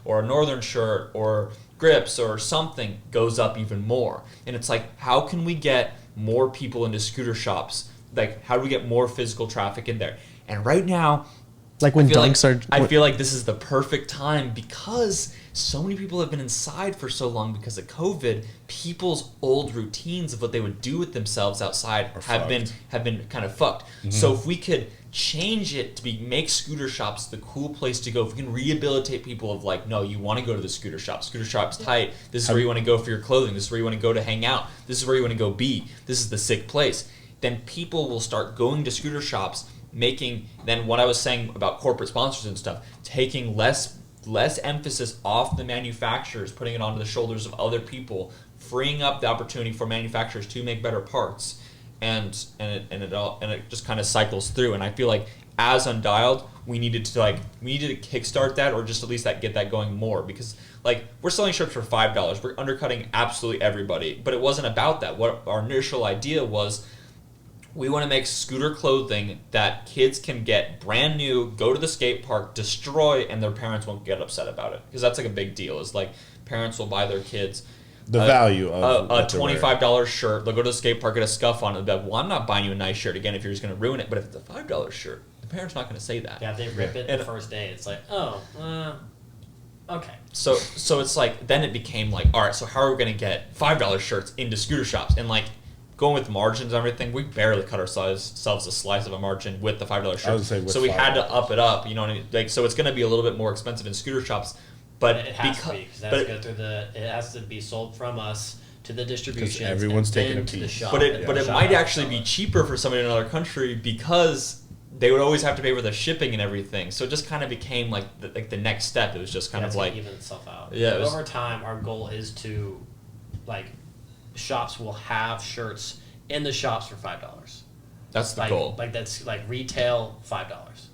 or a Northern shirt or grips or something goes up even more. And it's like, how can we get more people into scooter shops? Like, how do we get more physical traffic in there? And right now, like when dunks I feel like this is the perfect time, because so many people have been inside for so long because of COVID. People's old routines of what they would do with themselves outside have been kind of fucked. So if we could change it to make scooter shops the cool place to go, if we can rehabilitate people of like, no, you want to go to the scooter shop. Scooter shop's tight. This is where you want to go for your clothing. This is where you want to go to hang out. This is where you want to go be. This is the sick place. Then people will start going to scooter shops, then what I was saying about corporate sponsors and stuff, taking less emphasis off the manufacturers, putting it onto the shoulders of other people, freeing up the opportunity for manufacturers to make better parts, and it just kind of cycles through. And I feel like as Undialed, we needed to kickstart that, or just at least get that going more, because we're selling shirts for $5. We're undercutting absolutely everybody, but it wasn't about that. What our initial idea was, we want to make scooter clothing that kids can get brand new, go to the skate park, destroy, and their parents won't get upset about it. Because that's a big deal. Is parents will buy their kids The value of a $25 shirt. They'll go to the skate park, get a scuff on it. They'll be like, well, I'm not buying you a nice shirt again if you're just going to ruin it. But if it's a $5 shirt, the parent's not going to say that. Yeah, if they rip it the first day, it's like, okay. So it's then it became all right, so how are we going to get $5 shirts into scooter shops? And going with margins and everything, we barely cut ourselves a slice of a margin with the $5 shirt. I would say with so we had to $5. up it up, you know what I mean? So it's going to be a little bit more expensive in scooter shops, but It has to be, because it has to be sold from us to the distribution. everyone's taking a to the piece. shop. but it The shop might has actually to be sell it. cheaper for somebody in another country, because they would always have to pay for the shipping and everything. So it just kind of became the next step. It was just kind That's of gonna even itself out. Yeah, it was- Over time, our goal is to shops will have shirts in the shops for $5. that's the goal. That's retail $5.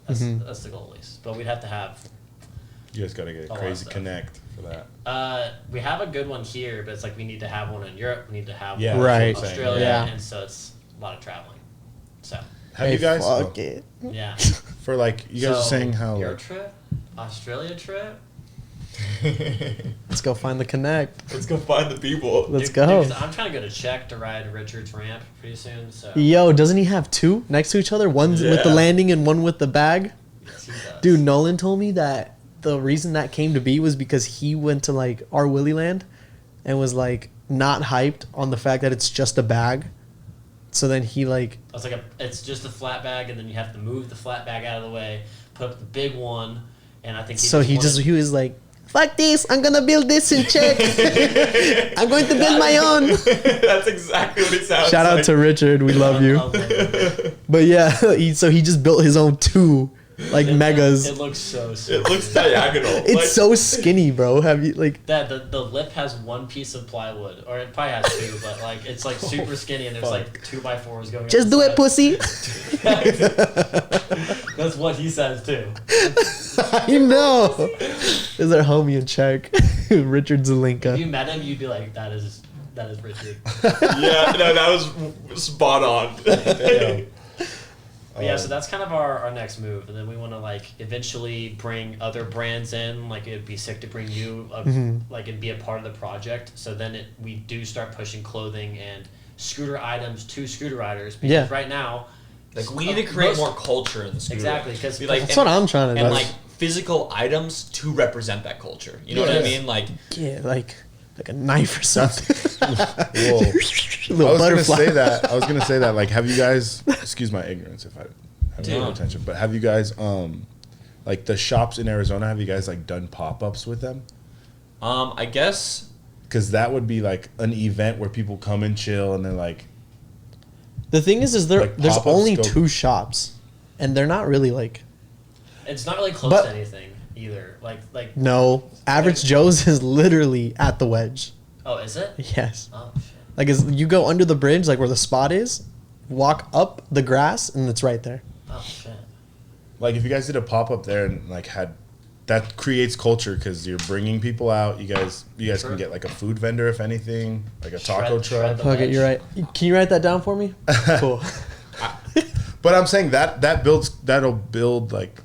That's the goal, at least. But we'd have to have. You just gotta get a lot of crazy stuff. connect for that. We have a good one here, but it's we need to have one in Europe. We need to have Yeah, one Right. in Australia, Yeah. and so it's a lot of traveling. So Have you guys Fuck it. yeah. for you guys are saying how your trip, Australia trip. Let's go find the connect. Let's go find the people. Let's Dude, go. 'cause I'm trying to go to Czech to ride Richard's ramp pretty soon. So Yo, doesn't he have two next to each other? One's with the Yeah. landing and one with the bag? yes, he does. Dude, Nolan told me that the reason that came to be was because he went to our Willy Land and was not hyped on the fact that it's just a bag. So then he It's it's just a flat bag, and then you have to move the flat bag out of the way, put up the big one, and I think he was like, fuck this, I'm gonna build this in Czech. I'm going to build my own. That's exactly what it sounds Shout out like. to Richard, we love you. But yeah, he just built his own two like megas. It looks so It looks diagonal. It's Like, so skinny, bro. Have you like? that the lip has one piece of plywood, or it probably has two, but like it's like super skinny, and there's like 2x4s going. Just do it, pussy. That's what he says too. I know. Is our homie in Czech, Richard If Zelinka? you met him, you'd be like, that is Richard. yeah, no, that was spot on. But yeah, so that's kind of our next move, and then we want to like eventually bring other brands in. Like it'd be sick to bring you, like and be a part of the project. So then we do start pushing clothing and scooter items to scooter riders because Yeah. right now, Like we need to create more culture in the scooter. Exactly, because like, That's what I'm trying to do. and like physical items to represent that culture. You know what I mean? Like Yeah, like a knife or something. Whoa. Little I was butterfly. gonna say that. Like, have you guys? Excuse my ignorance if I have no Dude. attention. But have you guys, like the shops in Arizona? Have you guys like done pop-ups with them? I guess Because that would be like an event where people come and chill, and they're like, The thing is Like there's pop-up only scope. 2 shops, and they're not really like. it's not really close But- to anything either. Like No, Average Joe's is literally at the wedge. oh, is it? Yes, Oh shit. like you go under the bridge, like where the spot is, walk up the grass, and it's right there. Oh shit. like if you guys did a pop-up there and like had, that creates culture because you're bringing people out. You guys Sure. can get like a food vendor if anything, like a taco Shred truck. the Fuck it, wedge. you're right. Can you write that down for me? Cool. But I'm saying that'll build like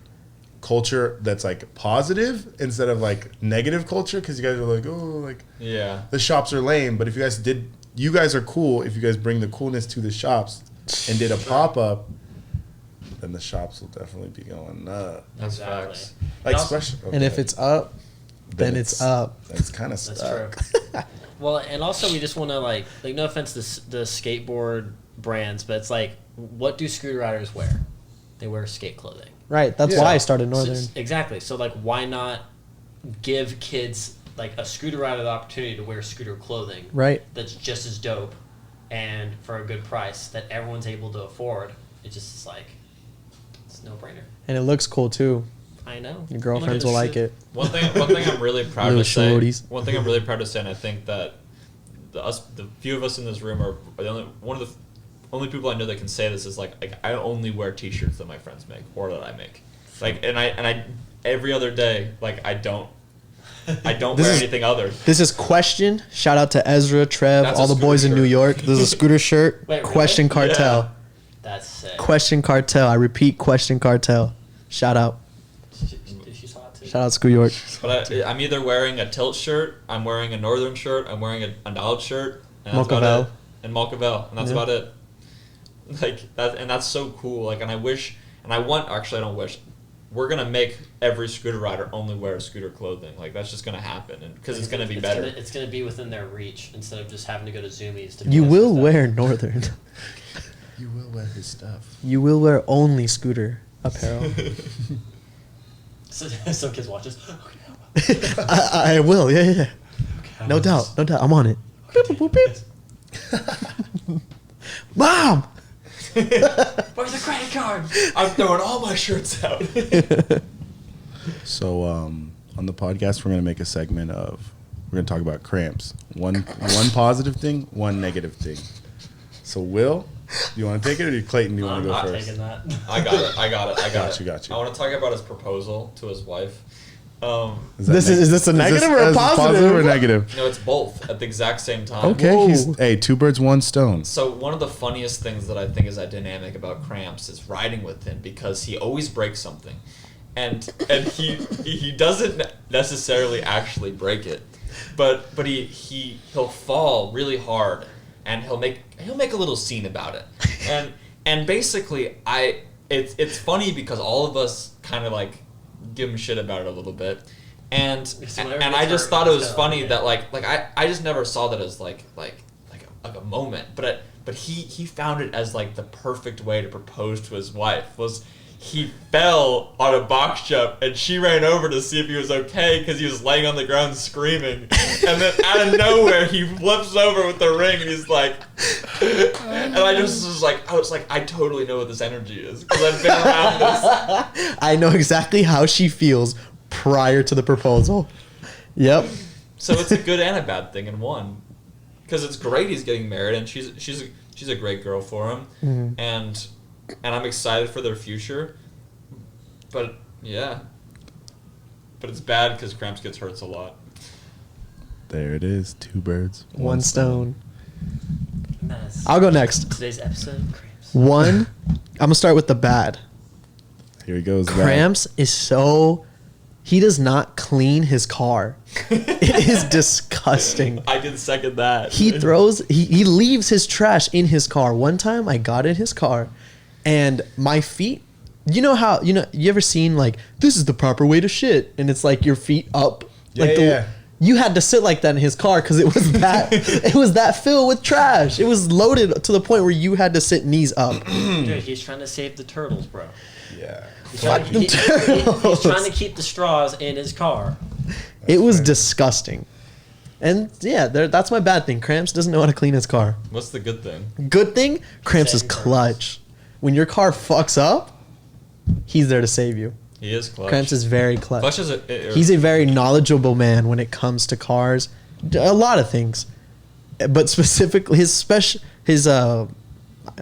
culture that's like positive instead of like negative culture because you guys are like, oh, like yeah. the shops are lame. But if you guys are cool. If you guys bring the coolness to the shops and did a pop-up, then the shops will definitely be going nuts. That's Exactly. facts. Like also- especially, And if it's up, then it's up. It's kind of That's stuck. true. Well, and also we just want to like no offense to the skateboard brands, but it's like, what do scooter riders wear? They wear skate clothing. Right. That's Yeah. why I started So- Northern. exactly. So like, why not give kids like a scooter rider the opportunity to wear scooter clothing Right. that's just as dope and for a good price that everyone's able to afford? It just is like, it's a no-brainer. And it looks cool too. I know. Your girlfriends Look will at like this it. One thing I'm really proud Little to say. shorties. One thing I'm really proud to say, and I think that the few of us in this room are the only people I know that can say this is like I only wear T-shirts that my friends make or that I make. Like and I every other day like I don't This wear is- anything other. This is Question. Shout out to Ezra, Trev, That's all a the boys in scooter New shirt. York. This is a scooter shirt. Wait, really? Question Cartel. Yeah. That's sick. Question Cartel. I repeat, Question Cartel. Shout out. She saw it too. Shout out Scoo York. But I'm either wearing a Tilt shirt, I'm wearing a Northern shirt, I'm wearing an Undialed shirt, and that's about Mochavel. it. And Mochavel, and that's Yeah. about it. Like that, and that's so cool. Like, and I wish, and I want. Actually, I don't wish. We're gonna make every scooter rider only wear scooter clothing. Like that's just gonna happen, and because it's gonna be better. It's gonna be within their reach instead of just having to go to Zoomies to. You buy will stuff. wear Northern. You will wear his stuff. You will wear only scooter apparel. So kids watch this. I will. Yeah, yeah. No doubt. No doubt. I'm on it. Mom. Where's the credit card? I'm throwing all my shirts out. So on the podcast, we're gonna make a segment of we're gonna talk about cramps. One positive thing, one negative thing. So Will, do you want to take it, or Clayton? Do you want I'm to go not first? taking that. I got it. I got it. Got you. I want to talk about his proposal to his wife. Is this a negative or a is this positive? or negative? No, it's both at the exact same time. Okay, Whoa. hey, 2 birds, 1 stone. So one of the funniest things that I think is dynamic about Cramps is riding with him because he always breaks something, and he doesn't necessarily actually break it, but he'll fall really hard and he'll make a little scene about it, and basically it's funny because all of us kind of like give him shit about it a little bit. And whenever and it I gets just hurt, thought it it's was kinda funny like, that like I just never saw that as like a moment, but he found it as like the perfect way to propose to his wife. Was he fell on a box jump, and she ran over to see if he was okay because he was laying on the ground screaming. And then out of nowhere, he flips over with the ring, and he's like, and I was like, I totally know what this energy is because I've been around this. I know exactly how she feels prior to the proposal. Yep. So it's a good and a bad thing in one, because it's great he's getting married, and she's a great girl for him, and I'm excited for their future. But yeah, but it's bad because Cramps gets hurt a lot. There it is. 2 birds, One stone. Nice. I'll go next. Today's episode, Cramps. One, I'm gonna start with the bad. Here he goes. Cramps is so. He does not clean his car. It is disgusting. I can second that. He leaves his trash in his car. One time I got in his car and my feet, you ever seen like, this is the proper way to shit, and it's like your feet up. Yeah. You had to sit like that in his car because it was that filled with trash. It was loaded to the point where you had to sit knees up. Dude, he's trying to save the turtles, bro. Yeah. He's trying to keep the straws in his car. It was disgusting. And yeah, that's my bad thing. Cramps doesn't know how to clean his car. What's the good thing? Good thing, Cramps is Saving clutch. When your car fucks up, he's there to save you. He is clutch. Cramps is very clutch. Clutch is He's a very knowledgeable man when it comes to cars. A lot of things. But specifically, his I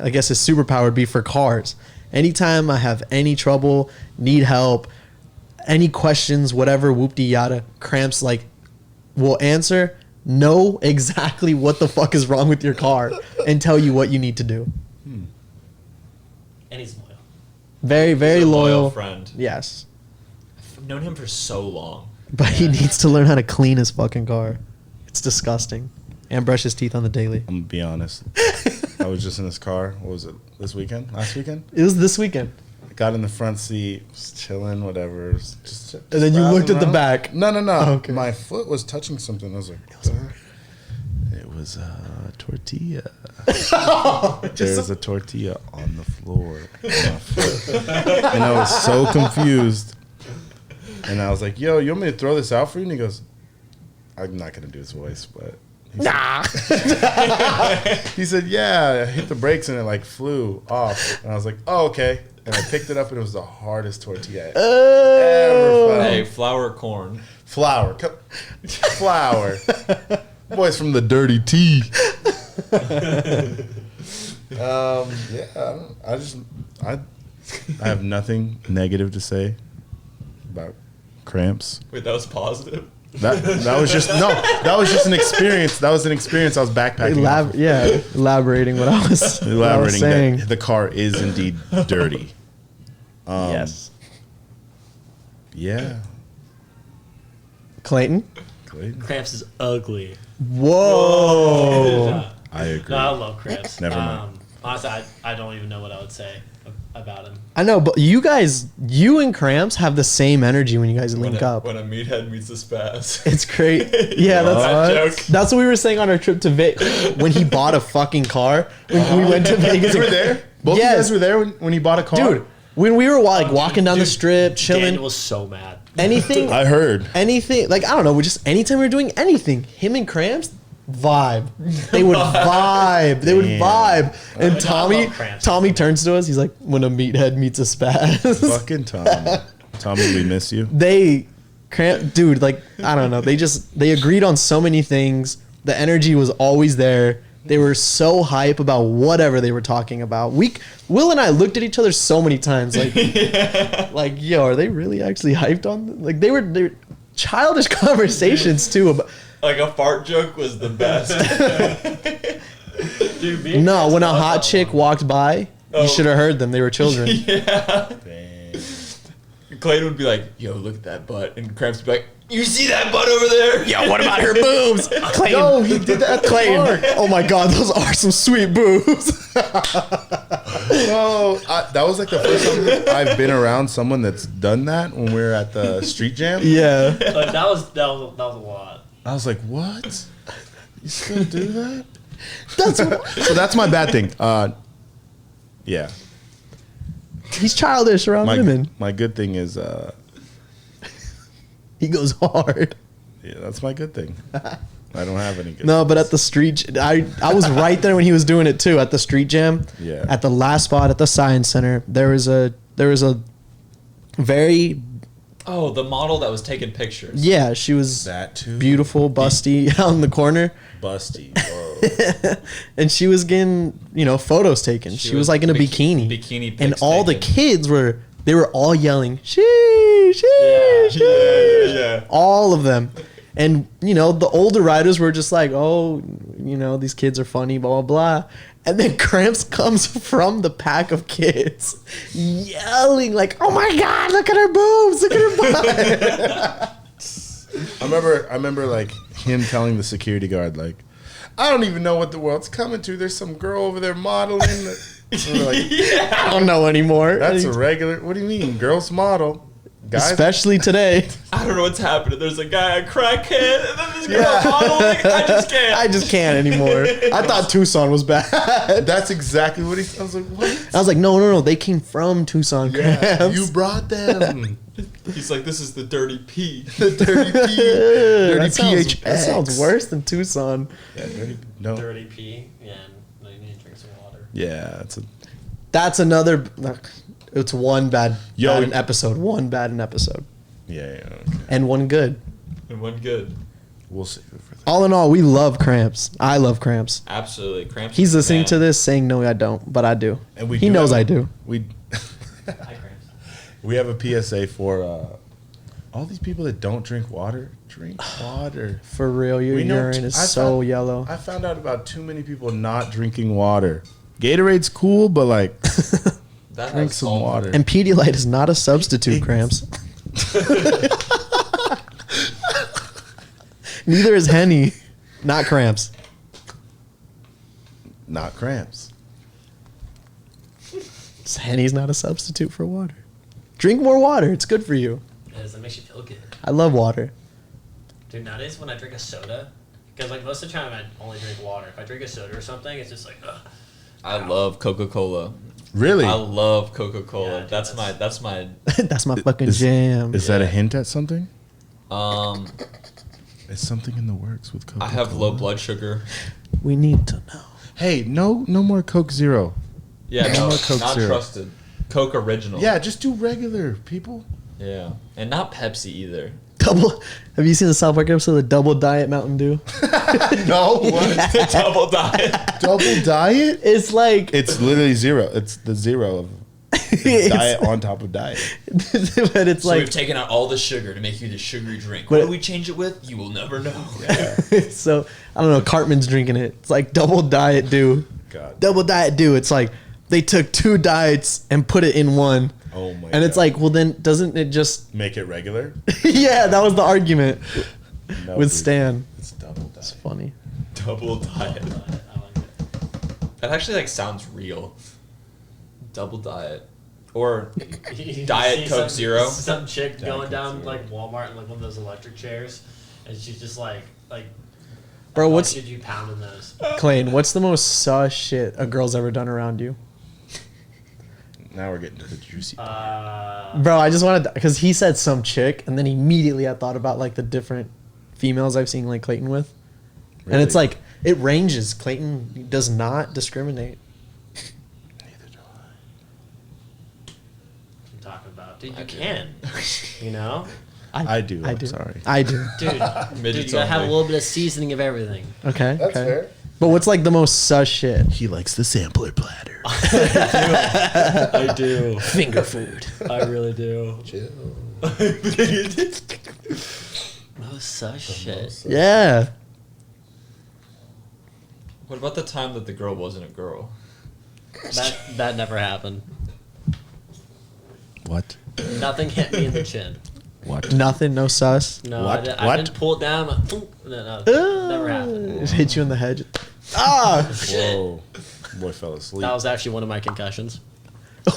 guess his superpower would be for cars. Anytime I have any trouble, need help, any questions, whatever, whoop-de-yada, Cramps will answer, know exactly what the fuck is wrong with your car, and tell you what you need to do. And he's loyal. Very, very He's a loyal. friend. Yes. I've known him for so long. But he needs to learn how to clean his fucking car. It's disgusting. And brush his teeth on the daily. I'm gonna be honest. I was just in this car. What was it? Last weekend? It was this weekend. I got in the front seat, was chilling, whatever. Just And then you browsing looked at the around. back. No. Oh, okay. My foot was touching something. I was like, it was a tortilla. There's a tortilla on the floor. On my foot. And I was so confused. And I was like, yo, you want me to throw this out for you? And he goes, I'm not going to do his voice, but. He said, yeah, I hit the brakes and it flew off. And I was like, oh, okay. And I picked it up and it was the hardest tortilla I ever felt. Hey, flour or corn? Flour. Flour. Boys from the dirty tea. I have nothing negative to say about Cramps. Wait, that was positive? That was just an experience. That was an experience I was backpacking. Elaborating what I was saying. That the car is indeed dirty. Yes. Yeah. Clayton? Cramps is ugly. Whoa. I agree. No, I love Cramps. Never mind. Honestly, I don't even know what I would say about him. I know, but you and Cramps have the same energy when you guys link up. When a meathead meets a spaz. It's great. Yeah, that's what we were saying on our trip to Vegas. When he bought a fucking car. When we went to Vegas. You were there? Both of you guys were there when he bought a car? Dude, when we were walking down the strip, chilling. Daniel was so mad. Anything. I heard. Anything. I don't know. Just anytime we were doing anything, him and Cramps, vibe. They would vibe. They would vibe. And Tommy turns to us. He's like, when a meathead meets a spaz. Fucking Tommy. Tommy, we miss you. Dude, I don't know. They agreed on so many things. The energy was always there. They were so hype about whatever they were talking about. Will and I looked at each other so many times, yo, are they really actually hyped on? They were childish conversations too. About, a fart joke was the best. Dude, when a hot chick walked by, you should have heard them. They were children. Yeah. Dang. Clayton would be like, yo, look at that butt. And Cramps would be like, you see that butt over there? Yo, what about her boobs? Clayton. No, he did that at the park. Oh my God, those are some sweet boobs. No, that was the first time I've been around someone that's done that when we were at the street jam. Yeah. That was a lot. I was like, what? You still do that? That's what, So that's my bad thing. Yeah. He's childish around women. My good thing is, He goes hard. yeah, that's my good thing. I don't have any good. No, but at the street, I was right there when he was doing it too. At the street jam, Yeah. At the last spot at the Science Center, there was a very Oh, the model that was taking pictures. yeah. She was That too. beautiful, busty out in the corner, Busty. Whoa. and she was getting photos taken. She was like in a bikini, Bikini and pics all the taken. kids were all yelling, she, Yeah. all of them. And, the older riders were just like, oh, these kids are funny, blah, blah, blah. And then Cramps comes from the pack of kids yelling like, oh my God, look at her boobs, look at her butt. I remember like him telling the security guard like, I don't even know what the world's coming to. There's some girl over there modeling. And we're like, I don't know anymore. that's a regular. What do you mean, girls model? Guys, Especially today. I don't know what's happening. There's a guy, a crackhead, and then this girl modeling. I just can't. I just can't anymore. I thought Tucson was bad. that's exactly what he sounds like. What? I was like, no. They came from Tucson, Yeah, Cramps. you brought them. He's like, this is the dirty P. The dirty P. Dirty That sounds worse than Tucson. Yeah, dirty, no. Dirty pee. Yeah, no, you need to drink some water. Yeah, it's a. That's another. It's one bad in episode. One bad in episode. Yeah, okay. And one good. And one good. We'll save it for that. All in all, we love Cramps. I love Cramps. Absolutely. Cramps. He's is the listening man. to this saying, no, I don't, but I do. And He knows I do. We Hi, Cramps. we have a PSA for all these people that don't drink water. Drink water. For real, your We know urine is I so found- yellow. I found out about too many people not drinking water. Gatorade's cool, but like That drink has some salt. water. And Pedialyte is not a substitute, Ex- Cramps. Neither is Henny. Not Cramps. Not cramps. Henny's not a substitute for water. Drink more water. It's good for you. It is. It makes you feel good. I love water. Dude, nowadays when I drink a soda, because like most of the time I only drink water. If I drink a soda or something, it's just like, ugh. I love Coca-Cola. Really? I love Coca-Cola. Yeah, dude, that's my That's my fucking jam. Is that a hint at something? um Is something in the works with Coca-Cola? I have low blood sugar. We need to know. Hey, no more Coke Zero. Yeah, No no, more Coke not Zero. trusted. Coke original. Yeah, just do regular, people. Yeah. And not Pepsi either. Double. Have you seen the South Park episode of Double Diet Mountain Dew? No, what? Double diet. Double diet? It's like It's literally zero. It's the zero of diet on top of diet. but it's So like we've taken out all the sugar to make you the sugary drink. But- What do we change it with? You will never know. so I don't know. Cartman's drinking it. It's like Double Diet Dew. God. Double Diet Dew. It's like they took two diets and put it in one. Oh my And it's God. like, well, then doesn't it just? Make it regular? Yeah, that was the argument No, with dude. Stan. It's double diet. It's funny. Double diet. I like it. That actually like sounds real. Double diet. Or You Diet see Coke some- Zero? Some chick Diet going Coke down Zero. like Walmart in like one of those electric chairs, and she's just like, Bro, how what's much did you pounding those? Clayton? What's the most sus shit a girl's ever done around you? Now we're getting to the juicy part. Bro, I just wanted because he said some chick, and then immediately I thought about like the different females I've seen like Clayton with, and it's Really? like it ranges. Clayton does not discriminate. Neither do I'm talking about, dude, you can, you know, I do. I I'm do. sorry. I do. dude, dude, Midgets you gotta have a only. little bit of seasoning of everything. Okay. That's okay. fair. But what's like the most sus shit? He likes the sampler platter. I do, Finger food. I really do. Chill. Most sus shit. Yeah. What about the time that the girl wasn't a girl? That never happened. What? Nothing hit me in the chin. What? Nothing. No sus. No, What? I What? didn't pull it down. No, never happened. It hit you in the head. Ah. Whoa. Boy fell asleep. That was actually one of my concussions.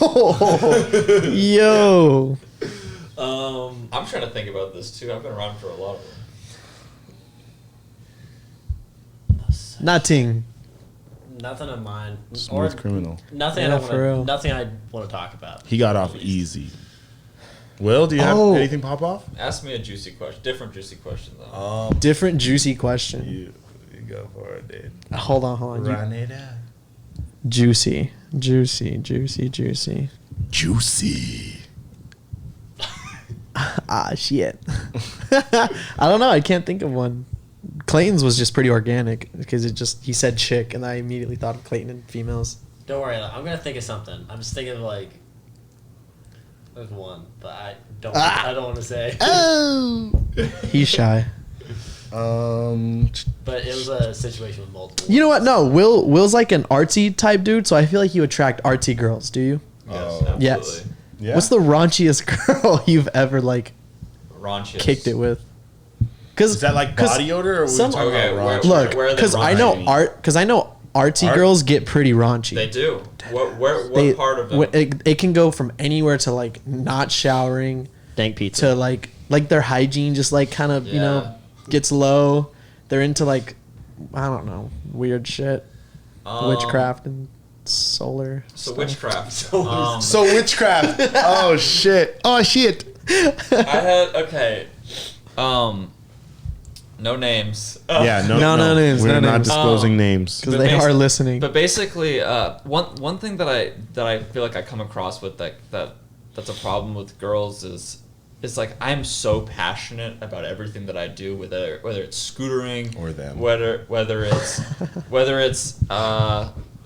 Oh. Yo. I'm trying to think about this too. I've been around for a lot of them. Nothing. Nothing of mine. Smooth criminal. Nothing. Yeah, I for don't real. want. Nothing I want to talk about. He got off easy. Will, do you have anything pop off? Ask me a juicy question. Different juicy question though. Different juicy question. You go for it, dude. Hold on. Run it out. Juicy. Juicy. Shit. I don't know. I can't think of one. Clayton's was just pretty organic because he said chick, and I immediately thought of Clayton and females. Don't worry. I'm gonna think of something. I'm just thinking of like. There's one, but I don't. I don't want to say. Oh, he's shy. But it was a situation with multiple. You know what? No, Will's like an artsy type dude, so I feel like you attract artsy girls. Do you? Yes, Oh. absolutely. Yes. Yeah. What's the raunchiest girl you've ever like Raunchiest. kicked it with? Because Is that like body odor, or are we some- talking Okay, about where- raunch? look, where are they because I know raunchy? artsy Art? girls get pretty raunchy. They do. What They- part of it? it can go from anywhere to like not showering Dank pizza. to like their hygiene just like kind of Yeah. gets low. They're into like I don't know, weird shit, witchcraft and solar. So stuff. witchcraft. So witchcraft. Oh shit. Oh shit. I had okay. No names. Yeah, No names, We're no not names. disclosing names. Because But they basi- are listening. But basically, one thing that I feel like I come across with that's a problem with girls is like I'm so passionate about everything that I do, whether it's scootering Or them. whether it's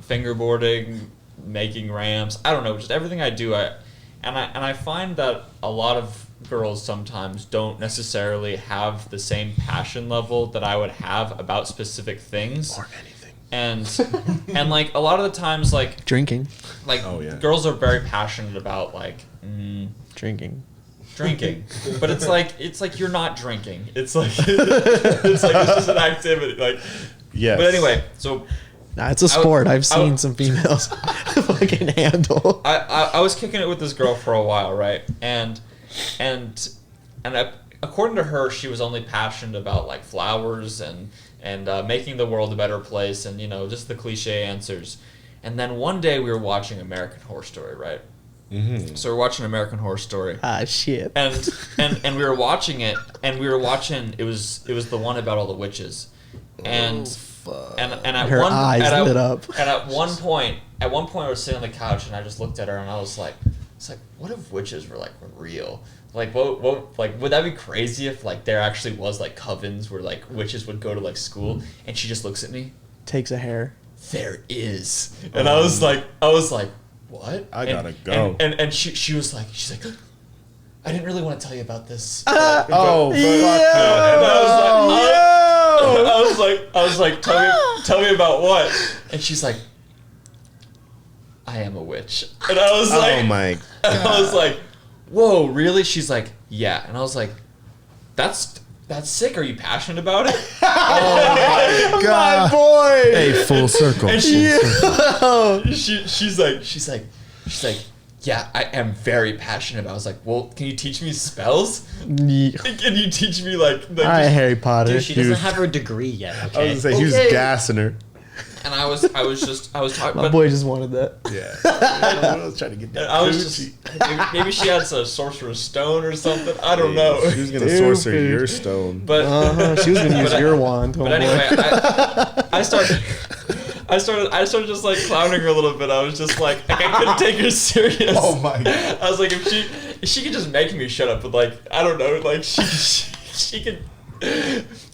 fingerboarding, making ramps. I don't know, just everything I do. I find that a lot of girls sometimes don't necessarily have the same passion level that I would have about specific things. Or anything. And like a lot of the times like Drinking. Oh, yeah. girls are very passionate about like Drinking. drinking, but it's like you're not drinking. It's like it's just an activity. Like, Yes. but anyway, so Nah, it's a sport. I've seen some females fucking handle. I was kicking it with this girl for a while, right? And according to her, she was only passionate about like flowers and making the world a better place, and just the cliche answers. And then one day we were watching American Horror Story, right? Mm-hmm. So we're watching American Horror Story. Shit. And we were watching it, and it was the one about all the witches, and at Her one eyes lit up. And at one point I was sitting on the couch, and I just looked at her, and I was like, what if witches were real? Like, what would that be crazy if there actually was covens where witches would go to school? And she just looks at me. Takes a hair. There is, and I was like, what? I gotta go. And she was like, she's like, I didn't really want to tell you about this. Oh, fuck And no. I was like, tell me about what? And she's like, I am a witch. And I was like, Oh my and I was like, whoa, really? She's like, yeah. And I was like, that's sick. Are you passionate about it? God. boy. Hey, full circle. And Full circle. she's like, yeah, I am very passionate about it. I was like, well, can you teach me spells? Can you teach me All right, Harry Potter. Dude, she doesn't have her degree yet. I was Okay. gonna say he was Okay. gassing her. And I was talking. My but boy just wanted that. Yeah. I was trying to get that. I was coochie. just maybe she had a sorcerer's stone or something. I don't know. She was gonna sorcerer Stupid. your stone. But She was gonna use But- your wand. but anyway, I started just clowning her a little bit. I was just like I couldn't take her serious. Oh my God. I was like, if she could just make me shut up, but I don't know, she could.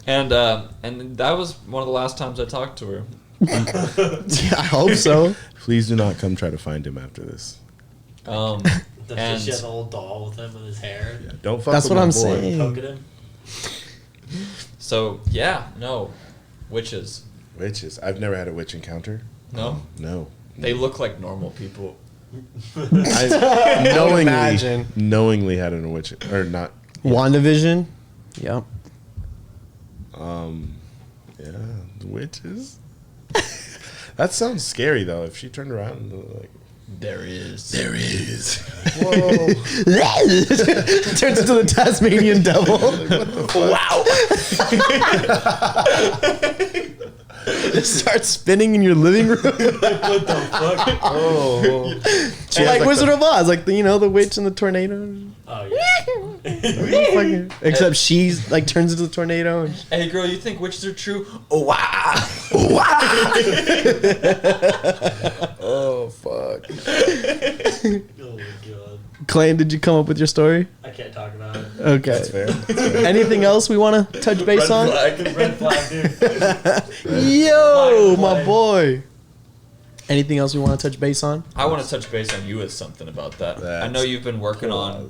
And that was one of the last times I talked to her. Yeah, I hope so. Please do not come try to find him after this. And She has an old doll with him with his hair. Yeah, don't fuck That's with what my I'm boy. saying. Poking him. so yeah, no, witches. Witches. I've never had a witch encounter. No, No. they look like normal people. I Imagine. knowingly had a witch or not. WandaVision. Yep. Yeah, the witches. That sounds scary though. If she turned around and There is. whoa, Turns into the Tasmanian devil. Wow. It starts spinning in your living room. What the fuck? Oh. Like Wizard of Oz, like the witch and the tornado. Oh yeah. Fucking- Except she's like turns into the tornado. And Hey girl, you think witches are true? Oh wow. Oh fuck. Oh my god. Clayton, did you come up with your story? I can't talk about it. Okay. That's fair. Anything else we want to touch base on? Red flag, dude. Yo, Flag my play. boy. Anything else we want to touch base on? I want to touch base on you with something about that. I know That's you've been working on.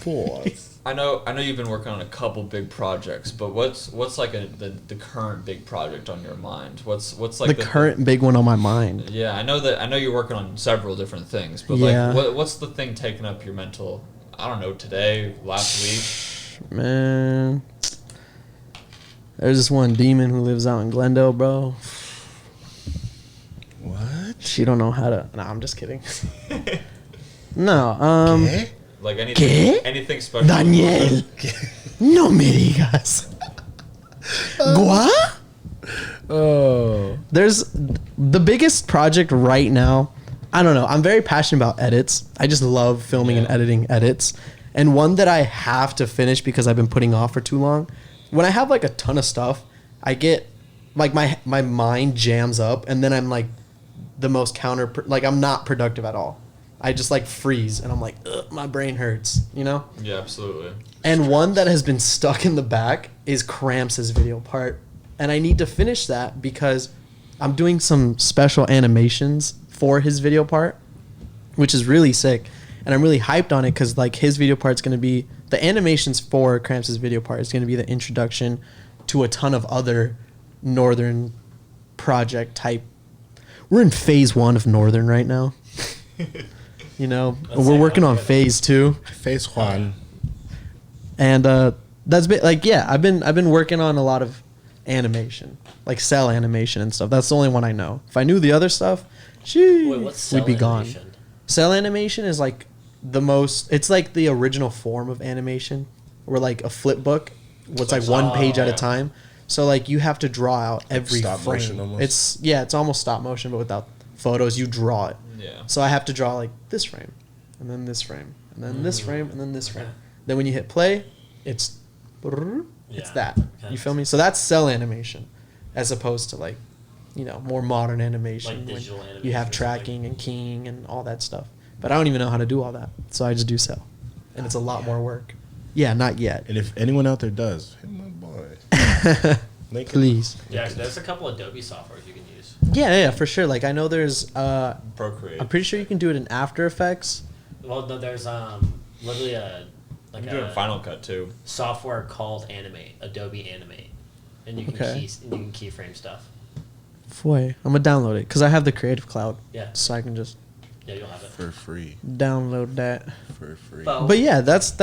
Pause. I know you've been working on a couple big projects, but what's like the current big project on your mind? What's like The current big one on my mind. Yeah, I know you're working on several different things, but Yeah. like what's the thing taking up your mental? I don't know, today, last week. Man. There's this one demon who lives out in Glendale, bro. What? She don't know how to. Nah, I'm just kidding. No, Okay. Like ¿Qué? anything special. Daniel, no me digas. Gua? Oh. There's the biggest project right now. I don't know. I'm very passionate about edits. I just love filming and Yeah. editing edits. And one that I have to finish because I've been putting off for too long. When I have like a ton of stuff, I get like my mind jams up, and then I'm like the most like I'm not productive at all. I just like freeze, and I'm like, ugh, my brain hurts, Yeah, absolutely. And one that has been stuck in the back is Cramps' video part. And I need to finish that because I'm doing some special animations for his video part, which is really sick. And I'm really hyped on it because like his video part's going to be, the animations for Cramps' video part is going to be the introduction to a ton of other Northern project type. We're in phase 1 of Northern right now. Let's We're say working on okay. phase 2. Face Juan. And that's been like, yeah, I've been working on a lot of animation, like cell animation and stuff. That's the only one I know. If I knew the other stuff, Wait, what's we'd be cell gone. animation? Cell animation is like it's like the original form of animation, where like a flip book, what's like one page at a yeah. time. So like you have to draw out every stop frame. motion almost? It's almost stop motion, but without photos. You draw it. Yeah. So I have to draw like this frame, and then this frame, and then this frame, and then this frame. Okay. Then when you hit play, it's Yeah. that. Okay. You feel me? So that's cell animation, as opposed to like, more modern animation. Like when digital you animation have or tracking and keying and all that stuff. But I don't even know how to do all that, so I just do cell, and it's a lot more work. Yeah, not yet. And if anyone out there does, hit my boy. Link it. Please. Yeah, actually, there's a couple Adobe softwares you can use. Yeah, for sure. Like I know there's. Procreate. I'm pretty sure you can do it in After Effects. Well, no, there's literally I'm doing Final Cut too. software called Animate, Adobe Animate, and you can Okay. keyframe stuff. Boy, I'm gonna download it because I have the Creative Cloud, Yeah, so I can just yeah, you'll have it. For free. download that. For free. But yeah, that's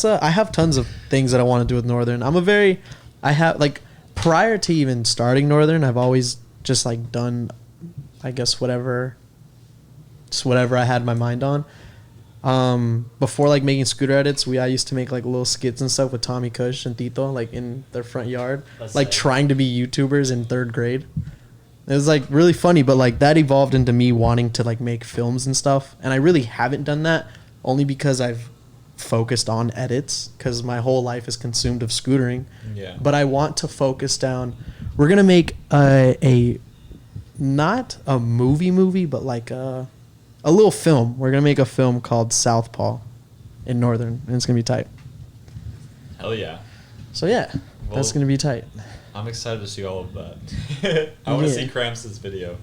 I have tons of things that I want to do with Northern. I have like prior to even starting Northern, I've always just like done, I guess whatever I had my mind on. Before like making scooter edits, I used to make like little skits and stuff with Tommy Kush and Tito like in their front yard, That's like sick. trying to be YouTubers in 3rd grade. It was like really funny, but like that evolved into me wanting to like make films and stuff. And I really haven't done that only because I've focused on edits because my whole life is consumed of scootering. Yeah. But I want to focus down. We're gonna make a not a movie, but like a little film. We're gonna make a film called Southpaw in Northern, and it's gonna be tight. Hell yeah. So yeah, that's Well- gonna be tight. I'm excited to see all of that. I want to Yeah. see Cramps' video.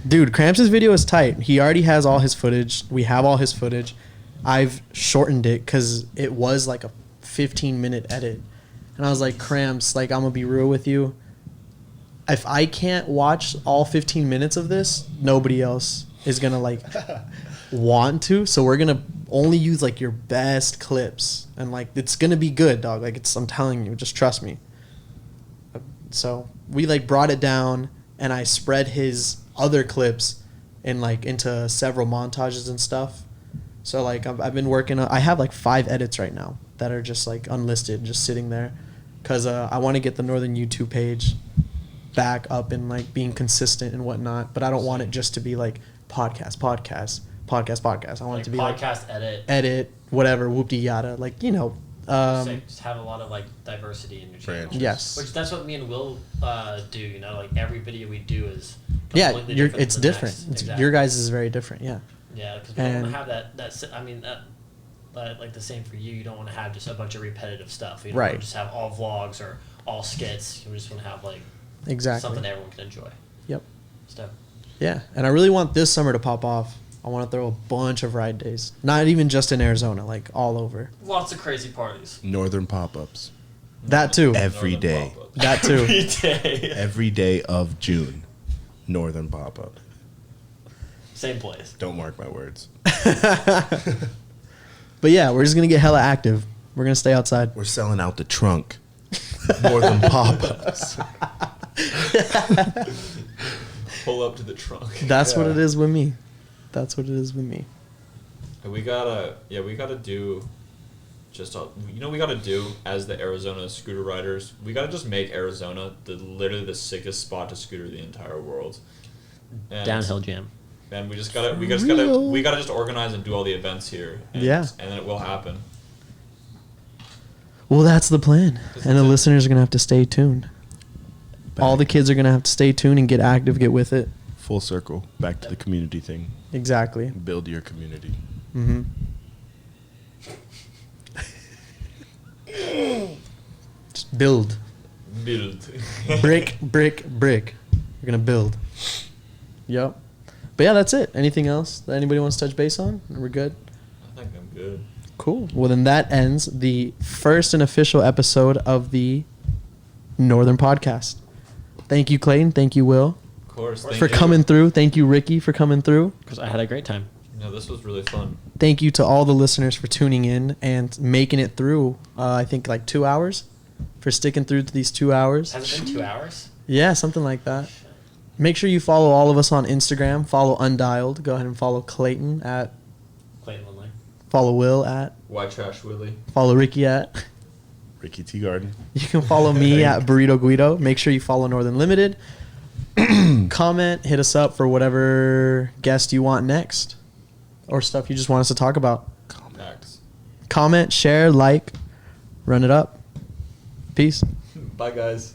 Dude, Cramps' video is tight. He already has all his footage. We have all his footage. I've shortened it because it was like a 15-minute edit. And I was like, Cramps, like, I'm going to be real with you. If I can't watch all 15 minutes of this, nobody else is going to, like, want to. So we're going to only use, like, your best clips. And, like, it's going to be good, dog. Like, I'm telling you. Just trust me. So we, like, brought it down, and I spread his other clips in like into several montages and stuff. So like I've been working on, I have like 5 edits right now that are just like unlisted, just sitting there, because I want to get the Northern YouTube page back up and like being consistent and whatnot. But I don't want it just to be like podcast. I want Like it to be podcast like edit, whatever, whoop-de yada. Like, just have a lot of like diversity in your channel. yes. Which that's what me and Will do. Like every video we do is Yeah, completely different it's than the different. next. It's, Exactly. Your guys is very different. Yeah. Yeah, because we don't want to have that. Like the same for you. You don't want to have just a bunch of repetitive stuff. You don't want Right. to just have all vlogs or all skits. You just want to have like Exactly. something everyone can enjoy. Yep. Stuff. Yeah, and I really want this summer to pop off. I want to throw a bunch of ride days. Not even just in Arizona, like all over. Lots of crazy parties. Northern pop-ups. That too. Every day. That too. Every day. Every day of June. Northern pop-up. Same place. Don't mark my words. But yeah, we're just going to get hella active. We're going to stay outside. We're selling out the trunk. Northern pop-ups. Pull up to the trunk. That's what it is with me. That's what it is with me. We gotta do we gotta do as the Arizona scooter riders. We gotta just make Arizona literally the sickest spot to scooter the entire world. And, Downhill jam. And we gotta just organize and do all the events here. And, Yeah. And then it will happen. Well, that's the plan. And the listeners are going to have to stay tuned. All the kids are going to have to stay tuned and get active, get with it. Full circle. Back to the community thing. Exactly. Build your community. Mm-hmm. Just build. Build. Brick. We're going to build. Yep. But yeah, that's it. Anything else that anybody wants to touch base on? We're good? I think I'm good. Cool. Well, then that ends the first and official episode of the Northern Podcast. Thank you, Clayton. Thank you, Will, Of course. for coming through. Thank you, Ricky, for coming through. Because I had a great time. No, this was really fun. Thank you to all the listeners for tuning in and making it through, I think, like 2 hours, for sticking through to these 2 hours. Has it been 2 hours? Yeah, something like that. Make sure you follow all of us on Instagram. Follow Undialed. Go ahead and follow Clayton at. Clayton Lindley. Follow Will at. Why trash Willie? Follow Ricky at. Ricky Tea Garden. You can follow me at Burrito Guido. Make sure you follow Northern Limited. Comment, hit us up for whatever guest you want next, or stuff you just want us to talk about. Max. Comment, share, like, run it up. Peace. Bye, guys.